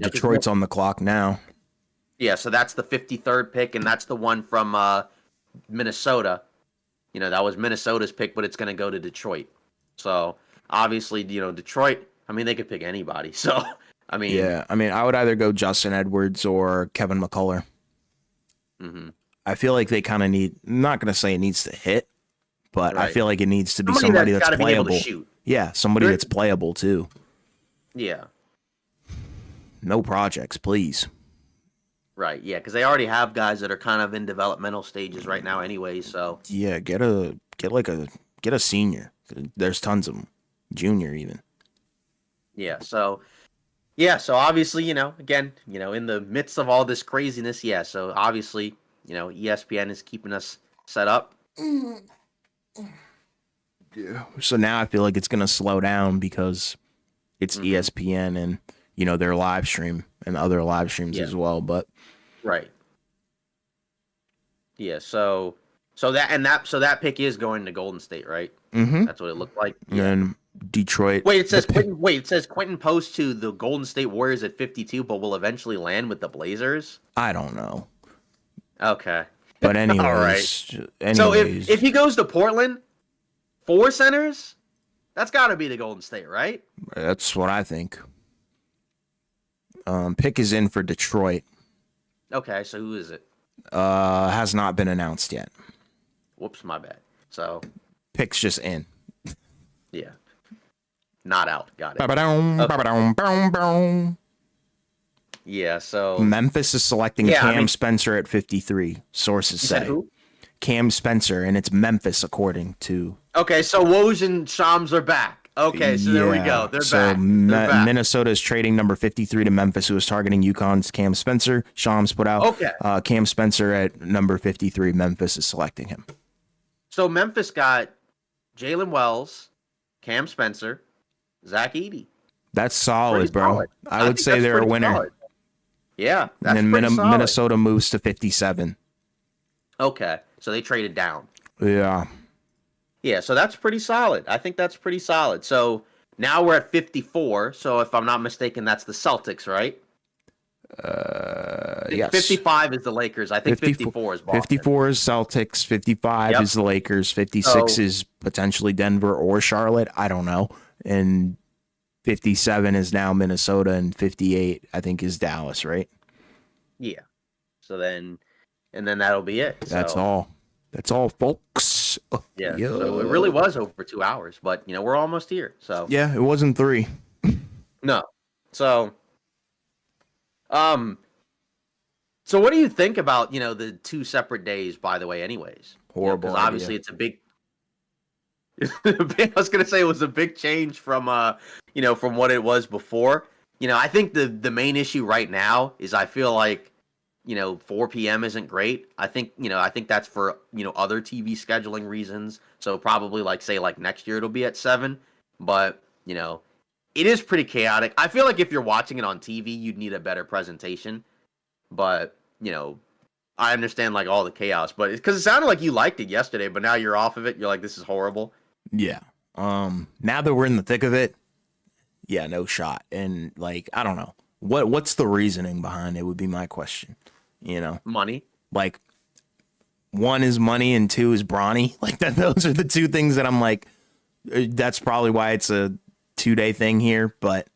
Detroit's on the clock now. Yeah, so that's the 53rd pick, and that's the one from Minnesota. That was Minnesota's pick, but it's going to go to Detroit. So obviously, Detroit, I mean, they could pick anybody. So, I mean. Yeah, I mean, I would either go Justin Edwards or Kevin McCullough. Mm-hmm. I feel like they kind of need, I'm not going to say it needs to hit, but right. I feel like it needs to be somebody that's playable. Be able to shoot. Yeah, somebody that's playable too. Yeah. No projects, please. Right, yeah, because they already have guys that are kind of in developmental stages right now anyway, so. Yeah, get a senior. There's tons of them. Junior even. Yeah, so obviously, again, in the midst of all this craziness, so obviously, ESPN is keeping us set up. Yeah. So now I feel like it's going to slow down because it's ESPN and, their live stream and other live streams as well, but. Right. Yeah, so that pick is going to Golden State, right? Mm-hmm. That's what it looked like. Yeah. And Detroit. Wait, it says Quinton Post to the Golden State Warriors at 52, but will eventually land with the Blazers. I don't know. Okay. But anyways, all right. So if he goes to Portland, 4 centers, that's got to be the Golden State, right? That's what I think. Pick is in for Detroit. Okay, so who is it? Has not been announced yet. Whoops, my bad. So pick's just in. Yeah. Not out. Got it. Okay. Yeah, so Memphis is selecting Cam Spencer at 53. Sources say who? Cam Spencer, and it's Memphis according to. Okay, so Woj and Shams are back. Okay, so there we go. They're back. Minnesota is trading number 53 to Memphis, who is targeting UConn's Cam Spencer. Shams put out Cam Spencer at number 53. Memphis is selecting him. So Memphis got Jalen Wells, Cam Spencer, Zach Edey. That's solid, bro. Solid. I would say they're a winner. Solid. Yeah, that's and then Minnesota moves to 57. Okay, so they traded down. Yeah. Yeah, so that's pretty solid. I think that's pretty solid. So now we're at 54. So if I'm not mistaken, that's the Celtics, right? Yes. 55 is the Lakers. I think 54 is Boston. 54 is Celtics. 55 is the Lakers. 56 is potentially Denver or Charlotte. I don't know. And 57 is now Minnesota, and 58 I think is Dallas, right? Yeah. So then, and then that'll be it. That's all. That's all, folks. Yeah. So it really was over 2 hours, but we're almost here. So yeah, it wasn't 3. No. So, so what do you think about the 2 separate days? By the way, anyways, horrible. Because obviously it's a big. I was gonna say it was a big change from from what it was before. I think the main issue right now is I feel like 4 p.m. isn't great. I think that's for other TV scheduling reasons. So probably say next year it'll be at 7. But it is pretty chaotic. I feel like if you're watching it on TV, you'd need a better presentation. But I understand like all the chaos, but because it sounded like you liked it yesterday, but now you're off of it. You're like, this is horrible. Yeah. Now that we're in the thick of it, yeah, no shot. And like, I don't know. What's the reasoning behind it would be my question. You know? Money. Like, one is money and two is Bronny. Like that those are the two things that I'm like, that's probably why it's a 2-day thing here. But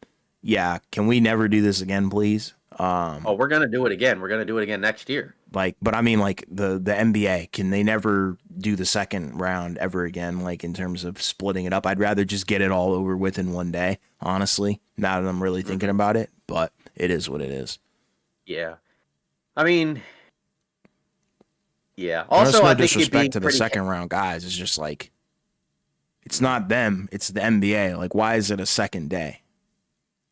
yeah, can we never do this again, please? Oh, we're gonna do it again. We're gonna do it again next year. Like, but I mean, like the NBA, can they never do the second round ever again? Like in terms of splitting it up, I'd rather just get it all over with in one day. Honestly, now that I'm really thinking about it, but it is what it is. Yeah, I mean, yeah. There's Also, no I think it'd be disrespect to the pretty. second round guys. It's just like it's not them, it's the NBA. Like, why is it a second day?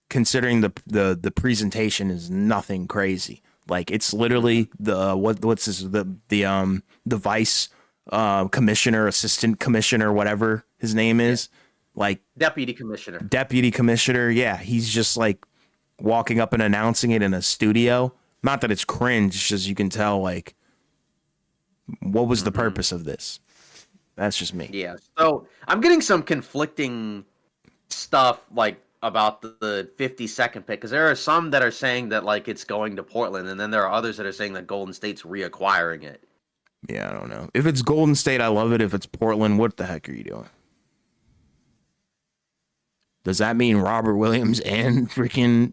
Considering the presentation is nothing crazy. Like it's literally the what's this the vice commissioner, assistant commissioner, whatever his name is, like Deputy commissioner. Yeah, he's just like walking up and announcing it in a studio. Not that it's cringe, it's just you can tell like what was the purpose of this. That's just me. Yeah. So I'm getting some conflicting stuff like about the 52nd pick because there are some that are saying that like it's going to Portland, and then there are others that are saying that Golden State's reacquiring it. Yeah, I don't know. If it's Golden State, I love it. If it's Portland, what the heck are you doing? Does that mean Robert Williams and freaking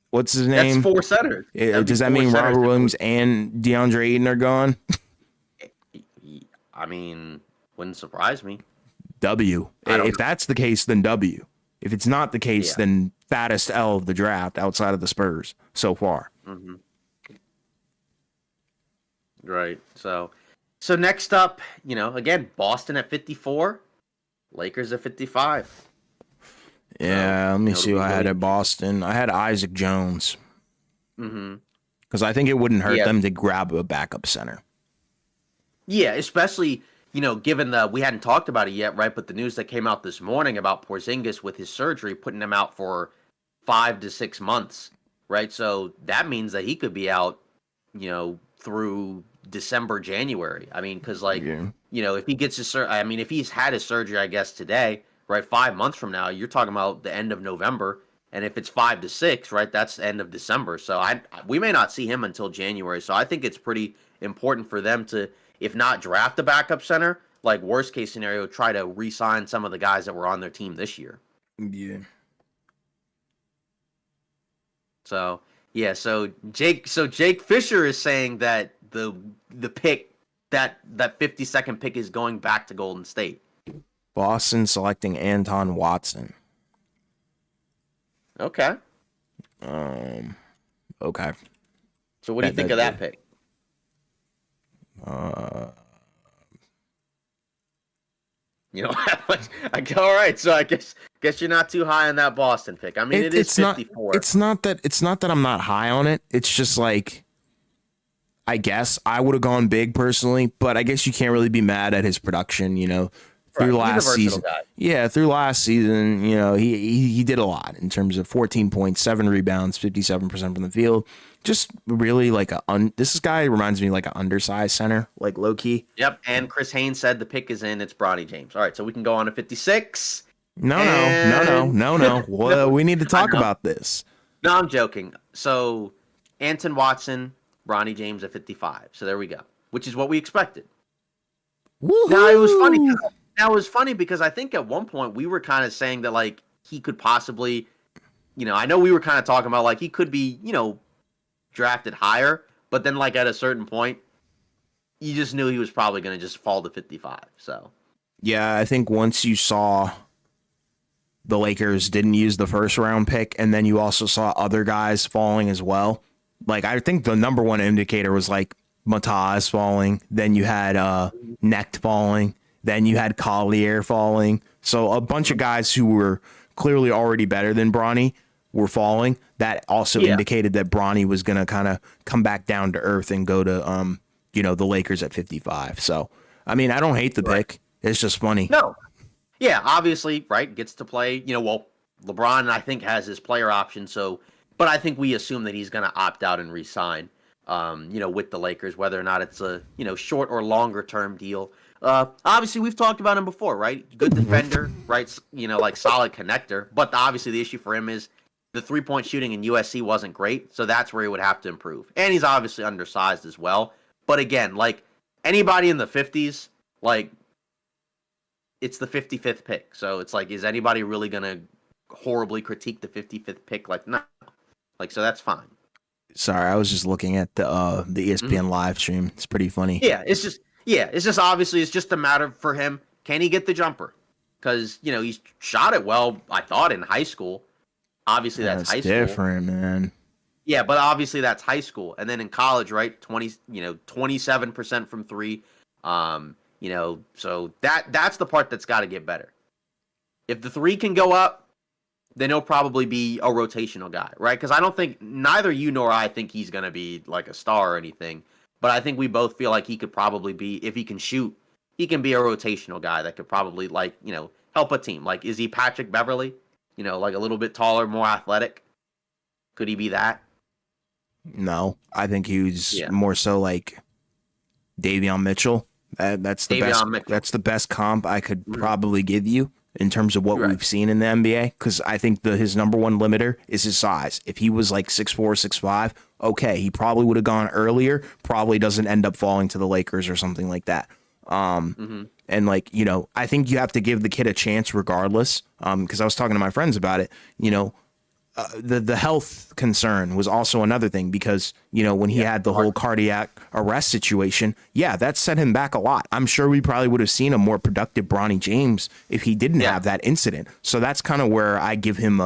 what's his name? That's 4 centers. Does that mean Robert Williams and DeAndre Ayton are gone? I mean, wouldn't surprise me. W. If that's the case, then W. If it's not the case, then fattest L of the draft outside of the Spurs so far. Mm-hmm. Right. So next up, again, Boston at 54, Lakers at 55. Yeah, let me see what I had at Boston. I had Isaac Jones. Because I think it wouldn't hurt them to grab a backup center. Yeah, especially, given we hadn't talked about it yet, right? But the news that came out this morning about Porzingis with his surgery, putting him out for 5 to 6 months, right? So that means that he could be out, through December, January. I mean, because if he gets if he's had his surgery, I guess today, right? 5 months from now, you're talking about the end of November. And if it's 5 to 6, right, that's the end of December. So we may not see him until January. So I think it's pretty important for them to, if not draft a backup center, like worst case scenario, try to re-sign some of the guys that were on their team this year. Yeah. So Jake Fisher is saying that the pick that 52nd pick is going back to Golden State. Boston selecting Anton Watson. Okay. Okay. So what do you think of that pick? All right. So I guess you're not too high on that Boston pick. I mean, it's 54. It's not that I'm not high on it. It's just like, I guess I would have gone big personally, but I guess you can't really be mad at his production, through last season. Yeah, through last season, he did a lot in terms of 14 points, 7 rebounds, 57% from the field. Just really like this guy reminds me like an undersized center, like low key. Yep, and Chris Haynes said the pick is in. It's Bronny James. All right, so we can go on to 56. No. Well, we need to talk about this. No, I'm joking. So Anton Watson, Bronny James at 55. So there we go, which is what we expected. Woo-hoo! Now it was funny because I think at one point we were kind of saying that like he could possibly, I know we were kind of talking about like he could be, drafted higher, but then like at a certain point, you just knew he was probably going to just fall to 55. So yeah, I think once you saw the Lakers didn't use the first round pick, and then you also saw other guys falling as well. Like I think the number one indicator was like Mataz falling, then you had Necht falling. Then you had Collier falling. So a bunch of guys who were clearly already better than Bronny were falling. That also indicated that Bronny was going to kind of come back down to earth and go to, the Lakers at 55. So, I mean, I don't hate the pick. It's just funny. No. Yeah, obviously, right, gets to play. LeBron, I think, has his player option. So, but I think we assume that he's going to opt out and re-sign. with the Lakers, whether or not it's a, short or longer term deal. Obviously, we've talked about him before, right? Good defender, right? Like solid connector. But obviously, the issue for him is the 3-point shooting in USC wasn't great. So that's where he would have to improve. And he's obviously undersized as well. But again, like anybody in the 50s, like it's the 55th pick. So it's like, is anybody really going to horribly critique the 55th pick? Like, no. Like, so that's fine. Sorry, I was just looking at the ESPN live stream. It's pretty funny. Yeah, it's just obviously it's just a matter for him. Can he get the jumper? Because he's shot it well. I thought in high school. Obviously, that's high school. Different, man. Yeah, but obviously that's high school, and then in college, right? 27% from three. So that's the part that's got to get better. If the three can go up, then he'll probably be a rotational guy, right? Because I don't think neither you nor I think he's going to be like a star or anything. But I think we both feel like he could probably be, if he can shoot, he can be a rotational guy that could probably help a team. Like, is he Patrick Beverly? Like a little bit taller, more athletic. Could he be that? No, I think he was more so like Davion Mitchell. That's the best. Mitchell. That's the best comp I could probably give you in terms of what we've seen in the NBA. Because I think his number one limiter is his size. If he was like 6'4", 6'5", okay, he probably would have gone earlier. Probably doesn't end up falling to the Lakers or something like that. And I think you have to give the kid a chance regardless. Because I was talking to my friends about it. The health concern was also another thing because, when he had the whole cardiac arrest situation, that set him back a lot. I'm sure we probably would have seen a more productive Bronny James if he didn't have that incident. So that's kind of where I give him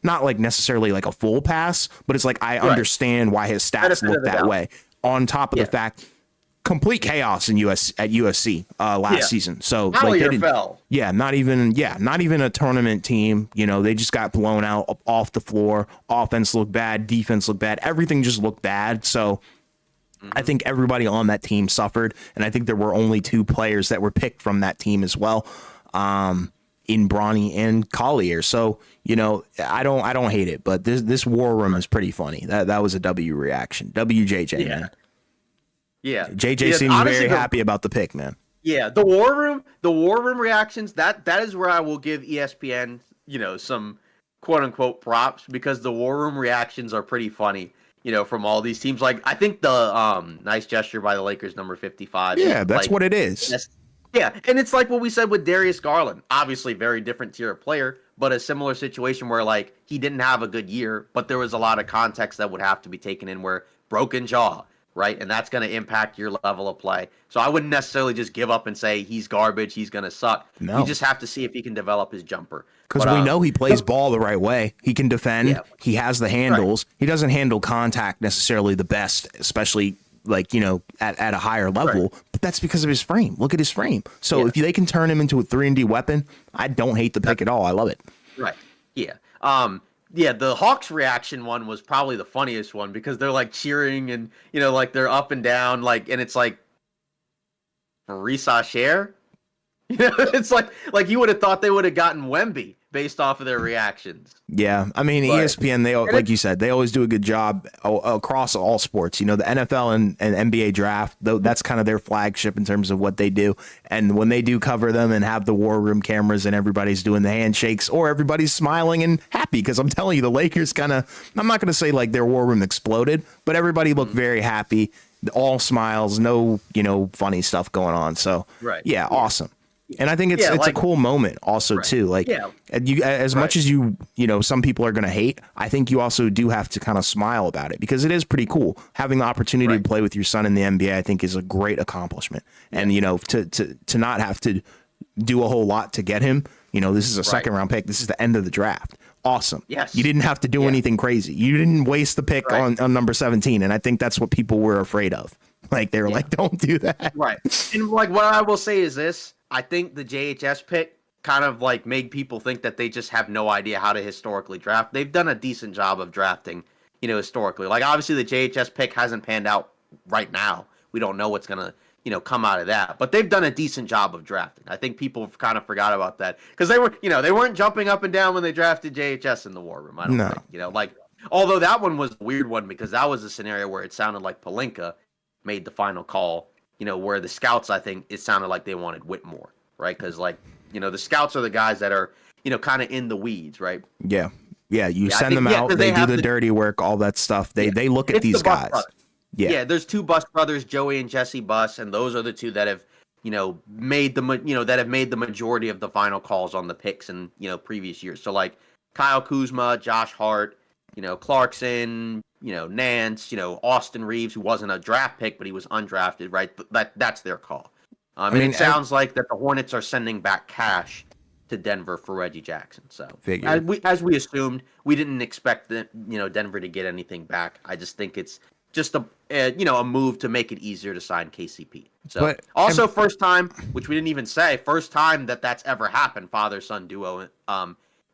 not like necessarily like a full pass, but it's like I understand why his stats look that way. On top of the fact, complete chaos at USC last season. So like they didn't, not even a tournament team. They just got blown out off the floor. Offense looked bad, defense looked bad, everything just looked bad. So I think everybody on that team suffered, and I think there were only 2 players that were picked from that team as well, in Bronny and Collier. So I don't hate it, but this war room is pretty funny. That was a W reaction. WJJ, man. Yeah, JJ seems honestly, very happy about the pick, man. Yeah, the war room reactions. That is where I will give ESPN, some quote unquote props because the war room reactions are pretty funny. From all these teams. Like I think the nice gesture by the Lakers, number 55. Yeah, that's what it is. Yeah, and it's like what we said with Darius Garland. Obviously, very different tier of player, but a similar situation where like he didn't have a good year, but there was a lot of context that would have to be taken in where broken jaw. Right, and that's going to impact your level of play. So I wouldn't necessarily just give up and say he's garbage, he's going to suck. No. You just have to see if he can develop his jumper. Because we know he plays ball the right way. He can defend. Yeah. He has the handles. Right. He doesn't handle contact necessarily the best, especially like, at a higher level. Right. But that's because of his frame. Look at his frame. So if they can turn him into a 3-and-D weapon, I don't hate the pick at all. I love it. Right. Yeah. Yeah, the Hawks reaction one was probably the funniest one because they're like cheering and like they're up and down and it's like Marisa Share. It's like you would have thought they would have gotten Wemby based off of their reactions. Yeah, I mean ESPN, they like you said, they always do a good job across all sports. The NFL and NBA draft, that's kind of their flagship in terms of what they do. And when they do cover them and have the war room cameras and everybody's doing the handshakes or everybody's smiling and happy, because I'm telling you, the Lakers I'm not going to say like their war room exploded, but everybody looked very happy, all smiles, no funny stuff going on. So awesome. And I think it's a cool moment also too. Like you, as much as some people are going to hate, I think you also do have to kind of smile about it because it is pretty cool. Having the opportunity to play with your son in the NBA, I think is a great accomplishment. And, to not have to do a whole lot to get him, this is a second round pick. This is the end of the draft. Awesome. Yes. You didn't have to do anything crazy. You didn't waste the pick on number 17. And I think that's what people were afraid of. Like they were like, don't do that. Right. And like what I will say is this. I think the JHS pick kind of like made people think that they just have no idea how to historically draft. They've done a decent job of drafting, historically. Like obviously the JHS pick hasn't panned out right now. We don't know what's going to, come out of that. But they've done a decent job of drafting. I think people kind of forgot about that because they were, they weren't jumping up and down when they drafted JHS in the war room. I don't think, like Although that one was a weird one because that was a scenario where it sounded like Palinka made the final call. Where the scouts, I think it sounded like they wanted Whitmore, right? Because the scouts are the guys that are kind of in the weeds, right? Yeah. Yeah, you Yeah, send them out, 'cause they do have the dirty work, all that stuff. They look at It's these the Buss guys. brothers. Yeah. Yeah, there's two Buss brothers, Joey and Jesse Buss, and those are the two that have that have made the majority of the final calls on the picks in previous years. So like Kyle Kuzma, Josh Hart, Clarkson, Nance, Austin Reeves, who wasn't a draft pick but he was undrafted, right? That's their call. And it sounds like that the Hornets are sending back cash to Denver for Reggie Jackson. So as we assumed, we didn't expect that Denver to get anything back. I just think it's just a move to make it easier to sign KCP. So first time, which we didn't even say, first time that's ever happened, father son duo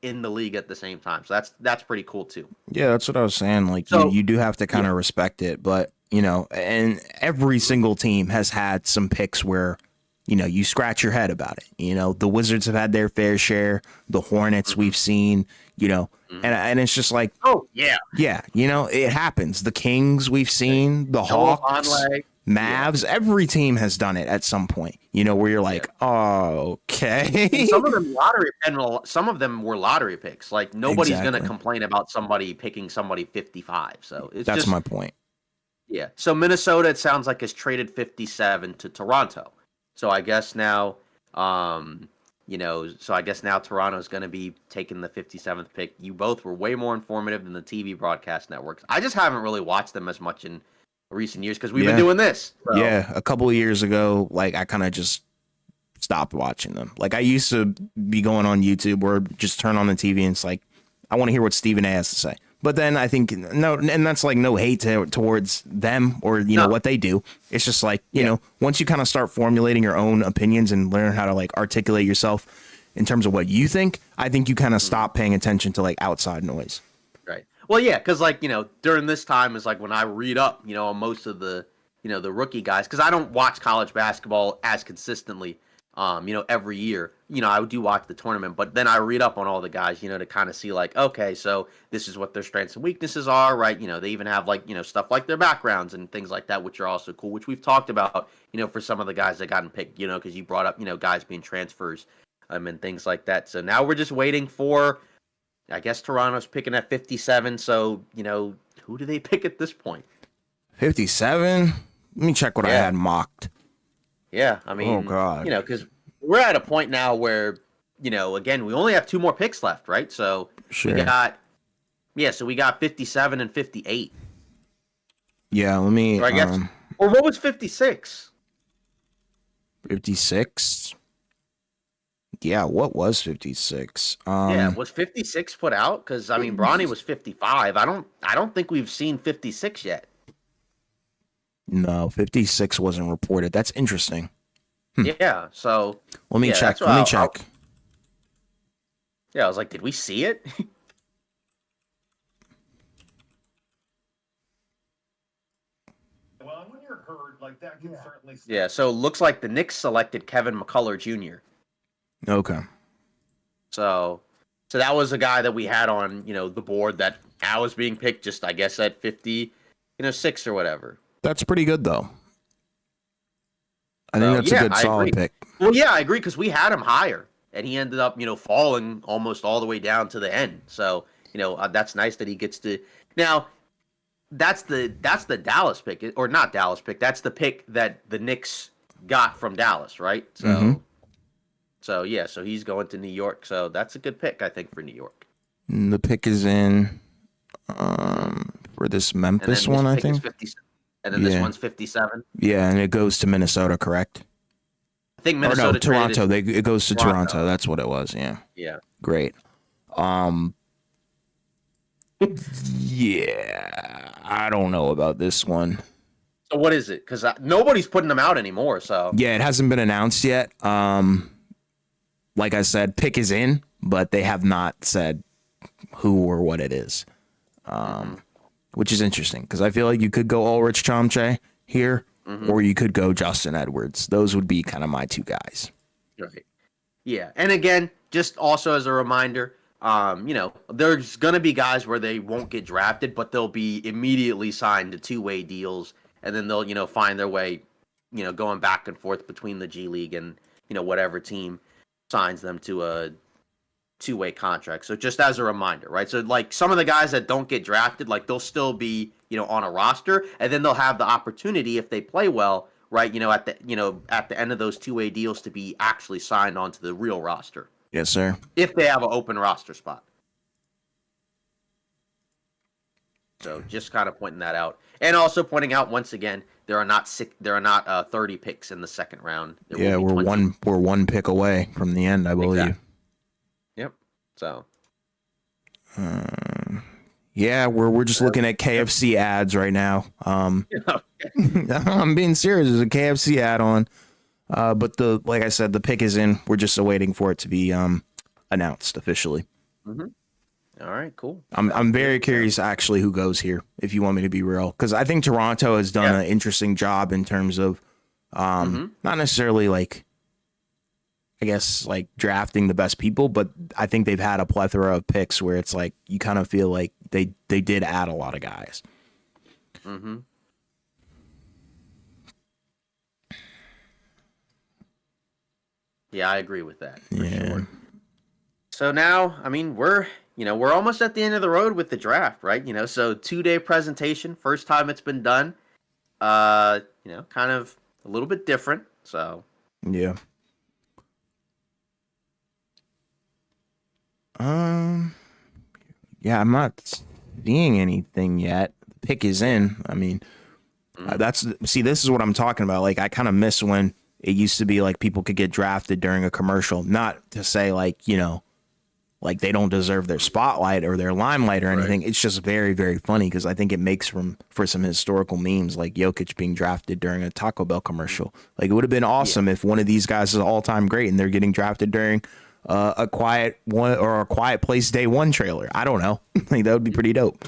in the league at the same time. So that's pretty cool too. Yeah, that's what I was saying. Like you do have to kind of respect it, but and every single team has had some picks where you scratch your head about it. The Wizards have had their fair share. The Hornets we've seen, and it's just like, oh yeah, it happens. The Kings we've seen, the Hawks, Mavs, every team has done it at some point. Where you're like, oh, okay. And some of them some of them were lottery picks. Like nobody's going to complain about somebody picking somebody 55. So that's my point. Yeah. So Minnesota, it sounds like, has traded 57 to Toronto. So I guess now, Toronto's going to be taking the 57th pick. You both were way more informative than the TV broadcast networks. I just haven't really watched them as much in recent years because we've been doing this. So. Yeah, a couple of years ago, like I kind of just stopped watching them. Like I used to be going on YouTube or just turn on the TV and it's like, I want to hear what Stephen A has to say. But then I think and that's like no hate towards them or what they do. It's just like once you kind of start formulating your own opinions and learn how to like articulate yourself in terms of what you think, I think you kind of stop paying attention to like outside noise. Right. Well, yeah, because like during this time is like when I read up on most of the the rookie guys because I don't watch college basketball as consistently. Every year, I do watch the tournament, but then I read up on all the guys, to kind of see like, okay, so this is what their strengths and weaknesses are, right? They even have like, stuff like their backgrounds and things like that, which are also cool, which we've talked about, for some of the guys that gotten picked, because you brought up, guys being transfers, and things like that. So now we're just waiting for, I guess Toronto's picking at 57. So, who do they pick at this point? 57? Let me check what I had mocked. Yeah, I mean, oh God, because we're at a point now where, again, we only have two more picks left, right? So we got 57 and 58. Yeah, let me. So I guess, or what was 56? 56. Yeah, what was 56? Was 56 put out? Because I mean, Bronny was 55. I don't think we've seen 56 yet. No, 56 wasn't reported. That's interesting. Yeah, so let me check. Let me check. I was like, did we see it? Well, when you're hurt, like that can certainly. Yeah, so it looks like the Knicks selected Kevin McCullough Jr. Okay. So that was a guy that we had on, the board that now is being picked just, I guess, at 56 or whatever. That's pretty good, though. I think that's a good solid pick. Well, yeah, I agree because we had him higher, and he ended up, falling almost all the way down to the end. So, that's nice that he gets to now. That's the Dallas pick, or not Dallas pick. That's the pick that the Knicks got from Dallas, right? So, so he's going to New York. So that's a good pick, I think, for New York. And the pick is in for this Memphis one, I think. And then this one's 57. Yeah, and it goes to Minnesota, correct? I think Minnesota. Toronto. It goes to Toronto. That's what it was. Yeah. Yeah. Great. Yeah, I don't know about this one. So what is it? Because nobody's putting them out anymore. So yeah, it hasn't been announced yet. Like I said, pick is in, but they have not said who or what it is. Which is interesting because I feel like you could go Ulrich Chomche here, or you could go Justin Edwards. Those would be kind of my two guys. Right. Yeah, and again, just also as a reminder, You know, there's going to be guys where they won't get drafted, but they'll be immediately signed to two-way deals, and then they'll, you know, find their way, you know, going back and forth between the G League and, you know, whatever team signs them to a two-way contract. So just as a reminder, right? So like some of the guys that don't get drafted, like they'll still be, you know, on a roster, and then they'll have the opportunity if they play well, right? You know, at the end of those two-way deals to be actually signed onto the real roster. Yes, sir. If they have an open roster spot. So just kind of pointing that out. And also pointing out once again, there are not 30 picks in the second round. There Yeah, will be 20. we're one pick away from the end, I believe. Exactly. Yep. So Yeah, we're just looking at KFC ads right now. I'm being serious. There's a KFC ad on. But like I said, the pick is in. We're just awaiting for it to be announced officially. mm-hmm. All right, cool. I'm very curious actually who goes here, if you want me to be real, because I think Toronto has done an interesting job in terms of not necessarily like, I guess, like drafting the best people, but I think they've had a plethora of picks where it's like you kind of feel like they did add a lot of guys. Mm-hmm. Yeah, I agree with that. For sure. So now, I mean, we're almost at the end of the road with the draft, right? You know, so 2-day presentation, first time it's been done. You know, kind of a little bit different. So yeah. Yeah, I'm not seeing anything yet. The pick is in. I mean, this is what I'm talking about. Like, I kind of miss when it used to be like people could get drafted during a commercial. Not to say like, you know, like they don't deserve their spotlight or their limelight or anything. Right. It's just very, very funny because I think it makes for some historical memes, like Jokic being drafted during a Taco Bell commercial. Like, it would have been awesome if one of these guys is all-time great and they're getting drafted during a Quiet Place Day One trailer. I don't know. Like, that would be pretty dope.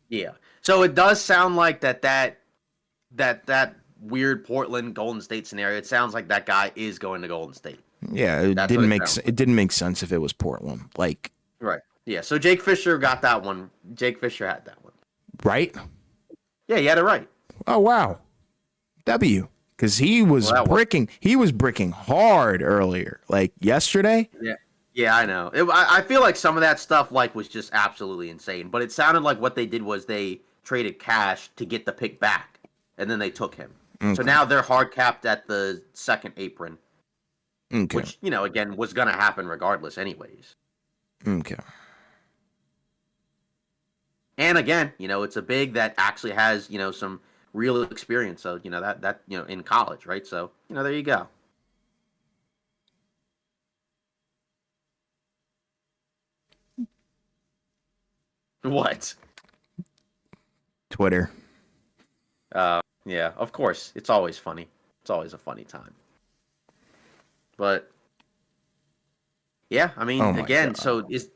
Yeah. So it does sound like that weird Portland Golden State scenario. It sounds like that guy is going to Golden State. Yeah, it didn't make sense if it was Portland. Like, right. Yeah. So Jake Fisher got that one. Jake Fisher had that one. Right? Yeah, he had it right. Oh wow. W. Because he was bricking hard earlier, like yesterday. Yeah. Yeah, I know. I feel like some of that stuff like was just absolutely insane. But it sounded like what they did was they traded cash to get the pick back, and then they took him. Okay. So now they're hard capped at the second apron, which, you know, again, was going to happen regardless anyways. Okay. And again, you know, it's a big that actually has, you know, some real experience. So, you know, that you know, in college, right? So, you know, there you go. What? Twitter. Yeah, of course. It's always funny. It's always a funny time. But yeah, I mean, again, God. Is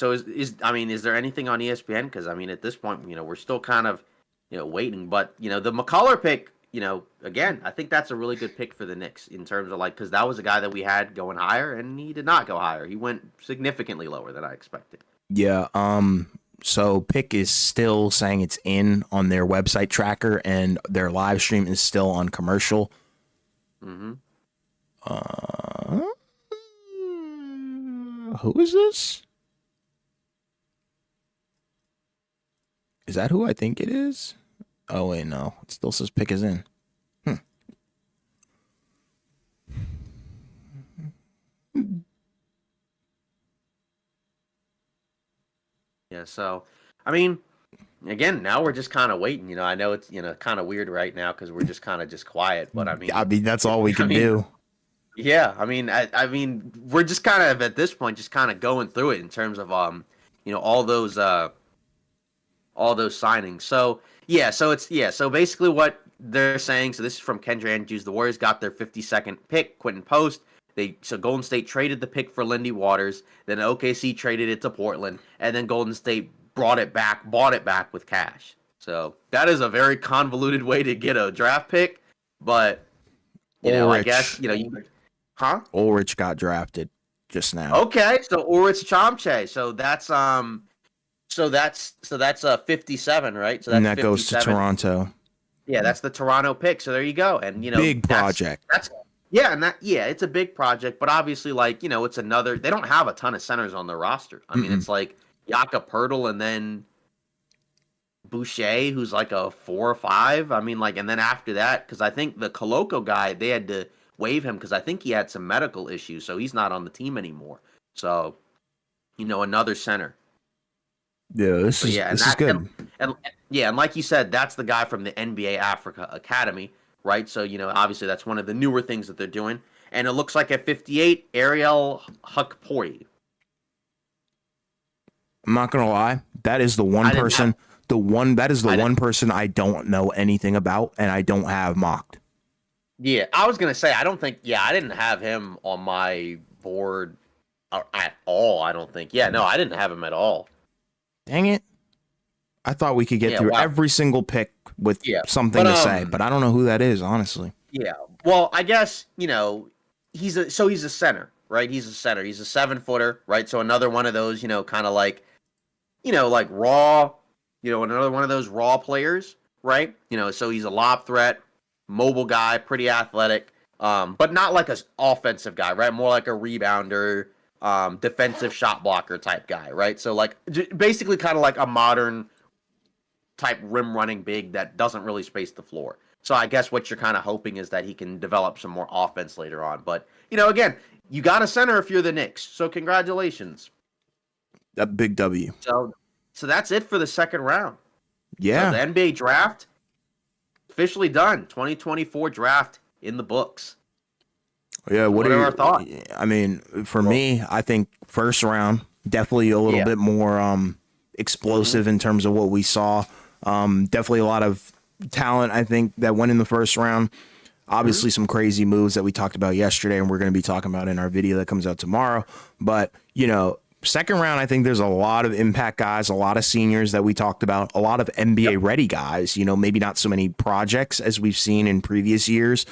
there anything on ESPN? Because I mean, at this point, you know, we're still kind of, you know, waiting. But you know, the McCullough pick, you know, again, I think that's a really good pick for the Knicks in terms of like, because that was a guy that we had going higher, and he did not go higher. He went significantly lower than I expected. Yeah. So pick is still saying it's in on their website tracker, and their live stream is still on commercial. Mm-hmm. Who is this? Is that who I think it is? Oh wait, no. It still says pick is in. Yeah, so, I mean, again, now we're just kind of waiting. You know, I know it's, you know, kind of weird right now because we're just kind of quiet. But I mean, that's all we can do. Yeah, I mean, we're just kind of at this point just kind of going through it in terms of you know, all those signings. So yeah, so basically what they're saying. So this is from Kendra Andrews. The Warriors got their 52nd pick, Quentin Post. So Golden State traded the pick for Lindy Waters. Then OKC traded it to Portland, and then Golden State bought it back with cash. So that is a very convoluted way to get a draft pick, but you know, I guess, you know, Ulrich got drafted. just now. Okay, so Orich Chomche. So that's 57, right? So And that's that goes to 57. Toronto. Yeah, that's the Toronto pick. So there you go. And Big project. That's yeah, and it's a big project, but obviously, like, it's another. They don't have a ton of centers on their roster. I mean, it's like Jakob Poeltl and then Boucher, who's like a 4 or 5. I mean, like, and then after that, because I think the Coloco guy, they had to waive him because I think he had some medical issues, so he's not on the team anymore. So, another center. Yeah, this is good. And like you said, that's the guy from the NBA Africa Academy, right? So, obviously that's one of the newer things that they're doing. And it looks like at 58, Ariel Hukporti. I'm not gonna lie, that is the one person. One person I don't know anything about, and I don't have mocked. Yeah, I was gonna say I didn't have him on my board at all. I don't think. Yeah, no, I didn't have him at all. Dang it! I thought we could get through every single pick with something to say, but I don't know who that is, honestly. Yeah, well, I guess he's a center, right? He's a center. He's a 7-footer, right? So another one of those, kind of like, like raw. Another one of those raw players, right? So he's a lob threat, mobile guy, pretty athletic, but not like an offensive guy, right? More like a rebounder, defensive shot blocker type guy, right? So like basically kind of like a modern type rim running big that doesn't really space the floor. So I guess what you're kind of hoping is that he can develop some more offense later on. But, again, you got a center if you're the Knicks. So congratulations. A big W. So that's it for the second round. Yeah. So the NBA draft officially done. 2024 draft in the books. Yeah. What are our thoughts? I mean, for me, I think first round definitely a little bit more explosive in terms of what we saw. Definitely a lot of talent, I think, that went in the first round. Obviously, some crazy moves that we talked about yesterday, and we're going to be talking about in our video that comes out tomorrow. But second round, I think there's a lot of impact guys, a lot of seniors that we talked about, a lot of NBA ready guys, maybe not so many projects as we've seen in previous years.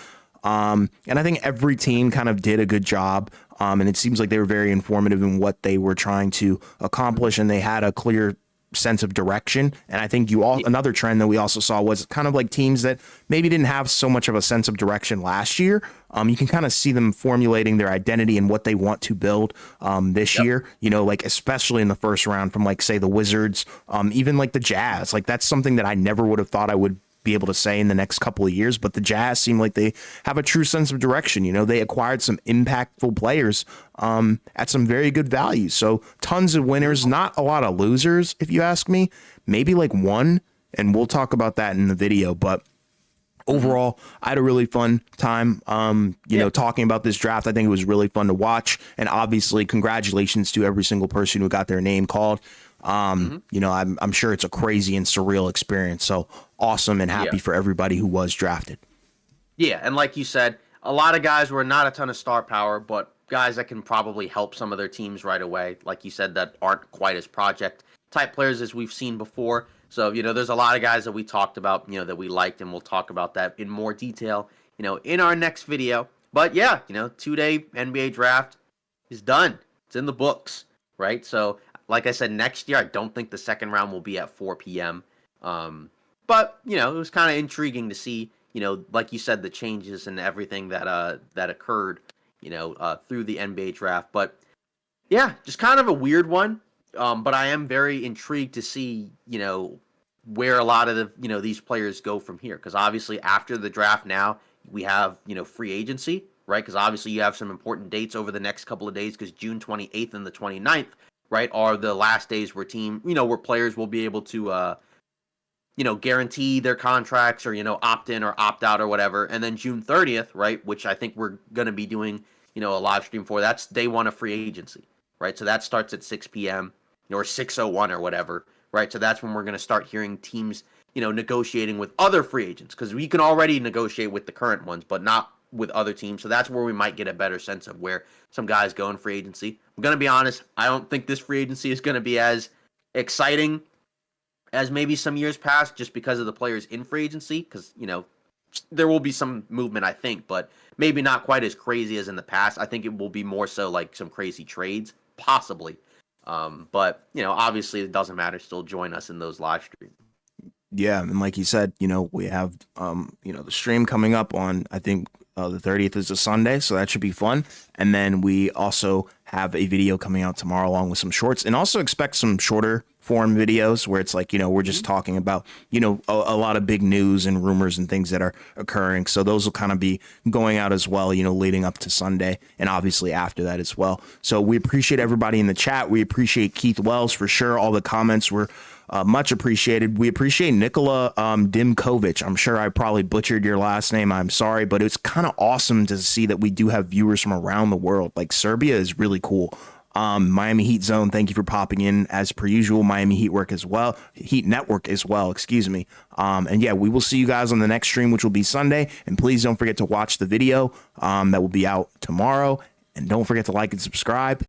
And I think every team kind of did a good job. And it seems like they were very informative in what they were trying to accomplish, and they had a clear sense of direction. And I think another trend that we also saw was kind of like teams that maybe didn't have so much of a sense of direction last year. You can kind of see them formulating their identity and what they want to build this year, like especially in the first round from like, say, the Wizards, even like the Jazz. Like that's something that I never would have thought I would be able to say in the next couple of years, but the Jazz seem like they have a true sense of direction. They acquired some impactful players at some very good value. So tons of winners, not a lot of losers, if you ask me. Maybe like one, and we'll talk about that in the video. But overall, I had a really fun time, talking about this draft. I think it was really fun to watch. And obviously, congratulations to every single person who got their name called. I'm sure it's a crazy and surreal experience. So awesome and happy for everybody who was drafted. Yeah, and like you said, a lot of guys were not a ton of star power, but guys that can probably help some of their teams right away. Like you said, that aren't quite as project type players as we've seen before. So, there's a lot of guys that we talked about, that we liked, and we'll talk about that in more detail, in our next video. But yeah, 2-day NBA draft is done. It's in the books, right? So, like I said, next year, I don't think the second round will be at 4 p.m. But, it was kind of intriguing to see, like you said, the changes and everything that occurred, through the NBA draft. But yeah, just kind of a weird one. But I am very intrigued to see, where a lot of the, these players go from here. Because obviously after the draft now, we have, free agency, right? Because obviously you have some important dates over the next couple of days because June 28th and the 29th, right, are the last days where where players will be able to, guarantee their contracts or, opt in or opt out or whatever. And then June 30th, right, which I think we're going to be doing, a live stream for, that's day one of free agency, right? So that starts at 6 p.m. or 6:01 or whatever, right? So that's when we're going to start hearing teams, negotiating with other free agents because we can already negotiate with the current ones, but not with other teams. So that's where we might get a better sense of where some guys go in free agency. I'm going to be honest, I don't think this free agency is going to be as exciting as maybe some years past just because of the players in free agency because, there will be some movement, I think, but maybe not quite as crazy as in the past. I think it will be more so like some crazy trades, possibly. But obviously it doesn't matter. Still join us in those live streams. Yeah, and like you said, we have the stream coming up on, I think, the 30th is a Sunday, so that should be fun. And then we also have a video coming out tomorrow along with some shorts, and also expect some shorter form videos where it's like, we're just talking about, a lot of big news and rumors and things that are occurring. So those will kind of be going out as well, leading up to Sunday, and obviously after that as well. So we appreciate everybody in the chat. We appreciate Keith Wells for sure. All the comments were much appreciated. We appreciate Nikola Dimkovic. I'm sure I probably butchered your last name. I'm sorry, but it's kind of awesome to see that we do have viewers from around the world. Like, Serbia is really cool. Miami Heat Zone, thank you for popping in as per usual. Miami Heat Network as well, excuse me. And yeah, we will see you guys on the next stream, which will be Sunday. And please don't forget to watch the video that will be out tomorrow. And don't forget to like and subscribe.